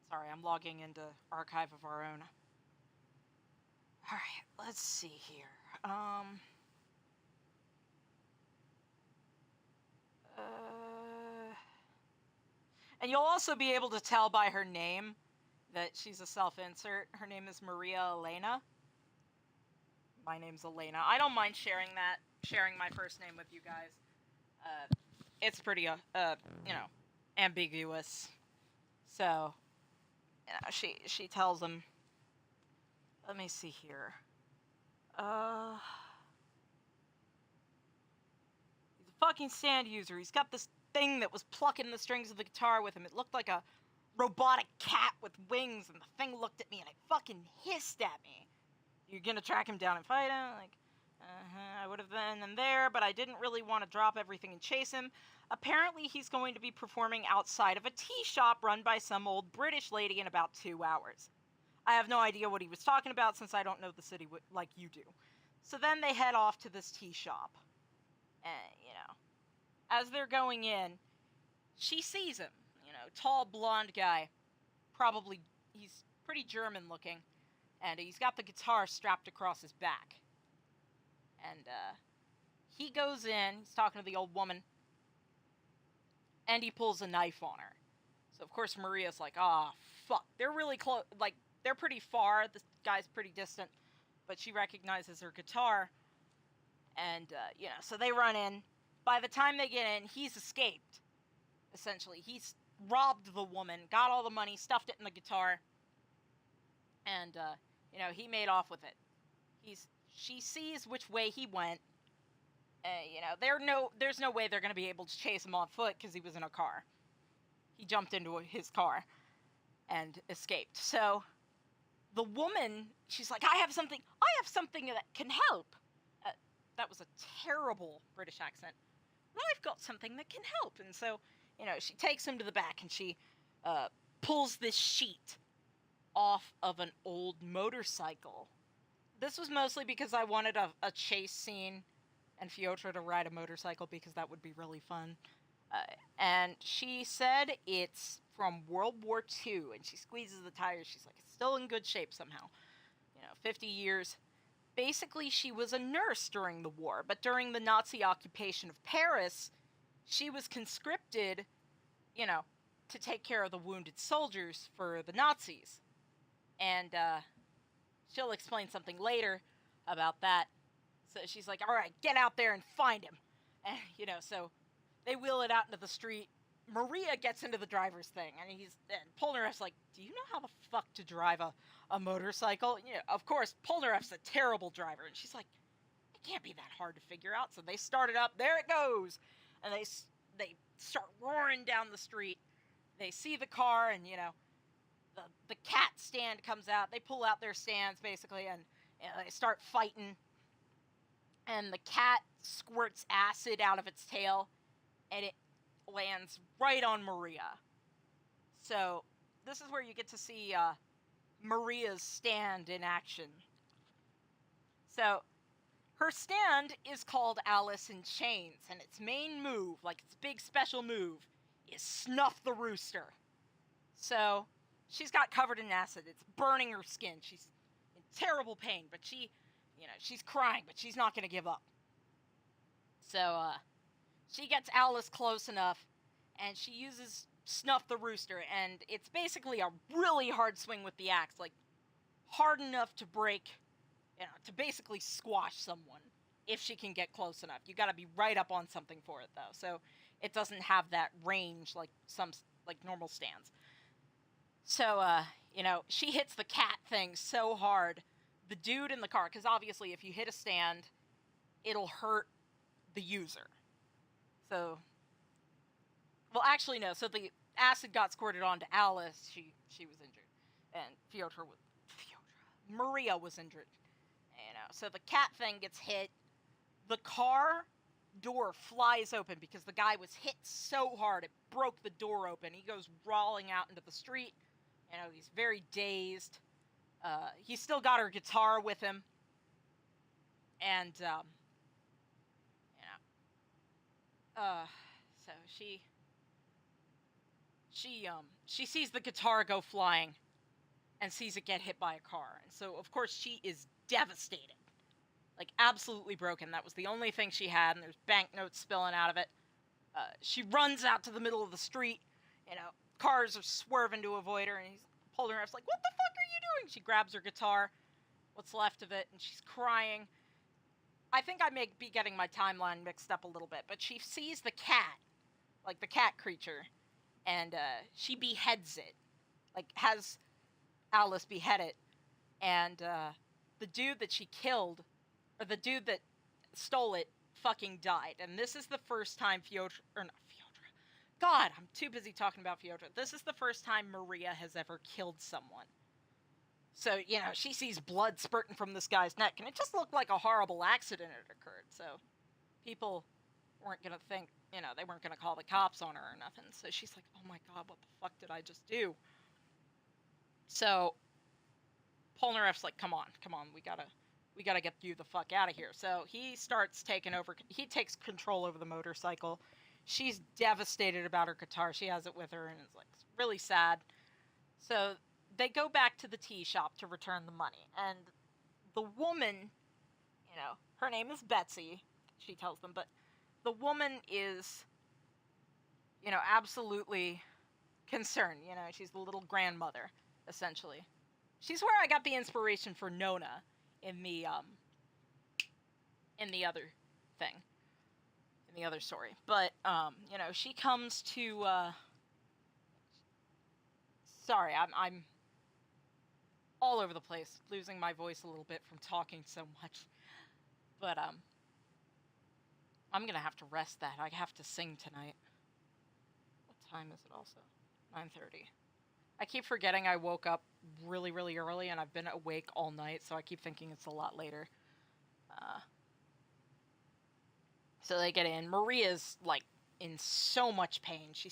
sorry, I'm logging into Archive of Our Own. All right, let's see here. And you'll also be able to tell by her name that she's a self-insert. Her name is Maria Elena. My name's Elena. I don't mind sharing my first name with you guys. It's pretty, you know, ambiguous. So, you know, she tells him, let me see here. He's a fucking stand user. He's got this thing that was plucking the strings of the guitar with him. It looked like a robotic cat with wings, and the thing looked at me and it fucking hissed at me. You're gonna track him down and fight him? Like, I would have been in there, but I didn't really want to drop everything and chase him. Apparently, he's going to be performing outside of a tea shop run by some old British lady in about 2 hours. I have no idea what he was talking about, since I don't know the city like you do. So then they head off to this tea shop. And, you know, as they're going in, she sees him. You know, tall, blonde guy. Probably, he's pretty German looking. And he's got the guitar strapped across his back. And, he goes in, he's talking to the old woman. and he pulls a knife on her. So, of course, Maria's like, ah, fuck. They're really close. Like, they're pretty far. This guy's pretty distant. But she recognizes her guitar. And, so they run in. By the time they get in, he's escaped. Essentially. He's robbed the woman, got all the money, stuffed it in the guitar. And, he made off with it. She sees which way he went. There's no way they're going to be able to chase him on foot because he was in a car. He jumped into his car and escaped. So the woman, she's like, I have something that can help. That was a terrible British accent. Well, I've got something that can help. And so, she takes him to the back and she pulls this sheet off of an old motorcycle. This was mostly because I wanted a chase scene and Fyodor to ride a motorcycle because that would be really fun. And she said it's from World War II, and she squeezes the tires. She's like, it's still in good shape somehow. 50 years. Basically, she was a nurse during the war, but during the Nazi occupation of Paris, she was conscripted, to take care of the wounded soldiers for the Nazis. And she'll explain something later about that. So she's like, all right, get out there and find him. And, so they wheel it out into the street. Maria gets into the driver's thing, and Polnareff's like, do you know how the fuck to drive a motorcycle? Of course, Polnareff's a terrible driver, and she's like, it can't be that hard to figure out. So they start it up, there it goes, and they start roaring down the street. They see the car, and, the cat stand comes out. They pull out their stands, basically, and they start fighting. And the cat squirts acid out of its tail, and it lands right on Maria. So, this is where you get to see Maria's stand in action. So, her stand is called Alice in Chains, and its main move, like its big special move, is Snuff the Rooster. So, she's got covered in acid. It's burning her skin. She's in terrible pain, but she's crying, but she's not going to give up. So, she gets Alice close enough, and she uses Snuff the Rooster, and it's basically a really hard swing with the axe, like, hard enough to break, to basically squash someone, if she can get close enough. You gotta be right up on something for it, though, so it doesn't have that range like normal stands. So, she hits the cat thing so hard, the dude in the car, because obviously if you hit a stand, it'll hurt the user. So, well, actually, no. So the acid got squirted onto Alice. She was injured, and Maria was injured. So the cat thing gets hit. The car door flies open because the guy was hit so hard it broke the door open. He goes rolling out into the street. He's very dazed. He's still got her guitar with him, and so she sees the guitar go flying and sees it get hit by a car. And so, of course, she is devastated. Like, absolutely broken. That was the only thing she had, and there's banknotes spilling out of it. She runs out to the middle of the street. Cars are swerving to avoid her, and Polnareff's like, what the fuck are you doing? She grabs her guitar, what's left of it, and she's crying. I think I may be getting my timeline mixed up a little bit, but she sees the cat, like the cat creature, and she beheads it, like has Alice behead it, and the dude that she killed, or the dude that stole it, fucking died. And this is the first time God, I'm too busy talking about Fyodor. This is the first time Maria has ever killed someone. So, she sees blood spurting from this guy's neck, and it just looked like a horrible accident had occurred. So, people weren't going to think, they weren't going to call the cops on her or nothing. So she's like, oh my god, what the fuck did I just do? So, Polnareff's like, come on, we gotta get you the fuck out of here. So, he starts he takes control over the motorcycle. She's devastated about her guitar. She has it with her, and it's like really sad. So they go back to the tea shop to return the money. And the woman, her name is Betsy, she tells them, but the woman is, absolutely concerned. She's the little grandmother, essentially. She's where I got the inspiration for Nona in the other thing, in the other story. But, she comes to, sorry, I'm all over the place, losing my voice a little bit from talking so much. But, I'm gonna have to rest that. I have to sing tonight. What time is it also? 9:30. I keep forgetting I woke up really, really early, and I've been awake all night, so I keep thinking it's a lot later. So they get in. Maria's, in so much pain. She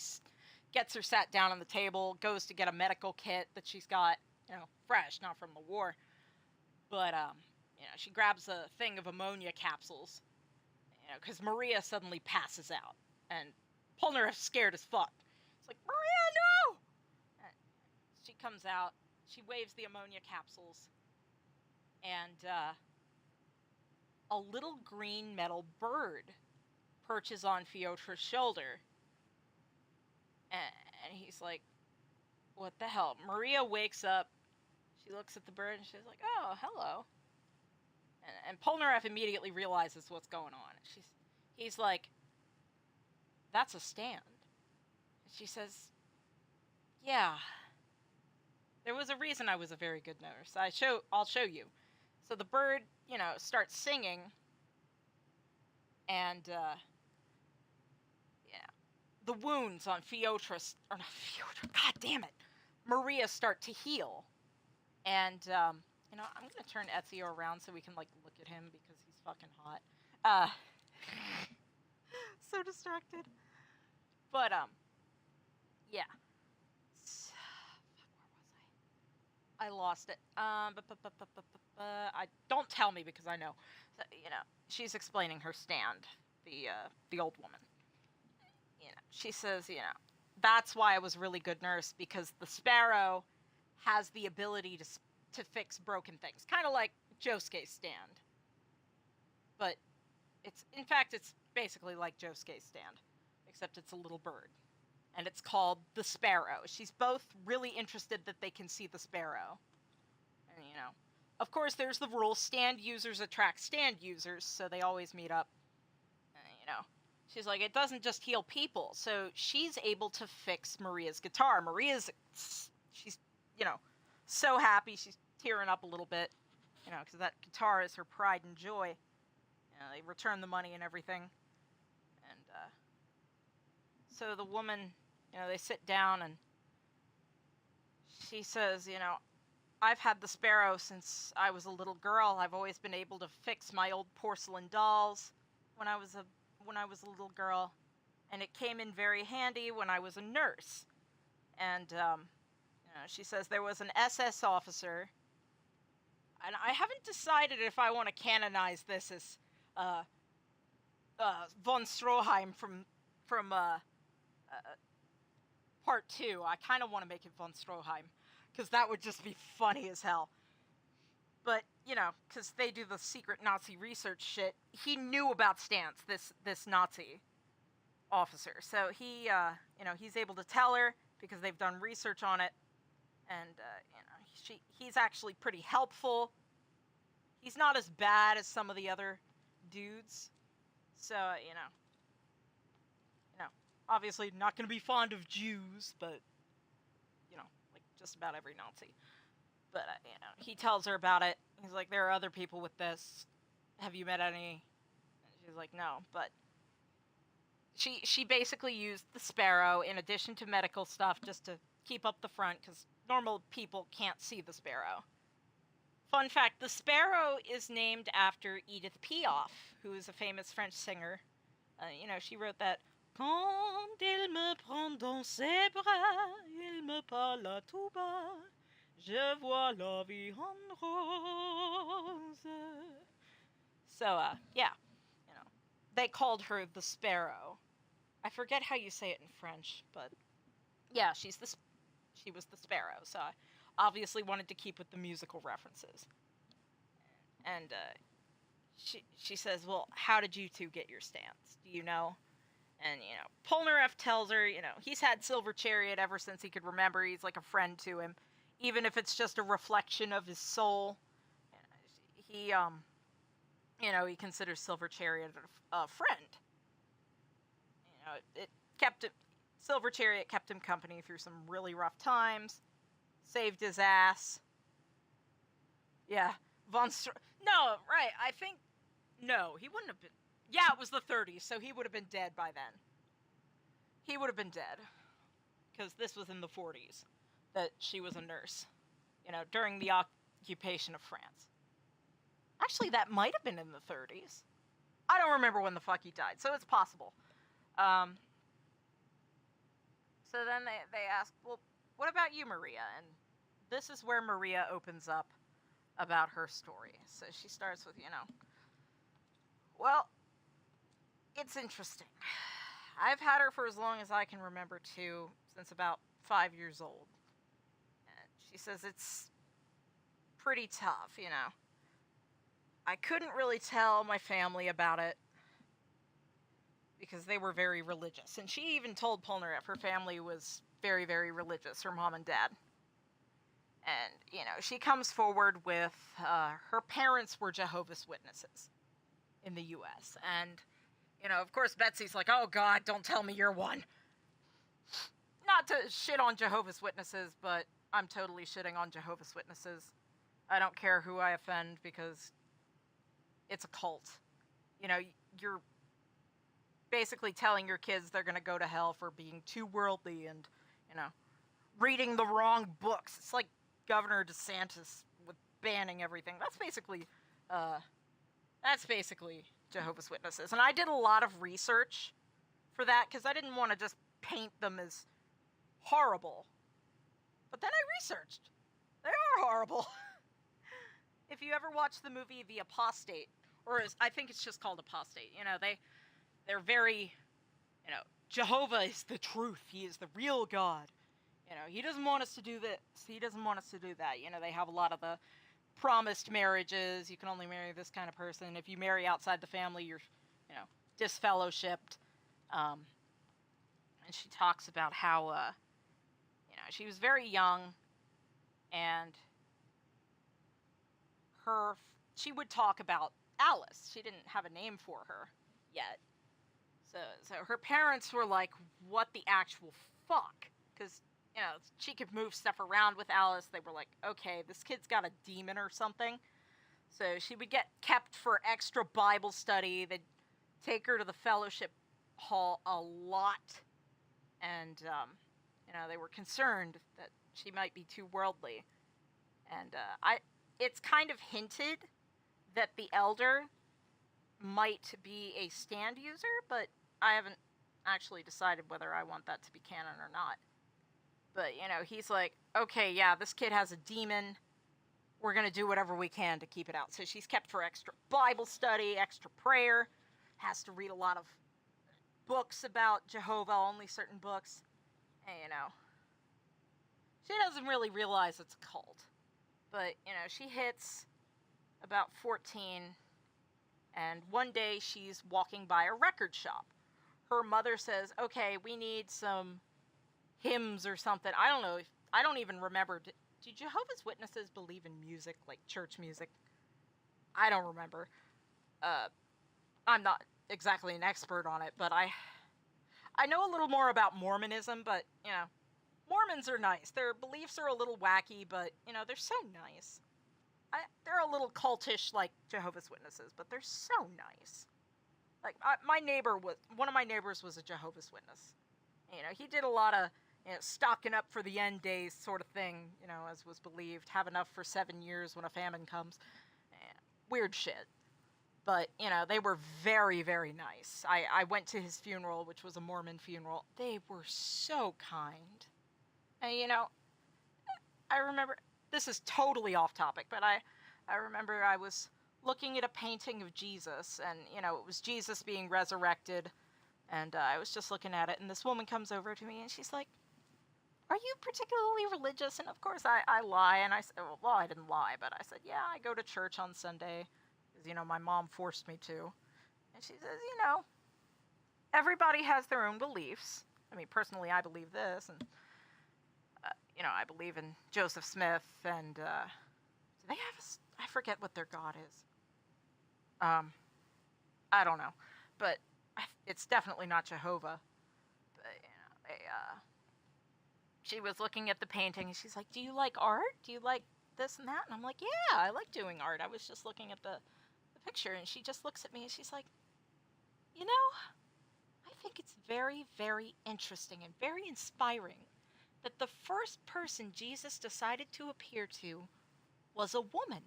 gets her sat down on the table, goes to get a medical kit that she's got, fresh, not from the war. But, she grabs a thing of ammonia capsules, because Maria suddenly passes out. And Polnareff's scared as fuck. It's like, Maria, no! And she comes out, she waves the ammonia capsules, and, a little green metal bird perches on Fyotr's shoulder. And he's like, what the hell? Maria wakes up, she looks at the bird, and she's like, oh, hello. And Polnareff immediately realizes what's going on. He's like, that's a stand. And she says, yeah. There was a reason I was a very good nurse. I'll show you. So the bird, starts singing, and, the wounds on God damn it, Maria start to heal. And, I'm gonna turn Ezio around so we can, look at him because he's fucking hot. So distracted. But, yeah. I lost it. Don't tell me because I know. So, she's explaining her stand, the old woman. She says, that's why I was a really good nurse, because the Sparrow has the ability to fix broken things. Kind of like Josuke's stand. But it's basically like Josuke's stand, except it's a little bird. And it's called the Sparrow. She's both really interested that they can see the Sparrow. And, of course, there's the rule, stand users attract stand users, so they always meet up. And, she's like, it doesn't just heal people. So she's able to fix Maria's guitar. She's, so happy. She's tearing up a little bit, because that guitar is her pride and joy. They return the money and everything. And, so the woman, they sit down, and she says, I've had the Sparrow since I was a little girl. I've always been able to fix my old porcelain dolls when I was a little girl, and it came in very handy when I was a nurse. And, she says there was an SS officer, and I haven't decided if I want to canonize this as, von Stroheim from part 2. I kind of want to make it von Stroheim, because that would just be funny as hell. But, because they do the secret Nazi research shit, he knew about Stantz, this Nazi officer. So he, he's able to tell her, because they've done research on it, and, he's actually pretty helpful. He's not as bad as some of the other dudes. So, obviously not going to be fond of Jews, but, like just about every Nazi. But, he tells her about it. He's like, there are other people with this. Have you met any? And she's like, no. But she basically used the Sparrow in addition to medical stuff just to keep up the front, because normal people can't see the Sparrow. Fun fact, the Sparrow is named after Edith Piaf, who is a famous French singer. She wrote that, Quand il me prend dans ses bras, il me parle tout bas, je vois la vie en rose. So, yeah, they called her the Sparrow. I forget how you say it in French, but yeah, she was the Sparrow, so I obviously wanted to keep with the musical references. And, she says, well, how did you two get your stance? Do you know? And, Polnareff tells her, he's had Silver Chariot ever since he could remember. He's like a friend to him, even if it's just a reflection of his soul. He, he considers Silver Chariot a friend. It kept him, Silver Chariot kept him company through some really rough times, saved his ass. Yeah, no, right, no, he wouldn't have been. Yeah, it was the 30s, so he would have been dead by then. He would have been dead. Because this was in the 40s that she was a nurse. During the occupation of France. Actually, that might have been in the 30s. I don't remember when the fuck he died, so it's possible. So then they ask, well, what about you, Maria? And this is where Maria opens up about her story. So she starts with, well, it's interesting. I've had her for as long as I can remember, too, since about 5 years old. And she says it's pretty tough, I couldn't really tell my family about it because they were very religious. And she even told Polnareff her family was very, very religious, her mom and dad. And, she comes forward with her parents were Jehovah's Witnesses in the U.S. And, of course, Betsy's like, oh, God, don't tell me you're one. Not to shit on Jehovah's Witnesses, but I'm totally shitting on Jehovah's Witnesses. I don't care who I offend because it's a cult. You're basically telling your kids they're going to go to hell for being too worldly and, reading the wrong books. It's like Governor DeSantis with banning everything. That's basically Jehovah's Witnesses. And I did a lot of research for that because I didn't want to just paint them as horrible. But then I researched. They are horrible. If you ever watch the movie The Apostate, or I think it's just called Apostate, they're very, Jehovah is the truth. He is the real God. He doesn't want us to do this. He doesn't want us to do that. They have a lot of the promised marriages. You can only marry this kind of person. If you marry outside the family, you're, disfellowshipped. And she talks about how, she was very young, and she would talk about Alice. She didn't have a name for her yet. So her parents were like, what the actual fuck? Because, she could move stuff around with Alice. They were like, okay, this kid's got a demon or something. So she would get kept for extra Bible study. They'd take her to the fellowship hall a lot. And, they were concerned that she might be too worldly. And it's kind of hinted that the elder might be a stand user, but I haven't actually decided whether I want that to be canon or not. But, he's like, okay, yeah, this kid has a demon. We're going to do whatever we can to keep it out. So she's kept for extra Bible study, extra prayer, has to read a lot of books about Jehovah, only certain books. And, she doesn't really realize it's a cult. But, she hits about 14, and one day she's walking by a record shop. Her mother says, okay, we need some hymns or something. I don't know. I don't even remember. Do Jehovah's Witnesses believe in music, like church music? I don't remember. I'm not exactly an expert on it, but I know a little more about Mormonism, but, Mormons are nice. Their beliefs are a little wacky, but, they're so nice. They're a little cultish like Jehovah's Witnesses, but they're so nice. Like, one of my neighbors was a Jehovah's Witness. He did a lot of, stocking up for the end days sort of thing, as was believed. Have enough for 7 years when a famine comes. Weird shit. But, they were very, very nice. I went to his funeral, which was a Mormon funeral. They were so kind. And, I remember, this is totally off topic, but I remember I was looking at a painting of Jesus, and, it was Jesus being resurrected, and I was just looking at it, and this woman comes over to me, and she's like, are you particularly religious? And of course I lie, and I said, well, I didn't lie, but I said, yeah, I go to church on Sunday, because, my mom forced me to. And she says, everybody has their own beliefs. I mean, personally, I believe this, and you know, I believe in Joseph Smith, and do they have I forget what their god is. I don't know, but it's definitely not Jehovah. But, you know, she was looking at the painting, and she's like, "Do you like art? Do you like this and that?" And I'm like, "Yeah, I like doing art. I was just looking at the picture," and she just looks at me, and she's like, "You know, I think it's very, very interesting and very inspiring that the first person Jesus decided to appear to was a woman.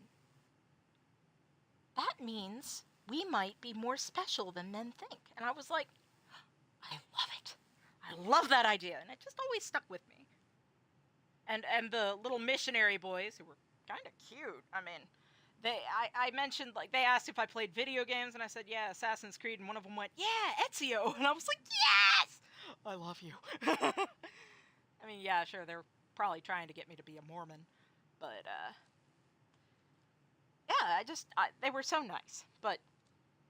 That means we might be more special than men think." And I was like, I love it. I love that idea. And it just always stuck with me. And the little missionary boys, who were kind of cute. I mean, I mentioned, like, they asked if I played video games, and I said, yeah, Assassin's Creed, and one of them went, yeah, Ezio. And I was like, yes! I love you. I mean, yeah, sure, they're probably trying to get me to be a Mormon. But, yeah, they were so nice. But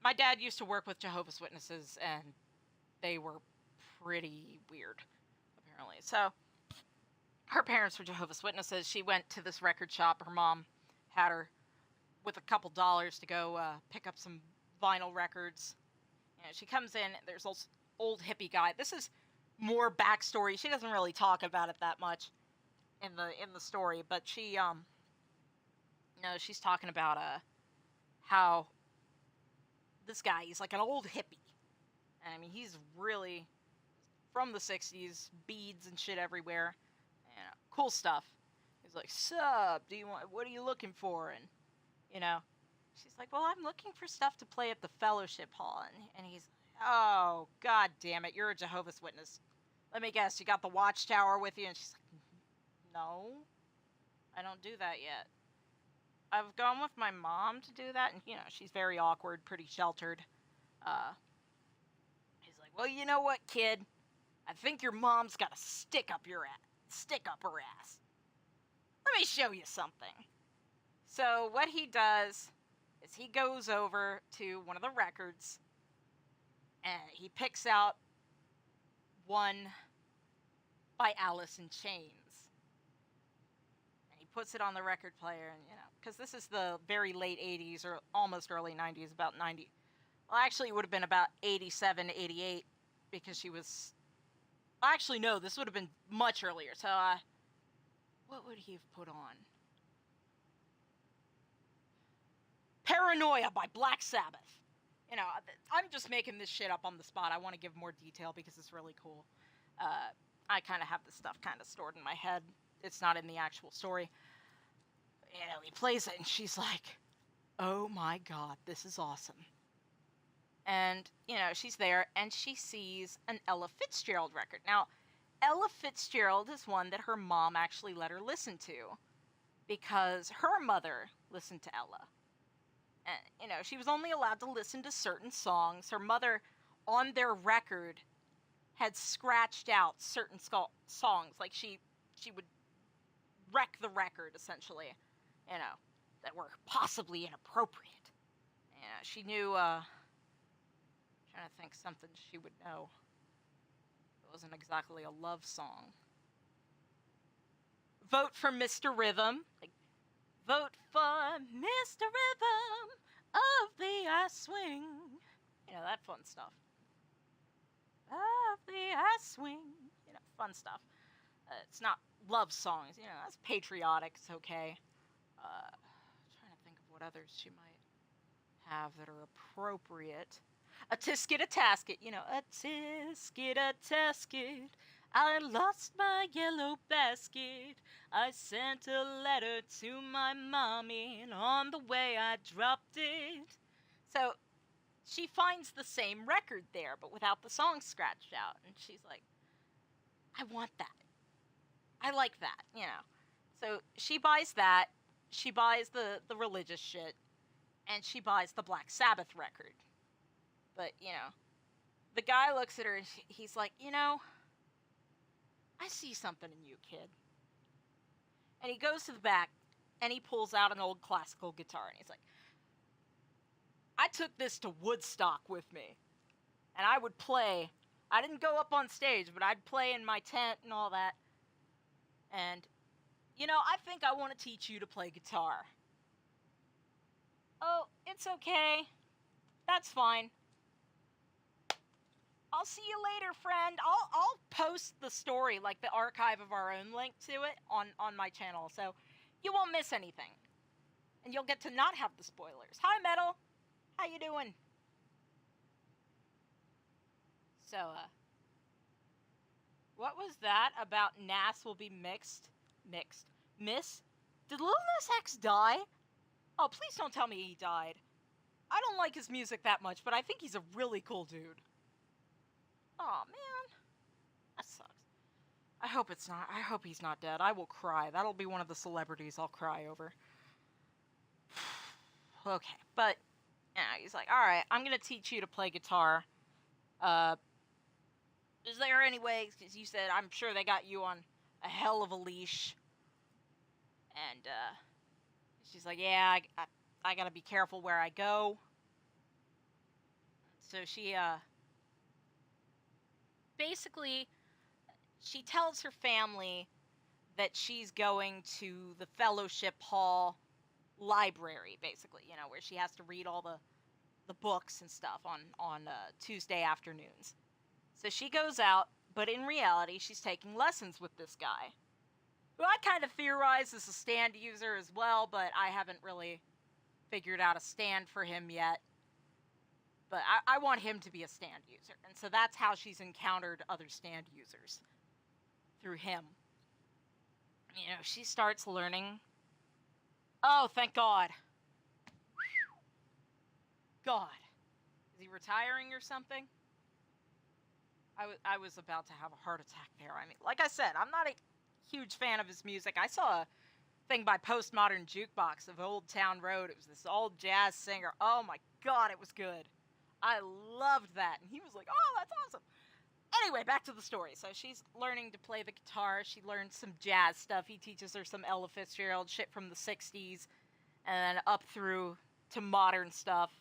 my dad used to work with Jehovah's Witnesses, and they were pretty weird, apparently. So, her parents were Jehovah's Witnesses. She went to this record shop. Her mom had her with a couple dollars to go pick up some vinyl records. You know, she comes in, there's this old hippie guy. This is more backstory. She doesn't really talk about it that much in the story, but she, you know, she's talking about how this guy, he's like an old hippie. And, I mean, he's really from the 60s, beads and shit everywhere. You know, cool stuff. He's like, "Sup, what are you looking for?" And, you know, she's like, "Well, I'm looking for stuff to play at the fellowship hall." And he's, "Oh, god damn it, you're a Jehovah's Witness. Let me guess, you got the Watchtower with you?" And she's like, "No, I don't do that yet. I've gone with my mom to do that." And, you know, she's very awkward, pretty sheltered. He's like, "Well, you know what, kid? I think your mom's got a stick up her ass. Let me show you something." So what he does is he goes over to one of the records, and he picks out one by Alice in Chains. And he puts it on the record player, and, you know, because this is the very late 80s or almost early 90s, about 90. Well, actually, it would have been about 87, 88, because she was... Actually, no, this would have been much earlier. So, what would he have put on? Paranoia by Black Sabbath. You know, I'm just making this shit up on the spot. I want to give more detail because it's really cool. I kind of have this stuff kind of stored in my head. It's not in the actual story. You know, he plays it, and she's like, "Oh my god, this is awesome." And, you know, she's there, and she sees an Ella Fitzgerald record. Now, Ella Fitzgerald is one that her mom actually let her listen to, because her mother listened to Ella. And, you know, she was only allowed to listen to certain songs. Her mother, on their record, had scratched out certain songs. Like, she would wreck the record, essentially, you know, that were possibly inappropriate. You know, she knew, trying to think something she would know. It wasn't exactly a love song. Vote for Mr. Rhythm. Like, vote for Mr. Rhythm of the Ice Swing. You know, that fun stuff. Of the Ice Swing. You know, fun stuff. It's not love songs. You know, that's patriotic. It's okay. Trying to think of what others she might have that are appropriate. A tisket, a tasket, you know, a tisket, a tasket. I lost my yellow basket. I sent a letter to my mommy, and on the way I dropped it. So she finds the same record there, but without the song scratched out. And she's like, I want that. I like that, you know. So she buys that. She buys the religious shit. And she buys the Black Sabbath record. But, you know, the guy looks at her and he's like, you know, I see something in you, kid. And he goes to the back and he pulls out an old classical guitar and he's like, I took this to Woodstock with me. and I would play. I didn't go up on stage, but I'd play in my tent and all that. And, you know, I think I want to teach you to play guitar. Oh, it's okay. That's fine. I'll see you later, friend. I'll post the story, like the archive of our own link to it, on my channel, so you won't miss anything. And you'll get to not have the spoilers. Hi, Metal. How you doing? So, what was that about Nas will be mixed? Miss? Did Lil Nas X die? Oh, please don't tell me he died. I don't like his music that much, but I think he's a really cool dude. Aw, man. That sucks. I hope it's not. I hope he's not dead. I will cry. That'll be one of the celebrities I'll cry over. Okay, but, yeah, he's like, alright, I'm gonna teach you to play guitar. Is there any way, because you said, I'm sure they got you on a hell of a leash. And, she's like, yeah, I gotta be careful where I go. So she, basically, she tells her family that she's going to the Fellowship Hall library, basically, you know, where she has to read all the books and stuff on Tuesday afternoons. So she goes out, but in reality, she's taking lessons with this guy, who I kind of theorize is a stand user as well, but I haven't really figured out a stand for him yet. But I want him to be a stand user, and so that's how she's encountered other stand users, through him. You know, she starts learning. Oh, thank God. God. Is he retiring or something? I was about to have a heart attack there. I mean, like I said, I'm not a huge fan of his music. I saw a thing by Postmodern Jukebox of Old Town Road. It was this old jazz singer. Oh my God, it was good. I loved that. And he was like, oh, that's awesome. Anyway, back to the story. So she's learning to play the guitar. She learns some jazz stuff. He teaches her some Ella Fitzgerald shit from the 60s. And then up through to modern stuff.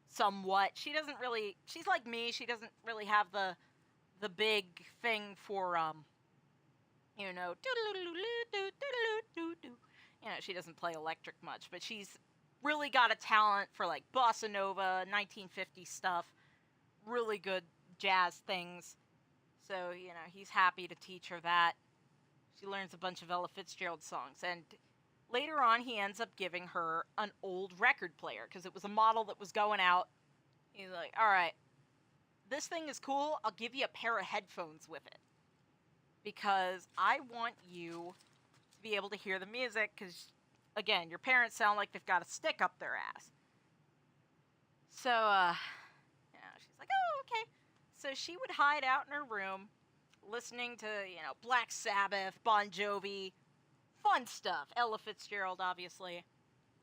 Somewhat. She doesn't really... She's like me. She doesn't really have the big thing for, you know... You know, she doesn't play electric much. But she's really got a talent for, like, bossa nova, 1950s stuff. Really good jazz things. So, you know, he's happy to teach her that. She learns a bunch of Ella Fitzgerald songs. And later on, he ends up giving her an old record player, because it was a model that was going out. He's like, alright, this thing is cool. I'll give you a pair of headphones with it. Because I want you to be able to hear the music, because, again, your parents sound like they've got a stick up their ass. So, you know, she's like, oh, okay. So she would hide out in her room, listening to, you know, Black Sabbath, Bon Jovi, fun stuff. Ella Fitzgerald, obviously,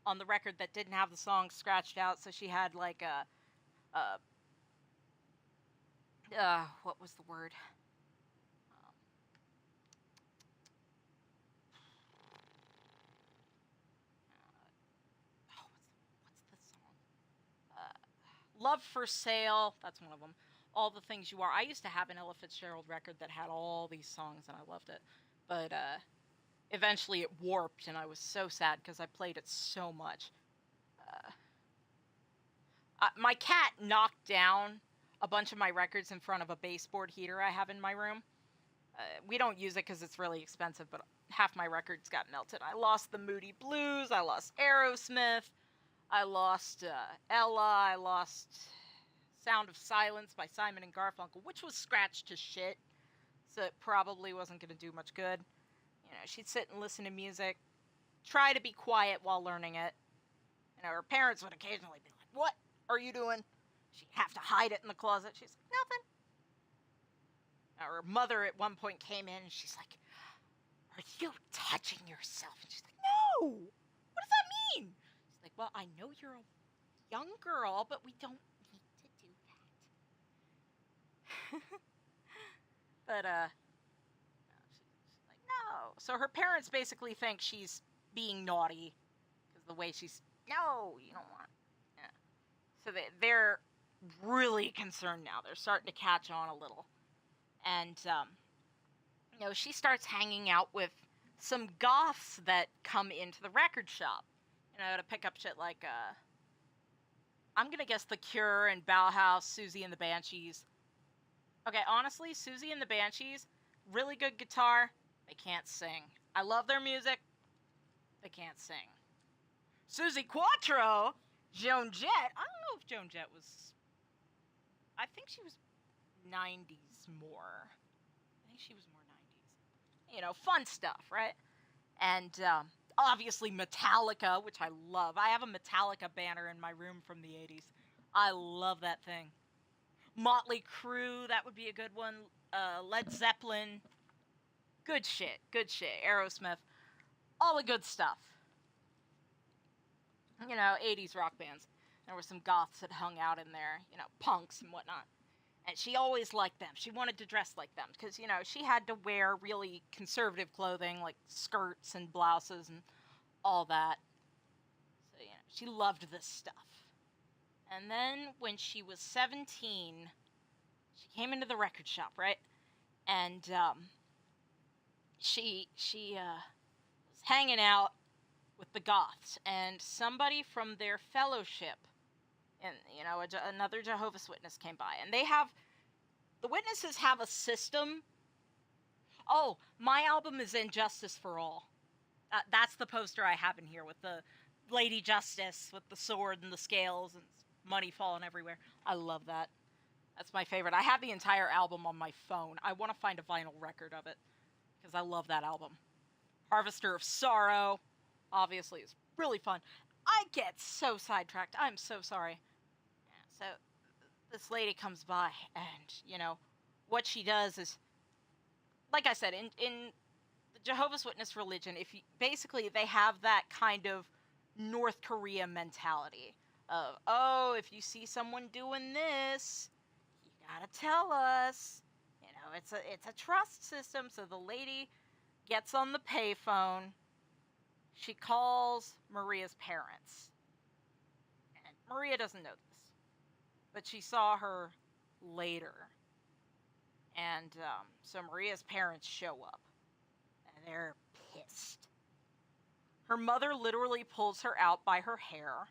on the record that didn't have the song scratched out, so she had, like, what was the word? What's the song? Love for Sale, that's one of them. All the Things You Are. I used to have an Ella Fitzgerald record that had all these songs, and I loved it. But, eventually it warped, and I was so sad, because I played it so much. My cat knocked down a bunch of my records in front of a baseboard heater I have in my room. We don't use it because it's really expensive, but half my records got melted. I lost the Moody Blues, I lost Aerosmith, I lost Ella, I lost Sound of Silence by Simon and Garfunkel, which was scratched to shit, so it probably wasn't going to do much good. You know, she'd sit and listen to music, try to be quiet while learning it. You know, her parents would occasionally be like, what are you doing? She'd have to hide it in the closet. She's like, nothing. Her mother at one point came in and she's like, are you touching yourself? And she's like, no! What does that mean? She's like, well, I know you're a young girl, but we don't need to do that. But, she's like, no. So her parents basically think she's being naughty. Because the way she's, no, you don't want. Yeah. So they're really concerned now. They're starting to catch on a little. And, you know, she starts hanging out with some goths that come into the record shop, you know, to pick up shit like, I'm gonna guess The Cure and Bauhaus, Susie and the Banshees. Okay, honestly, Susie and the Banshees, really good guitar, they can't sing. I love their music, they can't sing. Susie Quattro, Joan Jett, I don't know if Joan Jett was, I think she was 90s more. I think she was more 90s. You know, fun stuff, right? And, obviously Metallica, which I love. I have a Metallica banner in my room from the 80s. I love that thing. Motley Crue, that would be a good one. Led Zeppelin. Good shit, good shit. Aerosmith. All the good stuff. You know, 80s rock bands. There were some goths that hung out in there, you know, punks and whatnot. And she always liked them. She wanted to dress like them because, you know, she had to wear really conservative clothing like skirts and blouses and all that. So, you know, she loved this stuff. And then when she was 17, she came into the record shop, right? And she was hanging out with the goths, and somebody from their fellowship, and, you know, another Jehovah's Witness came by, and the witnesses have a system. Oh, my album is Injustice for All. That's the poster I have in here with the Lady Justice with the sword and the scales and money falling everywhere. I love that. That's my favorite. I have the entire album on my phone. I want to find a vinyl record of it because I love that album. Harvester of Sorrow, obviously, is really fun. I get so sidetracked. I'm so sorry. So this lady comes by, and, you know, what she does is, like I said, in the Jehovah's Witness religion, basically they have that kind of North Korea mentality of, oh, if you see someone doing this, you gotta tell us. You know, it's a trust system. So the lady gets on the payphone. She calls Maria's parents. And Maria doesn't know this, but she saw her later. And so Maria's parents show up, and they're pissed. Her mother literally pulls her out by her hair,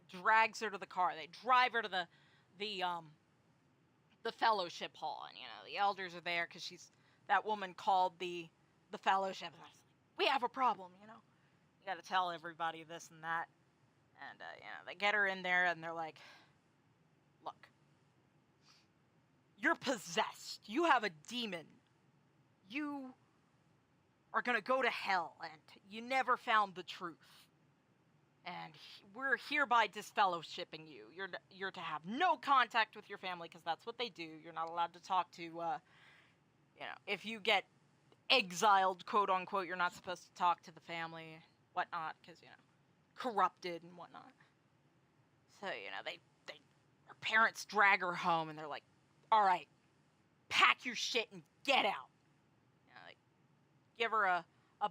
drags her to the car. They drive her to the fellowship hall, and, you know, the elders are there because that woman called the fellowship, and I was like, we have a problem, you know. You got to tell everybody this and that. And, you know, they get her in there, and they're like, look, you're possessed. You have a demon. You are going to go to hell, and you never found the truth. And we're hereby disfellowshipping you. You're to have no contact with your family, because that's what they do. You're not allowed to talk to, you know, if you get exiled, quote unquote, you're not supposed to talk to the family, whatnot, because, you know, corrupted and whatnot. So, you know, her parents drag her home, and they're like, all right, pack your shit and get out. You know, like, give her a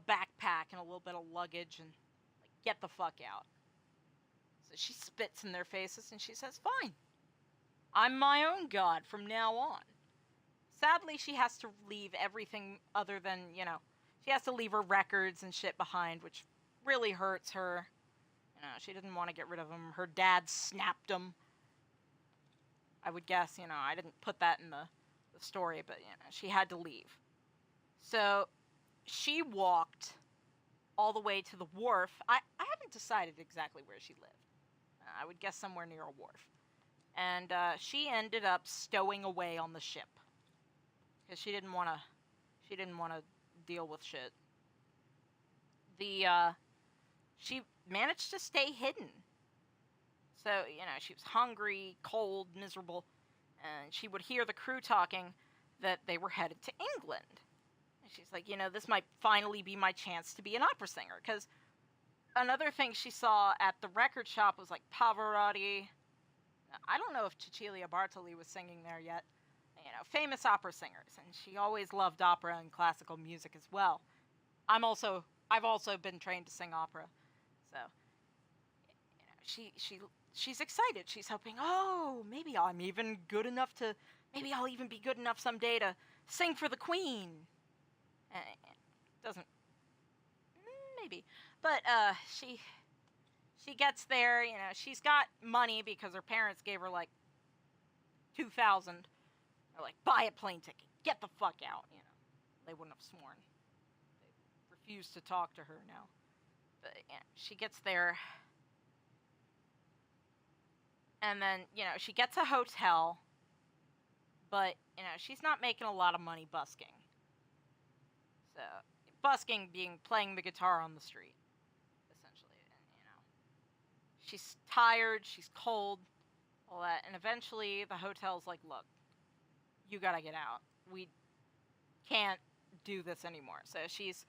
backpack and a little bit of luggage, and, like, get the fuck out. So she spits in their faces, and she says, fine, I'm my own god from now on. Sadly, she has to leave everything other than, you know, she has to leave her records and shit behind, which really hurts her. You know, she didn't want to get rid of them. Her dad snapped them. I would guess, you know, I didn't put that in the story, but, you know, she had to leave. So she walked all the way to the wharf. I haven't decided exactly where she lived. I would guess somewhere near a wharf. And she ended up stowing away on the ship. Because she didn't want to deal with shit. She managed to stay hidden. So, you know, she was hungry, cold, miserable, and she would hear the crew talking that they were headed to England. And she's like, you know, this might finally be my chance to be an opera singer. Because another thing she saw at the record shop was, like, Pavarotti. I don't know if Cecilia Bartoli was singing there yet. You know, famous opera singers, and she always loved opera and classical music as well. I've also been trained to sing opera, so, you know, she's excited. She's hoping, oh, maybe I'll even be good enough someday to sing for the queen. Doesn't, maybe, but she gets there. You know, she's got money because her parents gave her like $2,000. They're like, buy a plane ticket, get the fuck out. You know, they wouldn't have sworn. They refused to talk to her now. But yeah, she gets there. And then, you know, she gets a hotel, but, you know, she's not making a lot of money busking. So, busking being playing the guitar on the street, essentially. And, you know, she's tired, she's cold, all that. And eventually the hotel's like, look, you gotta get out. We can't do this anymore. So she's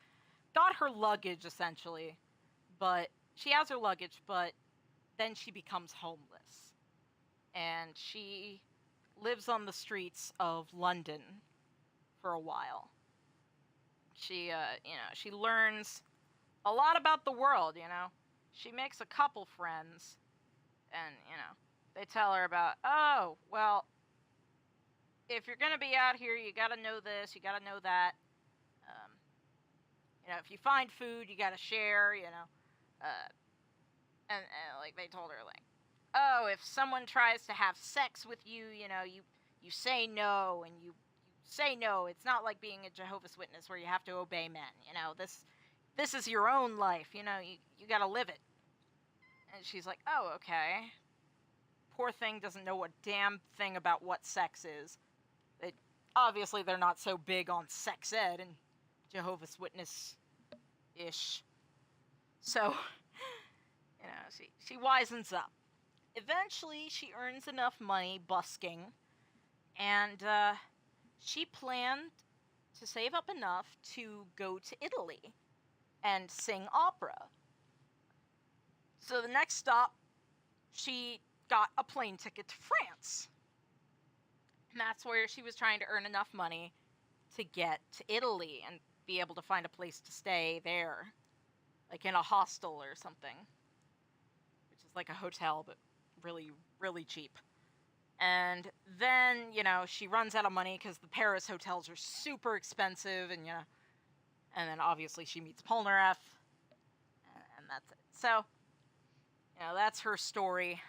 got her luggage, essentially, but she has her luggage, but then she becomes homeless. And she lives on the streets of London for a while. She, you know, she learns a lot about the world, you know. She makes a couple friends, and, you know, they tell her about, oh, well, if you're gonna be out here, you gotta know this, you gotta know that. You know, if you find food, you gotta share, you know. And like, they told her, like, oh, if someone tries to have sex with you, you know, you say no, and you say no. It's not like being a Jehovah's Witness where you have to obey men, you know. This is your own life, you know, you gotta live it. And she's like, oh, okay. Poor thing doesn't know a damn thing about what sex is. Obviously, they're not so big on sex ed and Jehovah's Witness-ish. So, you know, she wisens up. Eventually, she earns enough money busking, and she planned to save up enough to go to Italy and sing opera. So the next stop, she got a plane ticket to France. And that's where she was trying to earn enough money to get to Italy and be able to find a place to stay there, like in a hostel or something, which is like a hotel, but really, really cheap. And then, you know, she runs out of money because the Paris hotels are super expensive, and, you know, and then obviously she meets Polnareff, and that's it. So, you know, that's her story.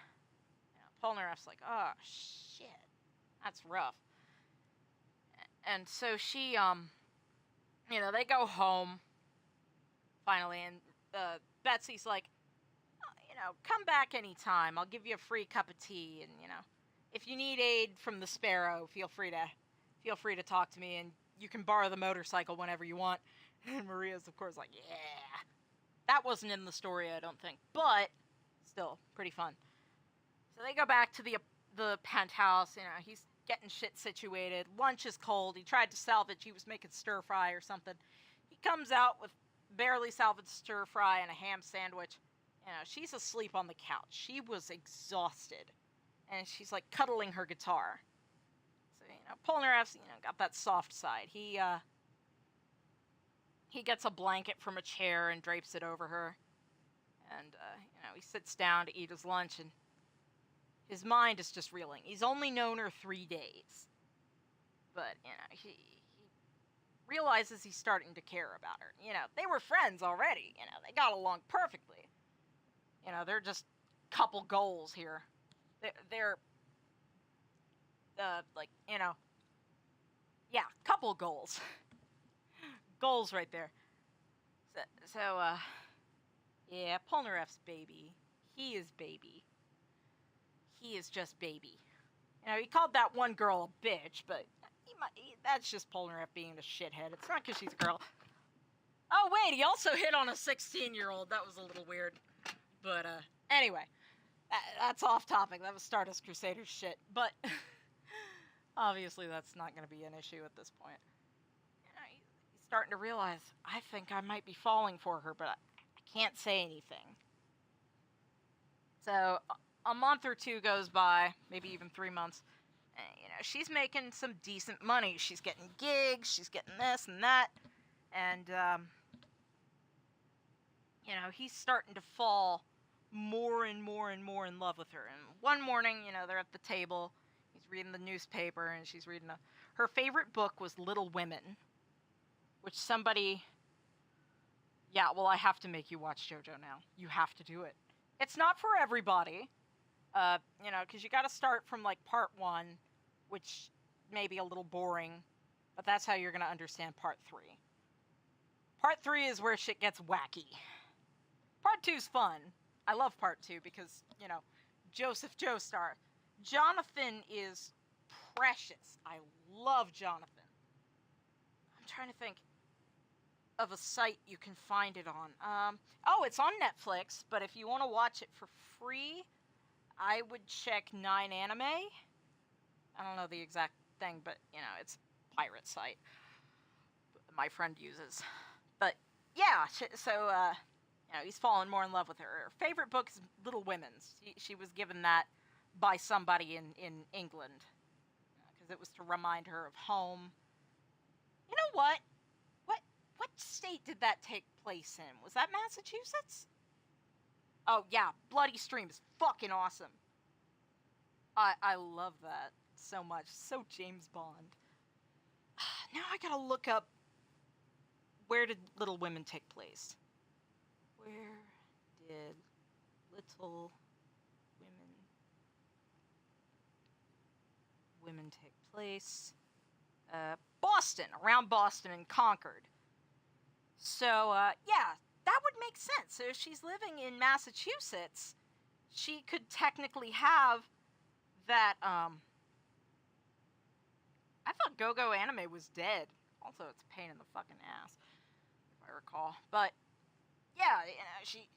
You know, Polnareff's like, oh, shit, that's rough. And so she, you know, they go home, finally, and Betsy's like, you know, come back anytime. I'll give you a free cup of tea, and, you know, if you need aid from the Sparrow, feel free to talk to me, and you can borrow the motorcycle whenever you want. And Maria's, of course, like, yeah. That wasn't in the story, I don't think, but still pretty fun. So they go back to the penthouse. You know, he's getting shit situated. Lunch is cold. He tried to salvage. He was making stir fry or something. He comes out with barely salvaged stir fry and a ham sandwich. You know, she's asleep on the couch. She was exhausted. And she's, like, cuddling her guitar. So, you know, Polnareff's, you know, got that soft side. He gets a blanket from a chair and drapes it over her. And, you know, he sits down to eat his lunch, and his mind is just reeling. He's only known her 3 days. But, you know, he realizes he's starting to care about her. You know, they were friends already. You know, they got along perfectly. You know, they're just couple goals here. They're like, you know, yeah, couple goals. Goals right there. So, yeah, Polnareff's baby. He is baby. He is just baby. You know, he called that one girl a bitch, but that's just Polnareff being a shithead. It's not because she's a girl. Oh, wait, he also hit on a 16-year-old. That was a little weird. But, anyway. That's off topic. That was Stardust Crusaders shit. But, obviously that's not going to be an issue at this point. You know, he's starting to realize, I think I might be falling for her, but I can't say anything. So, a month or two goes by, maybe even 3 months. And, you know, she's making some decent money. She's getting gigs, she's getting this and that. And, you know, he's starting to fall more and more and more in love with her. And one morning, they're at the table. He's reading the newspaper, and she's reading her favorite book was Little Women, which somebody... Yeah, well, I have to make you watch JoJo now. You have to do it. It's not for everybody, because you got to start from, like, part 1, which may be a little boring, but that's how you're going to understand part 3. Part 3 is where shit gets wacky. Part 2's fun. I love part 2 because, Joseph Joestar. Jonathan is precious. I love Jonathan. I'm trying to think of a site you can find it on. It's on Netflix, but if you want to watch it for free, I would check 9anime. I don't know the exact thing, but, it's a pirate site my friend uses. But, yeah, so, he's fallen more in love with her. Her favorite book is Little Women. She was given that by somebody in England, because it was to remind her of home. You know what? What state did that take place in? Was that Massachusetts? Oh, yeah, Bloody Stream is fucking awesome. I love that so much. So James Bond. Now I gotta look up, where did Little Women take place? Where did Little Women take place? Boston, around Boston and Concord. So, yeah, that would make sense. So if she's living in Massachusetts, she could technically have that, I thought Go-Go Anime was dead. Also, it's a pain in the fucking ass, if I recall. But, yeah, she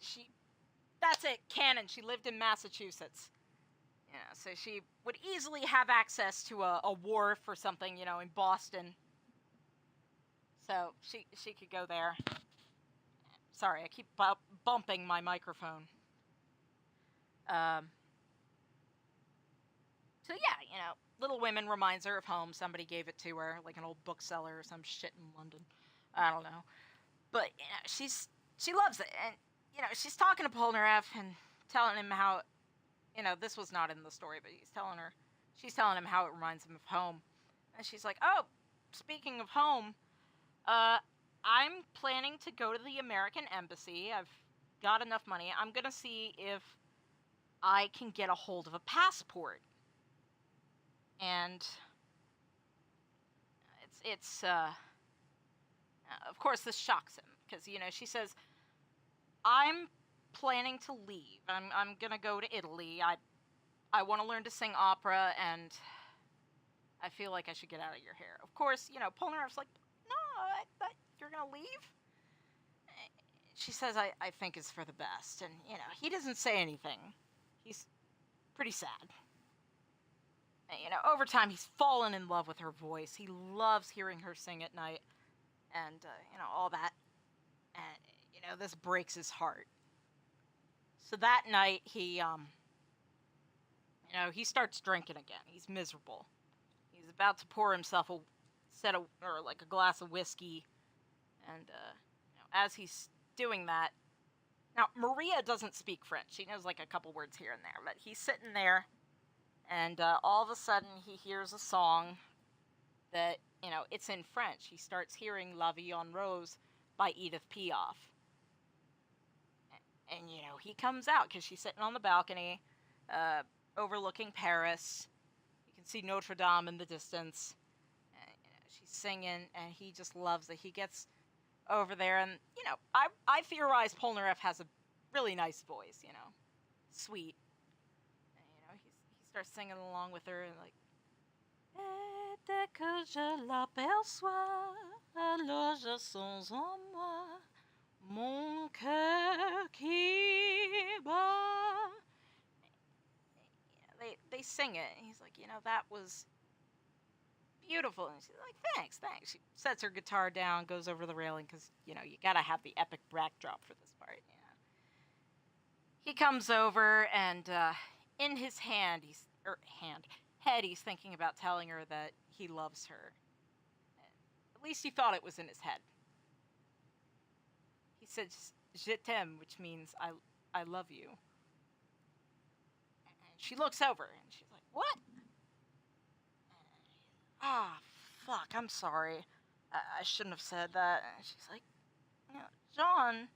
that's it, canon. She lived in Massachusetts. So she would easily have access to a wharf or something, in Boston. So she could go there. Sorry, I keep bumping my microphone. So yeah, Little Women reminds her of home. Somebody gave it to her, like an old bookseller or some shit in London. I don't know. But, she loves it. And, she's talking to Polnareff and telling him how, this was not in the story, but she's telling him how it reminds him of home. And she's like, oh, speaking of home, I'm planning to go to the American Embassy. I've got enough money. I'm gonna see if I can get a hold of a passport. And it's of course this shocks him, because, she says, I'm planning to leave. I'm gonna go to Italy. I want to learn to sing opera, and I feel like I should get out of your hair. Of course, Polnareff's like, no, you're gonna leave? She says, I think it's for the best. And, he doesn't say anything. He's pretty sad. And, over time, he's fallen in love with her voice. He loves hearing her sing at night. And, all that. And, this breaks his heart. So that night, he starts drinking again. He's miserable. He's about to pour himself a glass of whiskey. And, as he's doing that, now, Maria doesn't speak French. She knows, a couple words here and there. But he's sitting there, and, all of a sudden, he hears a song that, it's in French. He starts hearing La Vie en Rose by Edith Piaf. And, he comes out, because she's sitting on the balcony, overlooking Paris. You can see Notre Dame in the distance. And, she's singing, and he just loves it. He gets over there, and, I theorize Polnareff has a really nice voice, sweet. And, he starts singing along with her, and, Et dès que je l'aperçois, alors je sens en moi mon cœur qui bat. They sing it, and he's like, that was beautiful. And she's like, thanks. She sets her guitar down, goes over the railing, because, you gotta have the epic backdrop for this part, He comes over, and, in his head, he's thinking about telling her that he loves her. At least he thought it was in his head. He said, je t'aime, which means I love you. She looks over and she's like, what? Ah, fuck, I'm sorry. I shouldn't have said that. And she's like, Jean,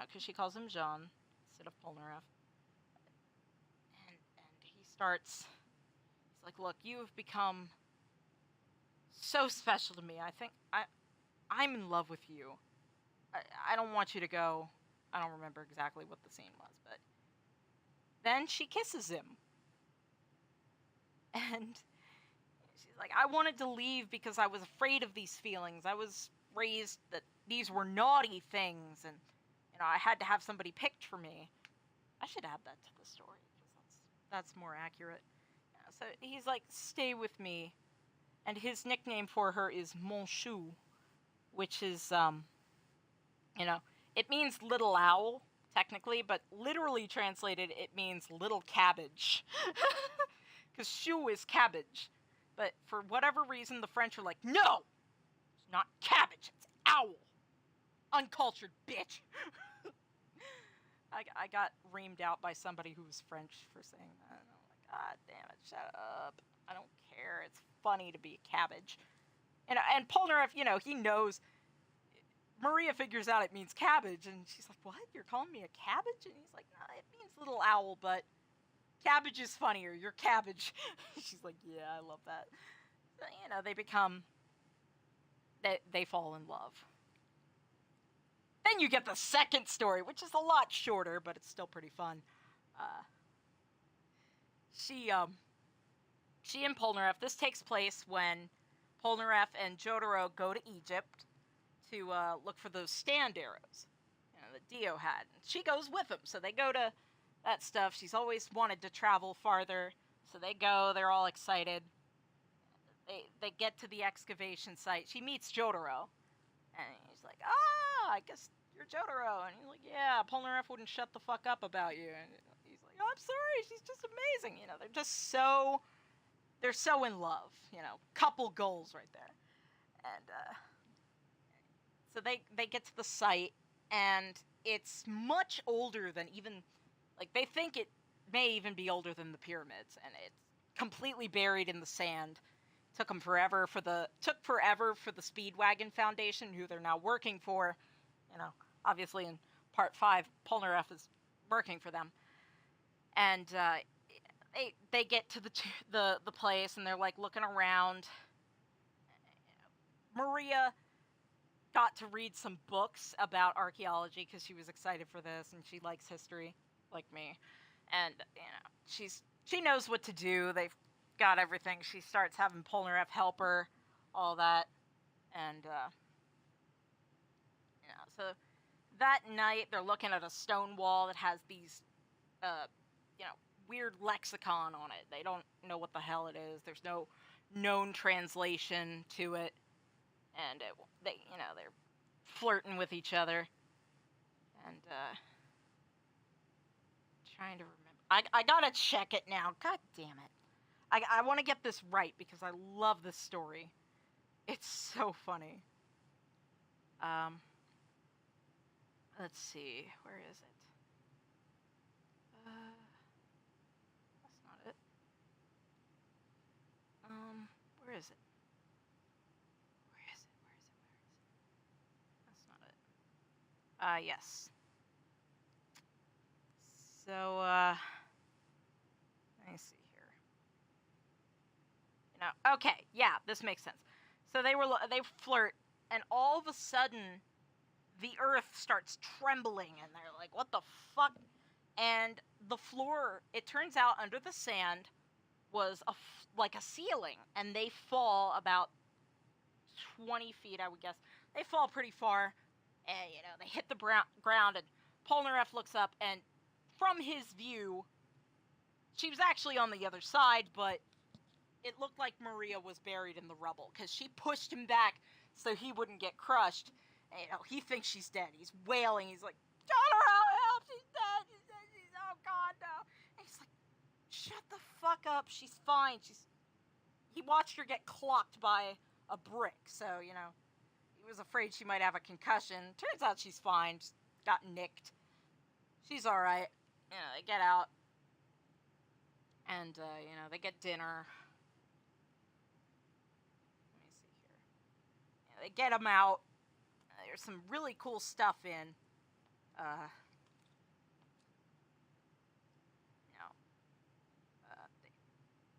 because she calls him Jean instead of Polnareff. And he starts, he's like, look, you've become so special to me. I think I'm in love with you. I don't want you to go. I don't remember exactly what the scene was, but then she kisses him. And she's like, I wanted to leave because I was afraid of these feelings. I was raised that these were naughty things, and I had to have somebody picked for me. I should add that to the story because that's more accurate. So he's like, stay with me, and his nickname for her is Mon Chou, which is it means little owl technically, but literally translated it means little cabbage, because chou is cabbage. But for whatever reason, the French are like, no, it's not cabbage, it's owl. Uncultured bitch. I got reamed out by somebody who was French for saying that. And I'm like, God damn it, shut up. I don't care. It's funny to be a cabbage. And Polnareff, he knows. Maria figures out it means cabbage, and she's like, what? You're calling me a cabbage? And he's like, no, it means little owl, but cabbage is funnier. You're cabbage. She's like, yeah, I love that. So, they become, they fall in love. Then you get the second story, which is a lot shorter, but it's still pretty fun. She and Polnareff, this takes place when Polnareff and Jotaro go to Egypt to look for those stand arrows, that Dio had. And she goes with them, so they go to that stuff. She's always wanted to travel farther, so they go. They're all excited. They get to the excavation site. She meets Jotaro, and he's like, I guess you're Jotaro. And he's like, yeah, Polnareff wouldn't shut the fuck up about you. And he's like, I'm sorry, she's just amazing. They're just they're so in love. Couple goals right there. And so they get to the site, and it's much older than even, they think it may even be older than the pyramids, and it's completely buried in the sand. Took forever for the Speedwagon Foundation, who they're now working for. Obviously in part 5, Polnareff is working for them, and they get to the place, and they're looking around. Maria got to read some books about archaeology because she was excited for this, and she likes history like me, and she knows what to do. They've got everything. She starts having Polnareff help her, all that, and so that night they're looking at a stone wall that has these weird lexicon on it. They don't know what the hell it is. There's no known translation to it, and they're flirting with each other, and trying to remember. I gotta check it now. God damn it. I want to get this right because I love this story. It's so funny. Let's see. Where is it? That's not it. Where is it? Where is it? That's not it. Yes. So, let me see here. Okay, yeah, this makes sense. So they flirt, and all of a sudden, the earth starts trembling, and they're like, what the fuck? And the floor, it turns out under the sand was like a ceiling, and they fall about 20 feet, I would guess. They fall pretty far, and, they hit the ground, and Polnareff looks up, and from his view, she was actually on the other side, but it looked like Maria was buried in the rubble, because she pushed him back so he wouldn't get crushed. And, he thinks she's dead. He's wailing. He's like, Jotaro, help! She's dead! She's oh God, no! And he's like, shut the fuck up. She's fine. He watched her get clocked by a brick, so, he was afraid she might have a concussion. Turns out she's fine. Just got nicked. She's alright. They get out. And, they get dinner. Let me see here. Yeah, they get them out. There's some really cool stuff in.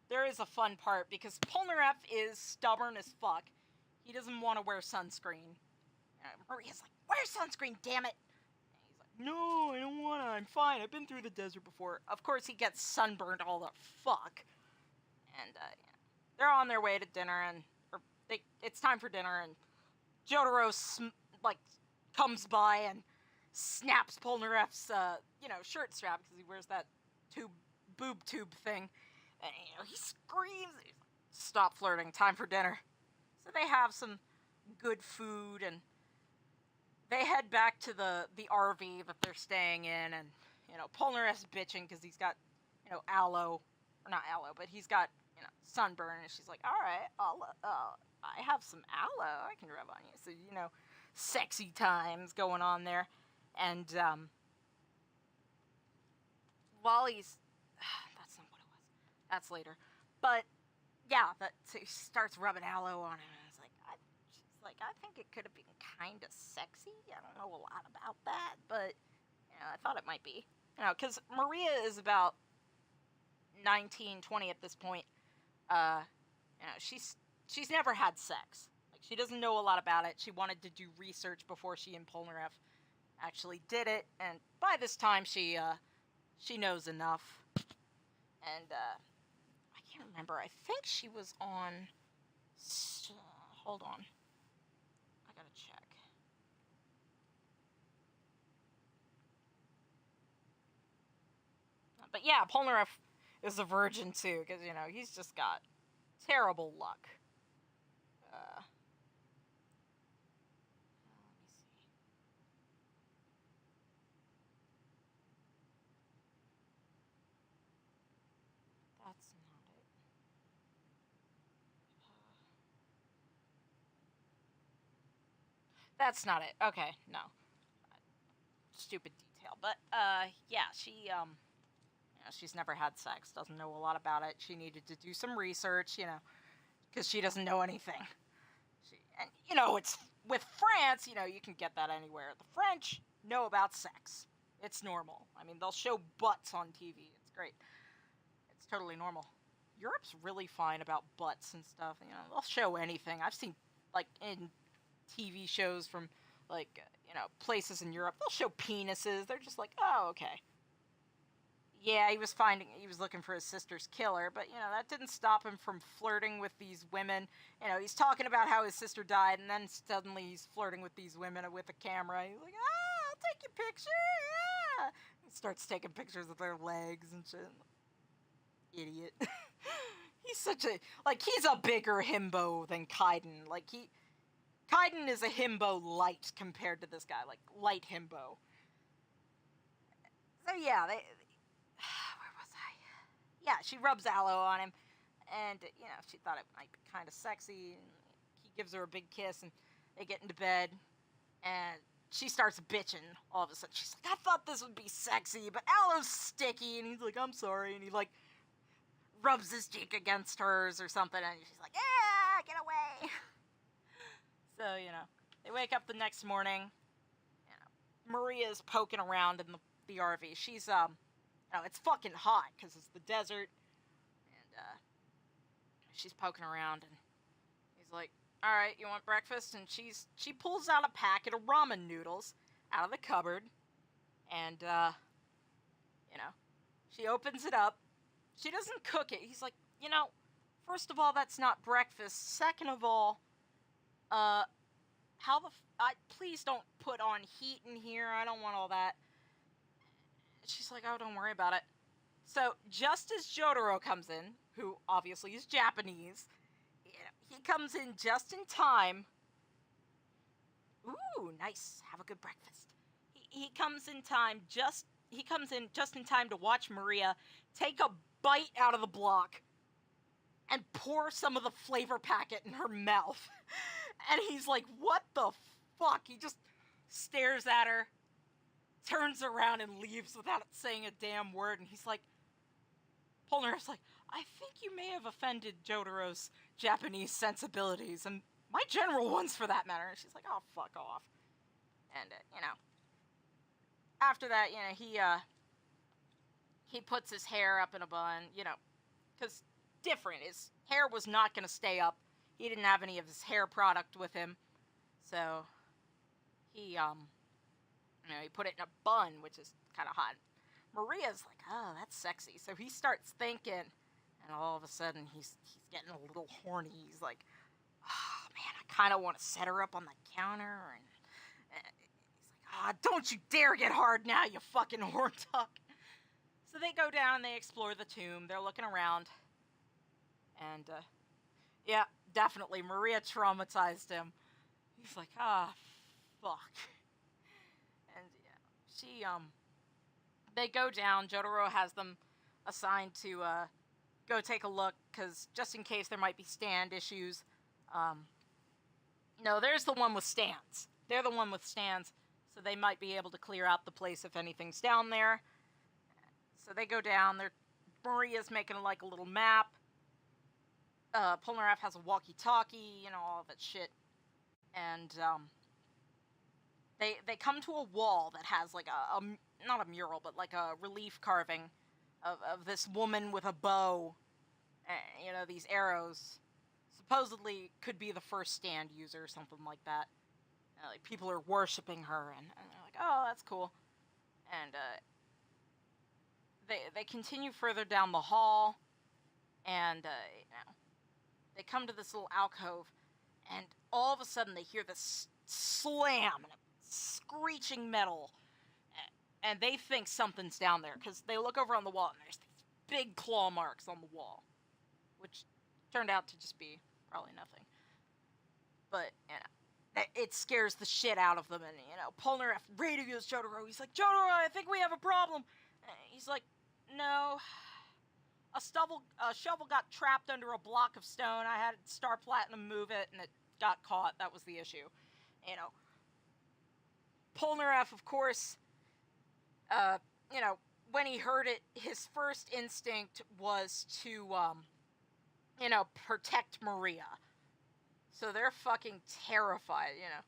There is a fun part because Polnareff is stubborn as fuck. He doesn't want to wear sunscreen. Maria's like, wear sunscreen, damn it! And he's like, no, I don't want to. I'm fine. I've been through the desert before. Of course, he gets sunburned all the fuck. And they're on their way to dinner, and it's time for dinner, and Jotaro comes by and snaps Polnareff's shirt strap because he wears that boob tube thing. And, he screams, stop flirting, time for dinner. So they have some good food, and they head back to the RV that they're staying in, and, Polnareff's bitching because he's got, aloe, or not aloe, but he's got, sunburn, and she's like, alright, I have some aloe I can rub on you. So, sexy times going on there. And, while he's... That's not what it was. That's later. But, yeah, so he starts rubbing aloe on him, and she's like, I think it could have been kind of sexy. I don't know a lot about that, but, I thought it might be. Because Maria is about 19, 20 at this point. She's never had sex. Like, she doesn't know a lot about it. She wanted to do research before she and Polnareff actually did it, and by this time she knows enough. And I can't remember. I think she was on. Hold on. I gotta check. But yeah, Polnareff is a virgin too, because he's just got terrible luck. Let me see. That's not it. That's not it. Okay, no. Stupid detail. But, yeah, she's never had sex, doesn't know a lot about it. She needed to do some research, because she doesn't know anything. It's with France, you can get that anywhere. The French know about sex. It's normal. I mean, they'll show butts on TV. It's great. It's totally normal. Europe's really fine about butts and stuff. They'll show anything. I've seen, in TV shows from, places in Europe, they'll show penises. They're just like, oh, okay. Yeah, he was looking for his sister's killer, but, that didn't stop him from flirting with these women. He's talking about how his sister died, and then suddenly he's flirting with these women with a camera. He's like, I'll take your picture, yeah! He starts taking pictures of their legs and shit. Idiot. He's such a, he's a bigger himbo than Kaiden. Kaiden is a himbo light compared to this guy, light himbo. So yeah, where was I? Yeah, she rubs aloe on him, and, she thought it might be kind of sexy, and he gives her a big kiss, and they get into bed, and she starts bitching all of a sudden. She's like, I thought this would be sexy, but aloe's sticky, and he's like, I'm sorry, and he, rubs his cheek against hers or something, and she's like, yeah, get away! So, they wake up the next morning, Maria's poking around in the RV. She's, it's fucking hot, because it's the desert, and, she's poking around, and he's like, alright, you want breakfast? And she pulls out a packet of ramen noodles out of the cupboard, and, she opens it up. She doesn't cook it. He's like, first of all, that's not breakfast. Second of all, please don't put on heat in here. I don't want all that. She's like, oh, don't worry about it. So, just as Jotaro comes in, who obviously is Japanese, he comes in just in time. Ooh, nice. Have a good breakfast. He comes in just in time to watch Maria take a bite out of the block and pour some of the flavor packet in her mouth. And he's like, what the fuck? He just stares at her, turns around and leaves without saying a damn word. And he's like, Polnareff's like, I think you may have offended Jotaro's Japanese sensibilities, and my general ones for that matter. And she's like, oh, fuck off. And, you know, after that, you know, he puts his hair up in a bun, you know, because different. His hair was not going to stay up. He didn't have any of his hair product with him. So, he, you know, he put it in a bun, which is kind of hot. Maria's like, oh, that's sexy. So he starts thinking, and all of a sudden he's getting a little horny. He's like, oh, man, I kind of want to set her up on the counter. And he's like, don't you dare get hard now, you fucking horn duck. So they go down and they explore the tomb. They're looking around. And, yeah, definitely, Maria traumatized him. He's like, fuck. And, yeah, they go down. Jotaro has them assigned to, go take a look, because just in case there might be stand issues. No, there's the one with stands. They're the one with stands, so they might be able to clear out the place if anything's down there. So they go down. Maria's making, like, a little map. Polnareff has a walkie-talkie, you know, all that shit. And, they come to a wall that has, like, not a mural, but, like, a relief carving of this woman with a bow, and, you know, these arrows. Supposedly could be the first stand user or something like that. Like, people are worshipping her, and they're like, oh, that's cool. And, they continue further down the hall, and, you know, they come to this little alcove, and all of a sudden they hear this slam and a screeching metal, and they think something's down there, because they look over on the wall, and there's these big claw marks on the wall, which turned out to just be probably nothing. But, you know, it scares the shit out of them, and, you know, Polnareff radios Jotaro. He's like, Jotaro, I think we have a problem. And he's like, no, a shovel got trapped under a block of stone. I had Star Platinum move it, and it got caught. That was the issue. You know, Polnareff, of course, you know, when he heard it, his first instinct was to, you know, protect Maria. So they're fucking terrified, you know.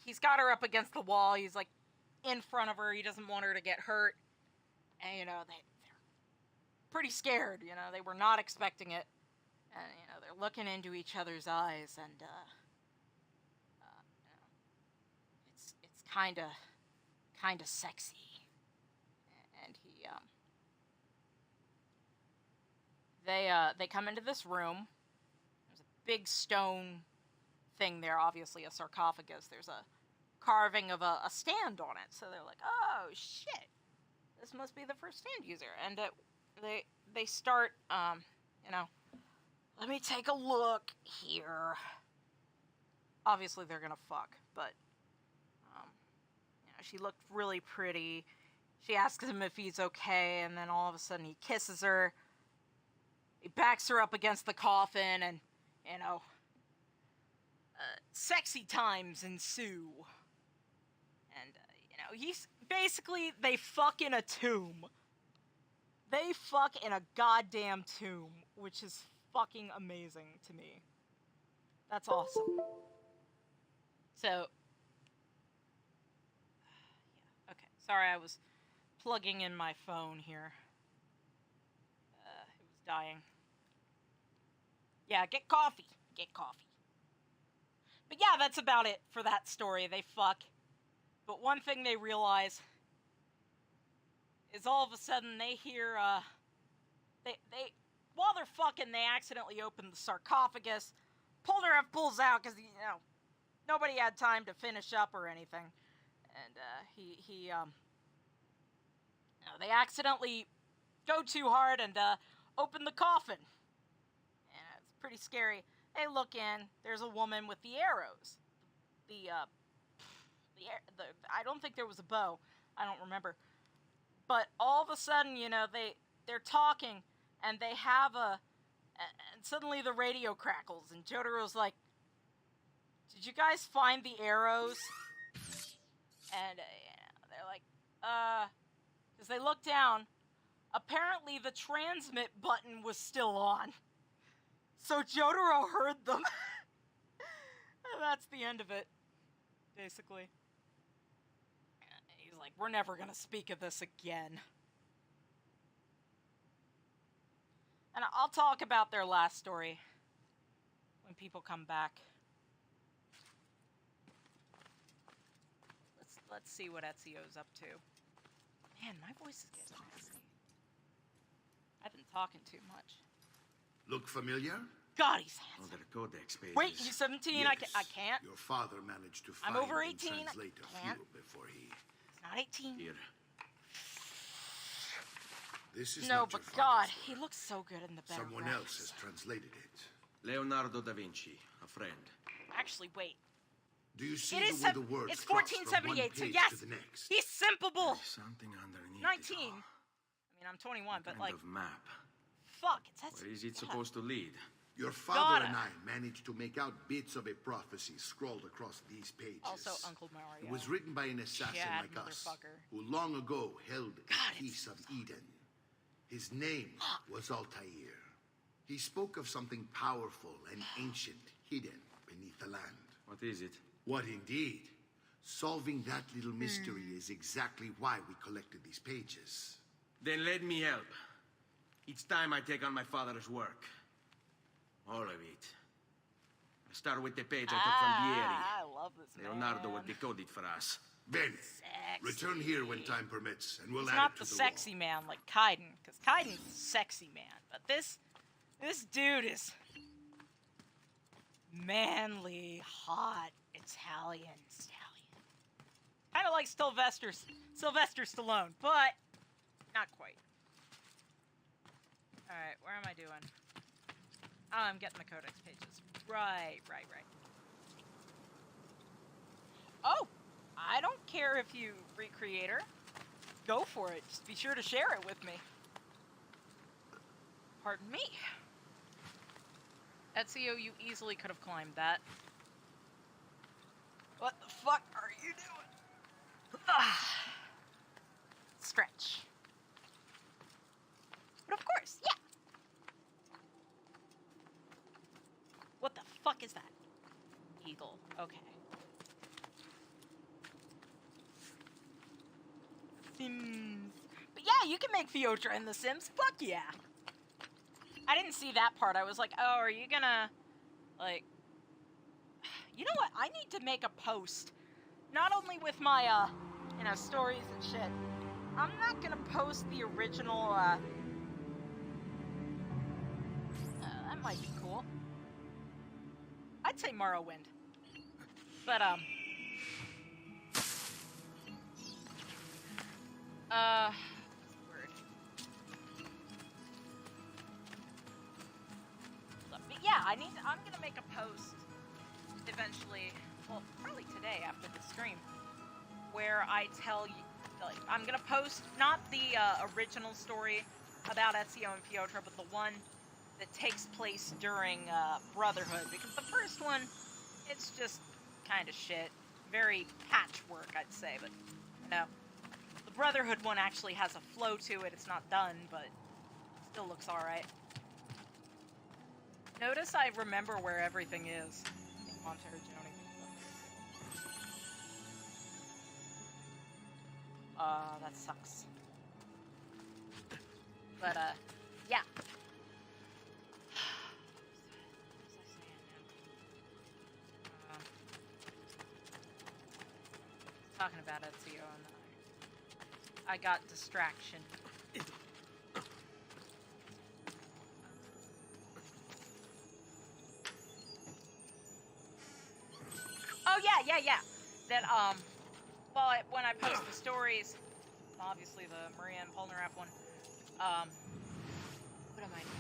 He's got her up against the wall. He's, like, in front of her. He doesn't want her to get hurt. And, you know, they're pretty scared, you know. They were not expecting it. And, you know, they're looking into each other's eyes, and, you know, it's kind of sexy. And they come into this room. There's a big stone thing there, obviously a sarcophagus. There's a carving of a stand on it. So they're like, oh, shit. This must be the first stand user. And they start, you know, let me take a look here. Obviously they're gonna fuck, but, you know, she looked really pretty. She asks him if he's okay, and then all of a sudden he kisses her. He backs her up against the coffin, and, you know, sexy times ensue. And, you know, they fuck in a tomb. They fuck in a goddamn tomb, which is fucking amazing to me. That's awesome. So, yeah, okay. Sorry, I was plugging in my phone here. It was dying. Yeah, get coffee. Get coffee. But yeah, that's about it for that story. They fuck. But one thing they realize is all of a sudden they hear, while they're fucking, they accidentally open the sarcophagus. Polnareff pulls out because, you know, nobody had time to finish up or anything. And, you know, they accidentally go too hard and, open the coffin. And it's pretty scary. They look in, there's a woman with the arrows. I don't think there was a bow. I don't remember. But all of a sudden, you know, they're talking, and they have and suddenly the radio crackles, and Jotaro's like, did you guys find the arrows? And, you know, they're like, because they look down, apparently the transmit button was still on. So Jotaro heard them. And that's the end of it, basically. He's like, we're never gonna speak of this again. And I'll talk about their last story when people come back. Let's see what Ezio's up to. Man, my voice is getting raspy. I've been talking too much. Look familiar? God, he's handsome. Oh, their codex pages. Wait, he's 17. Yes. I can't. Your father managed to find I'm over and 18. translate I a can't. few before he... He's not 18. Here. This is No, not but your God, father's he looks so good in the work. Someone else background. has translated it. Leonardo da Vinci, a friend. Actually, wait. Do you see It is the way the words it's cross from one 1478, so page yes, to the next? he's simpable. Something underneath 19. it all. I mean, I'm 21, but Kind like, of map. fuck, it's that. Where is it supposed to lead? Your father Gotta. and I managed to make out bits of a prophecy scrawled across these pages. Also, Uncle Mario. It was written by an assassin Chad, like us, motherfucker. who long ago held God, a piece of Eden. His name was Altair. He spoke of something powerful and ancient hidden beneath the land. What is it? What indeed? Solving that little mystery is exactly why we collected these pages. Then let me help. It's time I take on my father's work. All of it. I start with the page I took from I love this Vieri. man. Leonardo will decode it for us. Ben, return here when time permits, and we'll He's add not it to the the sexy man like Kaiden, because Kaiden's a sexy man. But this dude is manly, hot, Italian stallion. Kind of like Sylvester Stallone, but not quite. All right, where am I doing? Oh, I'm getting the codex pages. Right. Oh, I don't care if you recreator. Go for it. Just be sure to share it with me. Pardon me. Ezio, you easily could have climbed that. What the fuck are you doing? Stretch. But of course, yeah. What the fuck is that? Eagle. Okay. Sims. But yeah, you can make Fiotra in The Sims. Fuck yeah. I didn't see that part. I was like, oh, are you gonna, like... You know what? I need to make a post. Not only with my, stories and shit. I'm not gonna post the original, that might be cool. I'd say Morrowind. But, word. But yeah, I'm gonna make a post eventually, well, probably today after the stream, where I tell you, like, I'm gonna post not the original story about Ezio and Fiotra, but the one that takes place during Brotherhood, because the first one, it's just kind of shit. Very patchwork, I'd say, but, the Brotherhood one actually has a flow to it. It's not done, but it still looks alright. Notice I remember where everything is in Montero Joni. That sucks. But, yeah. Talking about Ezio, and then I got distraction. Oh yeah. That well, when I post the stories, obviously the Maria and Polnareff one. What am I doing?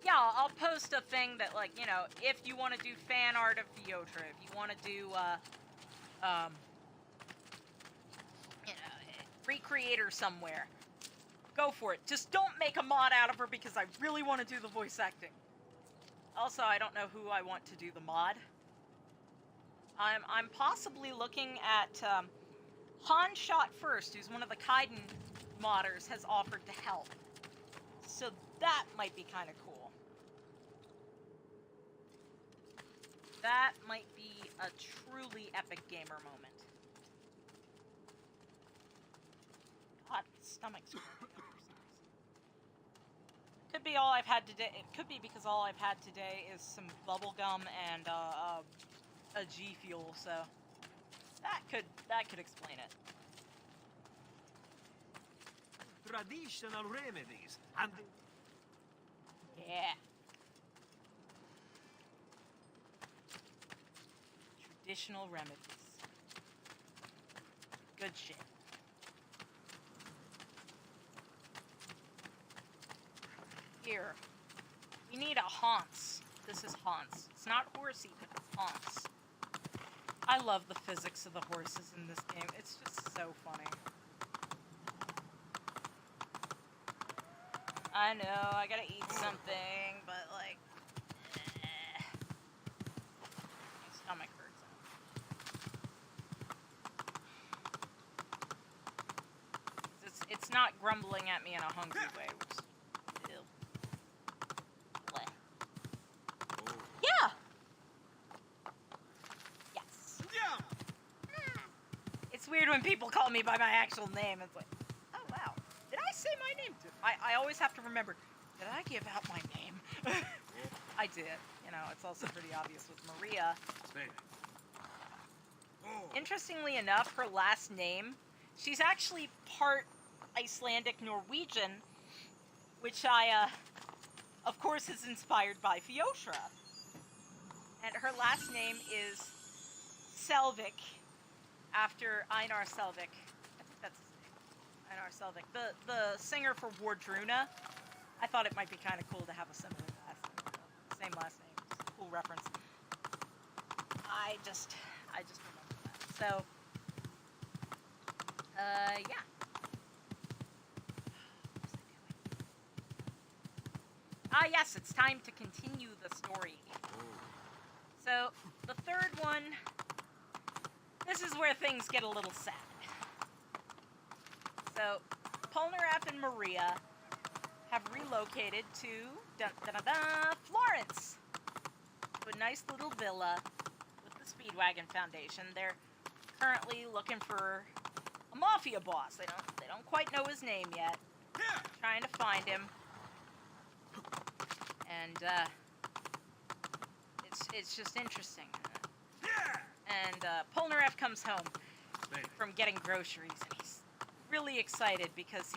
Yeah, I'll post a thing that, like, if you want to do fan art of Fiotra, if you want to do, recreate her somewhere, go for it. Just don't make a mod out of her because I really want to do the voice acting. Also, I don't know who I want to do the mod. I'm possibly looking at Han Shot First, who's one of the Kaiden modders, has offered to help. So that might be kind of cool. That might be a truly epic gamer moment. God, stomach's hurting for some reason. Could be all I've had today. It could be because all I've had today is some bubble gum and a G Fuel. So that could explain it. Traditional remedies and Yeah. Traditional remedies. Good shit. Here. We need a Haunts. This is Haunts. It's not horsey, but it's Haunts. I love the physics of the horses in this game. It's just so funny. I know, I gotta eat something, but like... My stomach hurts. It's not grumbling at me in a hungry way, which is... Ew. Bleh. Yeah! Yes. It's weird when people call me by my actual name. It's like, oh wow, did I say my name? I always have to remember, did I give out my name? I did. You know, it's also pretty obvious with Maria. Interestingly enough, her last name, she's actually part Icelandic Norwegian, which of course, is inspired by Fiotra. And her last name is Selvik, after Einar Selvik. I think that's his name. Einar Selvik. The singer for Wardruna. I thought it might be kind of cool to have a similar last name. Same last name. It's a cool reference. I just remember that. So, yeah. Yes, it's time to continue the story. So, the third one, this is where things get a little sad. So, Polnareff and Maria have relocated to Florence, to a nice little villa with the Speedwagon Foundation. They're currently looking for a mafia boss. They don't quite know his name yet. Trying to find him. And it's just interesting. And Polnareff comes home from getting groceries, and he's really excited because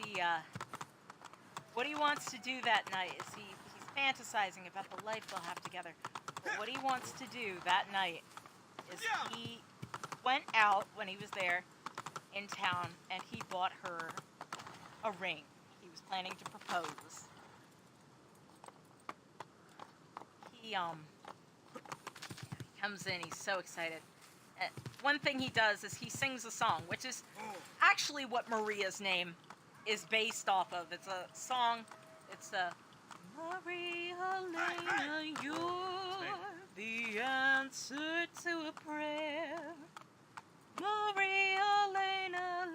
what he wants to do that night is he's fantasizing about the life they'll have together. But what he wants to do that night is he went out when he was there in town, and he bought her a ring. He was planning to propose. He comes in, he's so excited. One thing he does is he sings a song, which is actually what Maria's name is based off of. It's a song, it's a Maria Lena, you're the answer to a prayer. Maria Lena,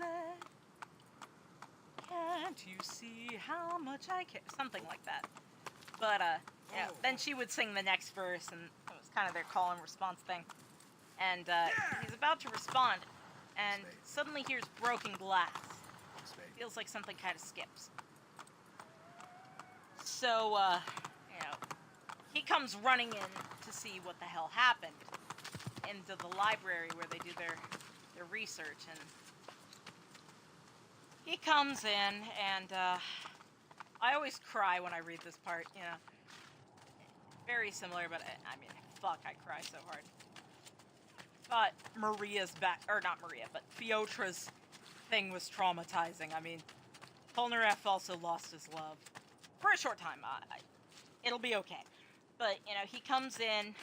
can't you see how much I care? Something like that. But, yeah, then she would sing the next verse, and it was kind of their call and response thing. And, he's about to respond, and suddenly hears broken glass. Feels like something kind of skips. So, you know, he comes running in to see what the hell happened into the library where they do their research, and he comes in, and, I always cry when I read this part, you know. Very similar, but I mean, fuck, I cry so hard. But Maria's back, or not Maria, but Fiotra's thing was traumatizing. I mean, Polnareff also lost his love. For a short time, it'll be okay. But, you know, he comes in,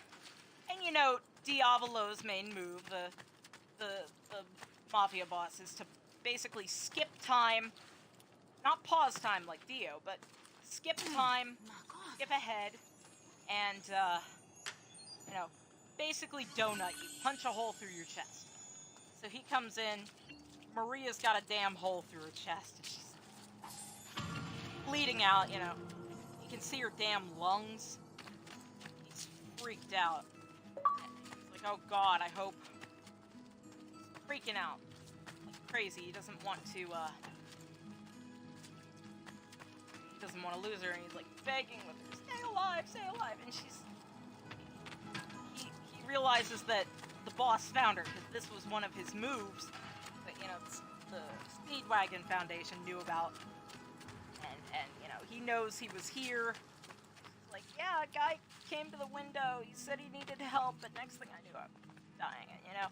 and you know, Diavolo's main move, the mafia boss, is to basically skip time. Not pause time like Dio, but skip time, skip ahead, and, you know, basically donut you, punch a hole through your chest. So he comes in, Maria's got a damn hole through her chest, and she's bleeding out, you know. You can see her damn lungs. He's freaked out. He's like, oh god, I hope. He's freaking out. Like crazy. He doesn't want to, he doesn't want to lose her, and he's like begging with her, stay alive, and he realizes that the boss found her, because this was one of his moves that, you know, the Speedwagon Foundation knew about, and you know, he knows he was here. He's like, yeah, a guy came to the window, he said he needed help, but next thing I knew, I was dying, and, you know,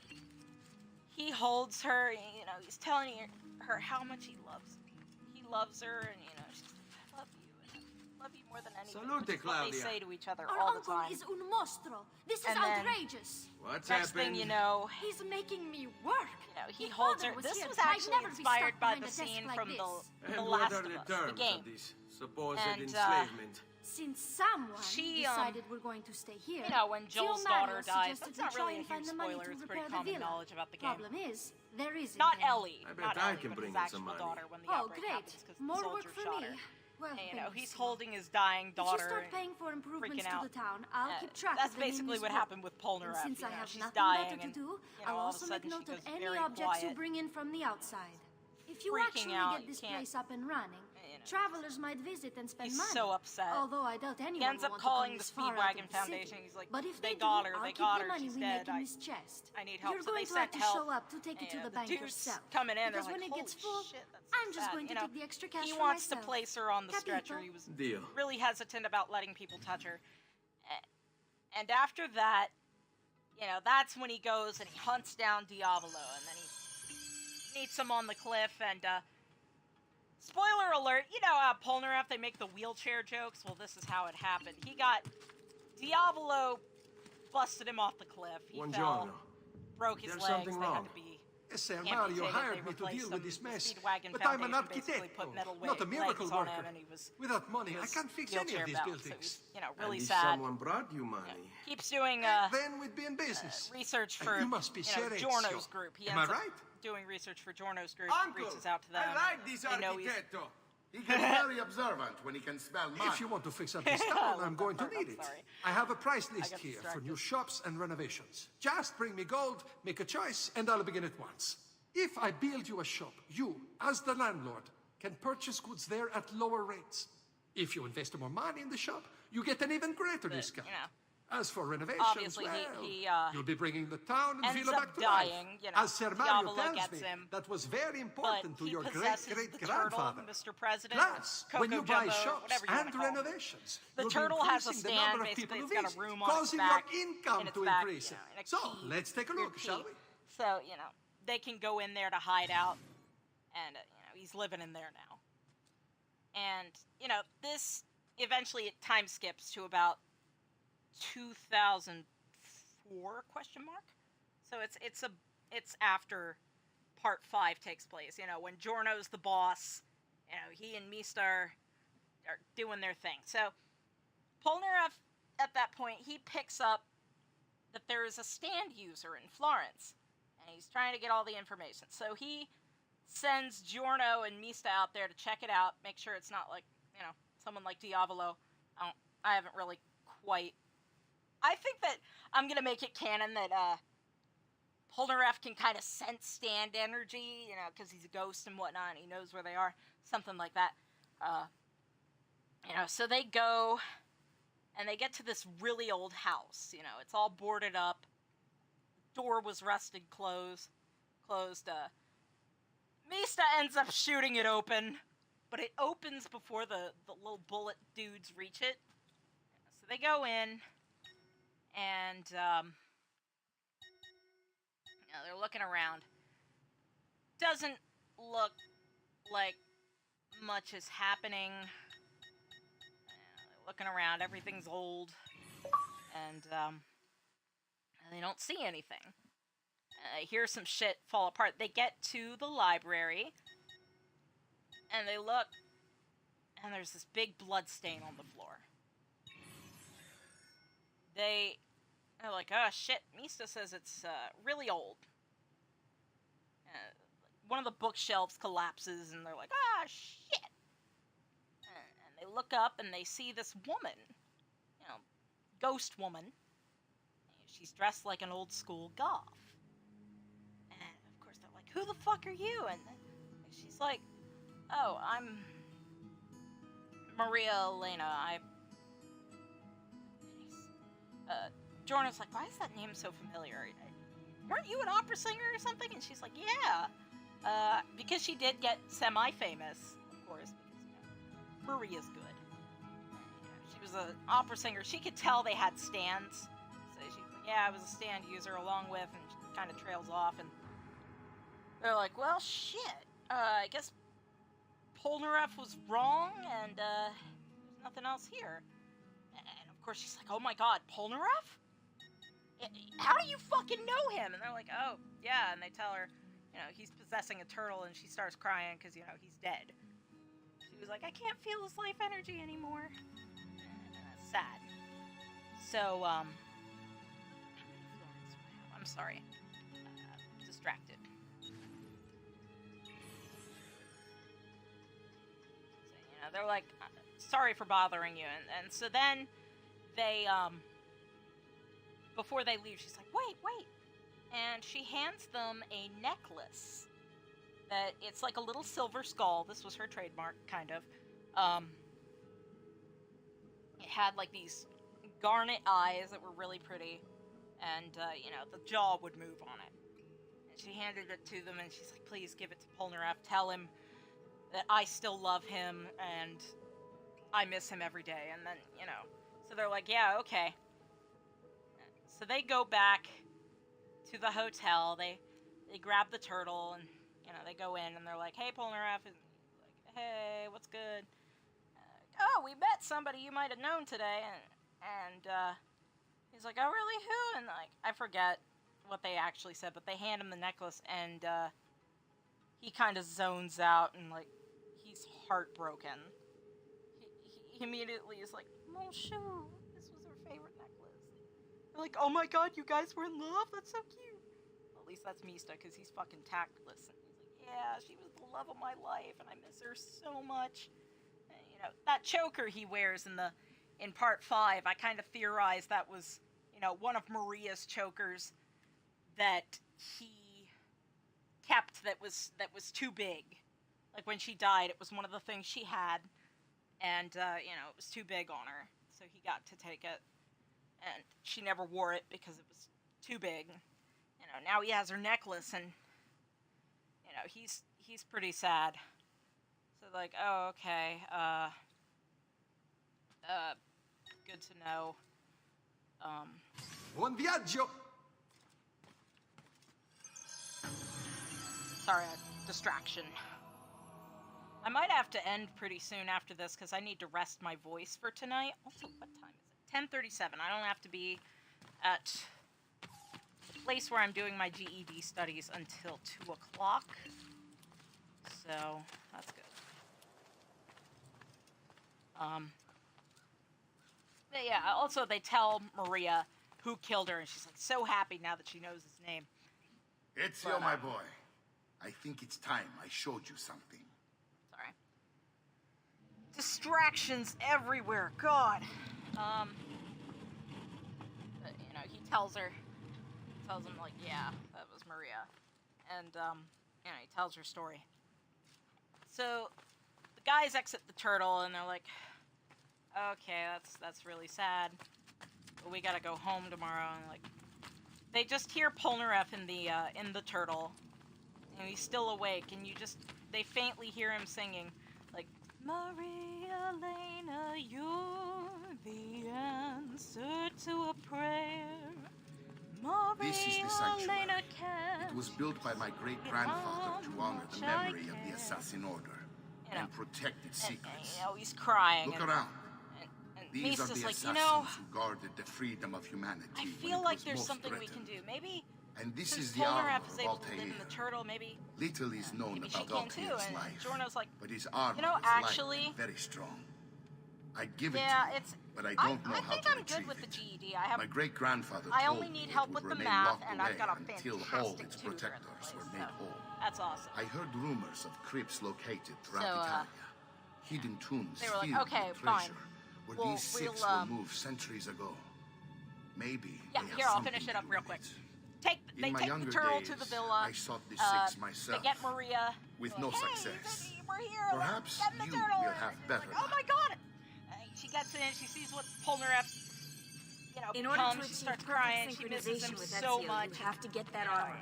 he holds her, and, you know, he's telling her how much he loves her, and, you know, she's like, I love you, and I love you more than anything. Salute, which is what they Claudia. say to each other Our all the uncle time. is un mostro. This is And then- outrageous. What's Next happened? thing you know, He's making me work. you know, he If holds her. father was This here, was I'd actually never be inspired stuck by behind the a desk scene like from this. the And Last what are of the Us, the terms game. of this supposed And, enslavement? Since someone She, decided we're going to stay here, You know, when Joel's Tio Mario daughter dies, suggested that's we not try really a and find huge the money spoiler. to It's repair pretty the common villa. knowledge about the game. Problem is, there isn't Not any. Ellie. I bet Not I Ellie, can but bring his in some actual money. daughter when the Oh, outbreak great. happens because the More soldier work for shot me. her. Well, And, you know, he's Bellissimo. holding his dying If you daughter. start and paying for improvements freaking to out. the town, I'll keep track That's of them in basically this what book. happened with Polnareff. And since You I know, have she's nothing dying, better to and do, you know, I'll all of a also sudden make she note of goes any very objects you quiet. bring in from the outside. If you Freaking actually out, get you this can't- place up and running, you know, travelers might visit and spend He's money. so upset. Although I doubt anyone He ends will up want calling to the come this far out Speedwagon of the Foundation. city. He's like, But if they do, got her, I'll they keep got the her, money she's we dead. make in this chest. I need help. You're So going they to have sent to help. show up to take it to And, the the bank dude's yourself. coming in, Because they're when like, it gets "Holy full, shit, that's so I'm just sad." going to You know, take the extra cash he for wants to myself. place her on the Capito. stretcher. He was Deal. really hesitant about letting people touch her. And after that, you know, that's when he goes and he hunts down Diavolo, and then he meets him on the cliff, and, spoiler alert, you know how Polnareff, they make the wheelchair jokes? Well, this is how it happened. Diavolo busted him off the cliff. He fell, Buongiorno. broke his There's legs, something they had wrong. to be Yes, sir, amputated. Mario They hired me to replaced deal him. with this The mess. Speedwagon But I'm an Foundation basically architect, put metal not a miracle legs on worker. him, and he was Without money, I was can't fix any wheelchair of these bound, so he buildings. was, you know, At really least sad. someone brought you money. Keeps doing Then we'd be in business. research And for you must be you know, Cerezio. Giorno's group. He Am I ends up right? doing research for Giorno's group. Uncle, reaches out to them. I like this They know he's- architetto. He gets very observant when he can smell mud. If you want to fix up this town, I'm going to need it. sorry. I have a price list got here for distracted. new shops and renovations. Just bring me gold, make a choice, and I'll begin at once. If I build you a shop, you, as the landlord, can purchase goods there at lower rates. If you invest more money in the shop, you get an even greater discount. you know, As for renovations, obviously well, he you'll be bringing the town and ends villa up back to dying, life. you know, As Sir Mario Diavolo tells gets me, him, that was very but important to he your possesses the turtle, great-great-grandfather. Mr. President, Plus, Coco when you buy Jumbo, shops whatever you wanna and call him. renovations, The you'll be turtle has a increasing the stand, number of basically people who it's got a visit, room on its causing back, your income in its to back, increase. you know, and a So, key, let's take a weird look, shall key. we? So, you know, they can go in there to hide out, and, you know, he's living in there now. And, you know, this, eventually it time skips to about 2004, question mark? So it's after part 5 takes place, you know, when Giorno's the boss, you know, he and Mista are doing their thing. So, Polnareff, at that point, he picks up that there is a stand user in Florence, and he's trying to get all the information. So he sends Giorno and Mista out there to check it out, make sure it's not like, you know, someone like Diavolo. I haven't really quite... I think that I'm gonna make it canon that, Polnareff can kind of sense stand energy, you know, because he's a ghost and whatnot, and he knows where they are. Something like that. You know, so they go, and they get to this really old house, you know, it's all boarded up. Door was rusted closed. Mista ends up shooting it open, but it opens before the little bullet dudes reach it. So they go in, and, you know, they're looking around. Doesn't look like much is happening. They're looking around, everything's old, and they don't see anything. They hear some shit fall apart. They get to the library, and they look, and there's this big blood stain on the floor. they're like, oh shit, Mista says it's really old. One of the bookshelves collapses, and they're like, ah, shit. And they look up, and they see this woman, ghost woman. She's dressed like an old school goth. And of course they're like, who the fuck are you? And she's like, oh, I'm Maria Elena. Jorno's like, why is that name so familiar? Weren't you an opera singer or something? And she's like, yeah. Because she did get semi-famous, of course, because, Maria's good. She was an opera singer. She could tell they had stands. So she's like, yeah, I was a stand user along with, and she kind of trails off, and they're like, well, shit. I guess Polnareff was wrong, and, there's nothing else here. And of course she's like, oh my god, Polnareff? How do you fucking know him? And they're like, oh, yeah, and they tell her, he's possessing a turtle, and she starts crying because, he's dead. She was like, I can't feel his life energy anymore. And that's sad. So, I'm sorry. Distracted. So, they're like, sorry for bothering you. And so then they, before they leave, she's like, wait. And she hands them a necklace that it's like a little silver skull. This was her trademark, kind of. It had like these garnet eyes that were really pretty, and the jaw would move on it. And she handed it to them, and she's like, please give it to Polnareff. Tell him that I still love him, and I miss him every day. And then, so they're like, yeah, okay. So they go back to the hotel. They grab the turtle, and they go in, and they're like, hey, Polnareff, and like, hey, what's good? Oh, we met somebody you might have known today, and he's like, oh, really, who? And like, I forget what they actually said, but they hand him the necklace, and he kind of zones out, and like, he's heartbroken. He immediately is like, Monsieur, this was her favorite necklace. They're like, oh my god, you guys were in love? That's so cute. Well, at least that's Mista, because he's fucking tactless. And he's like, yeah, she was the love of my life, and I miss her so much. And, that choker he wears in part 5, I kind of theorized that was, one of Maria's chokers that he kept that was too big. Like, when she died, it was one of the things she had, and, it was too big on her, so he got to take it, and she never wore it because it was too big. Now he has her necklace, and, he's pretty sad. So, like, oh, okay, good to know. Buon viaggio! Sorry, distraction. I might have to end pretty soon after this because I need to rest my voice for tonight. Also, what time is it? 10:37. I don't have to be at the place where I'm doing my GED studies until 2 o'clock. So, that's good. But yeah, also they tell Maria who killed her, and she's like so happy now that she knows his name. Ezio, my boy. I think it's time I showed you something. Sorry. Distractions everywhere, God. But, he tells him, like, yeah, that was Maria. And, he tells her story. So, the guys exit the turtle, and they're like, okay, that's really sad. But we gotta go home tomorrow, and, like, they just hear Polnareff in the turtle, and he's still awake, and they faintly hear him singing, like, Maria Elena, you're the answer to a prayer. Maria This is the sanctuary. Elena It was built by my great-grandfather to honor the memory of the Assassin Order and protect its secrets. He's crying. Look around. And These are Mista's the like, assassins who guarded the freedom of humanity. I when feel it like was there's most something we threatened. can do. Maybe And this since is the armor Polnareff is of able to live in Altair. the turtle, maybe Little is known maybe she about can too. Altair's And life, Jorno's like, but his armor is actually, light and very strong. I'd give it Yeah, to you, it's. but I don't know I how think to I'm retrieve good with it. the GED. I have. My great-grandfather I told only me need it help would with the remain math, locked and away I've got a until all fantastic its tutor in protectors place, were so made whole. that's awesome. I heard rumors of crypts located throughout So, Italia. Hidden tombs they were like, filled okay, with fine. treasure, where We'll- these six we'll, were moved centuries ago. Maybe Yeah, they have here, I'll something finish it to up do real with quick. it. They In my take the younger turtle days, to the villa. I sought the six They myself, get Maria. with They're no like, success. Hey, we're here. Perhaps we're getting the you turtle. will And have she's better like, oh my god! She gets in. She sees what Polnareff, In order becomes. to She achieve starts perfect crying. She misses him synchronization with so Ezio, much. you have to get that and, armor.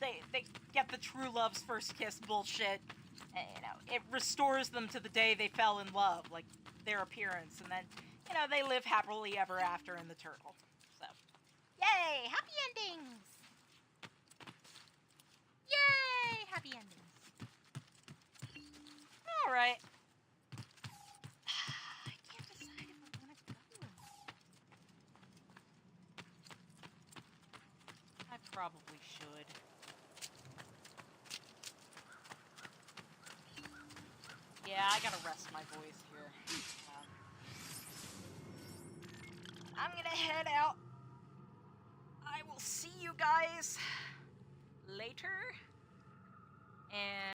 They get the true love's first kiss bullshit. And, it restores them to the day they fell in love, like their appearance, and then they live happily ever after in the turtle. So, yay, happy endings! Yay, happy endings! All right. I can't decide if I want to go. I probably should. Yeah, I gotta rest my voice here. I'm gonna head out. I will see you guys later. And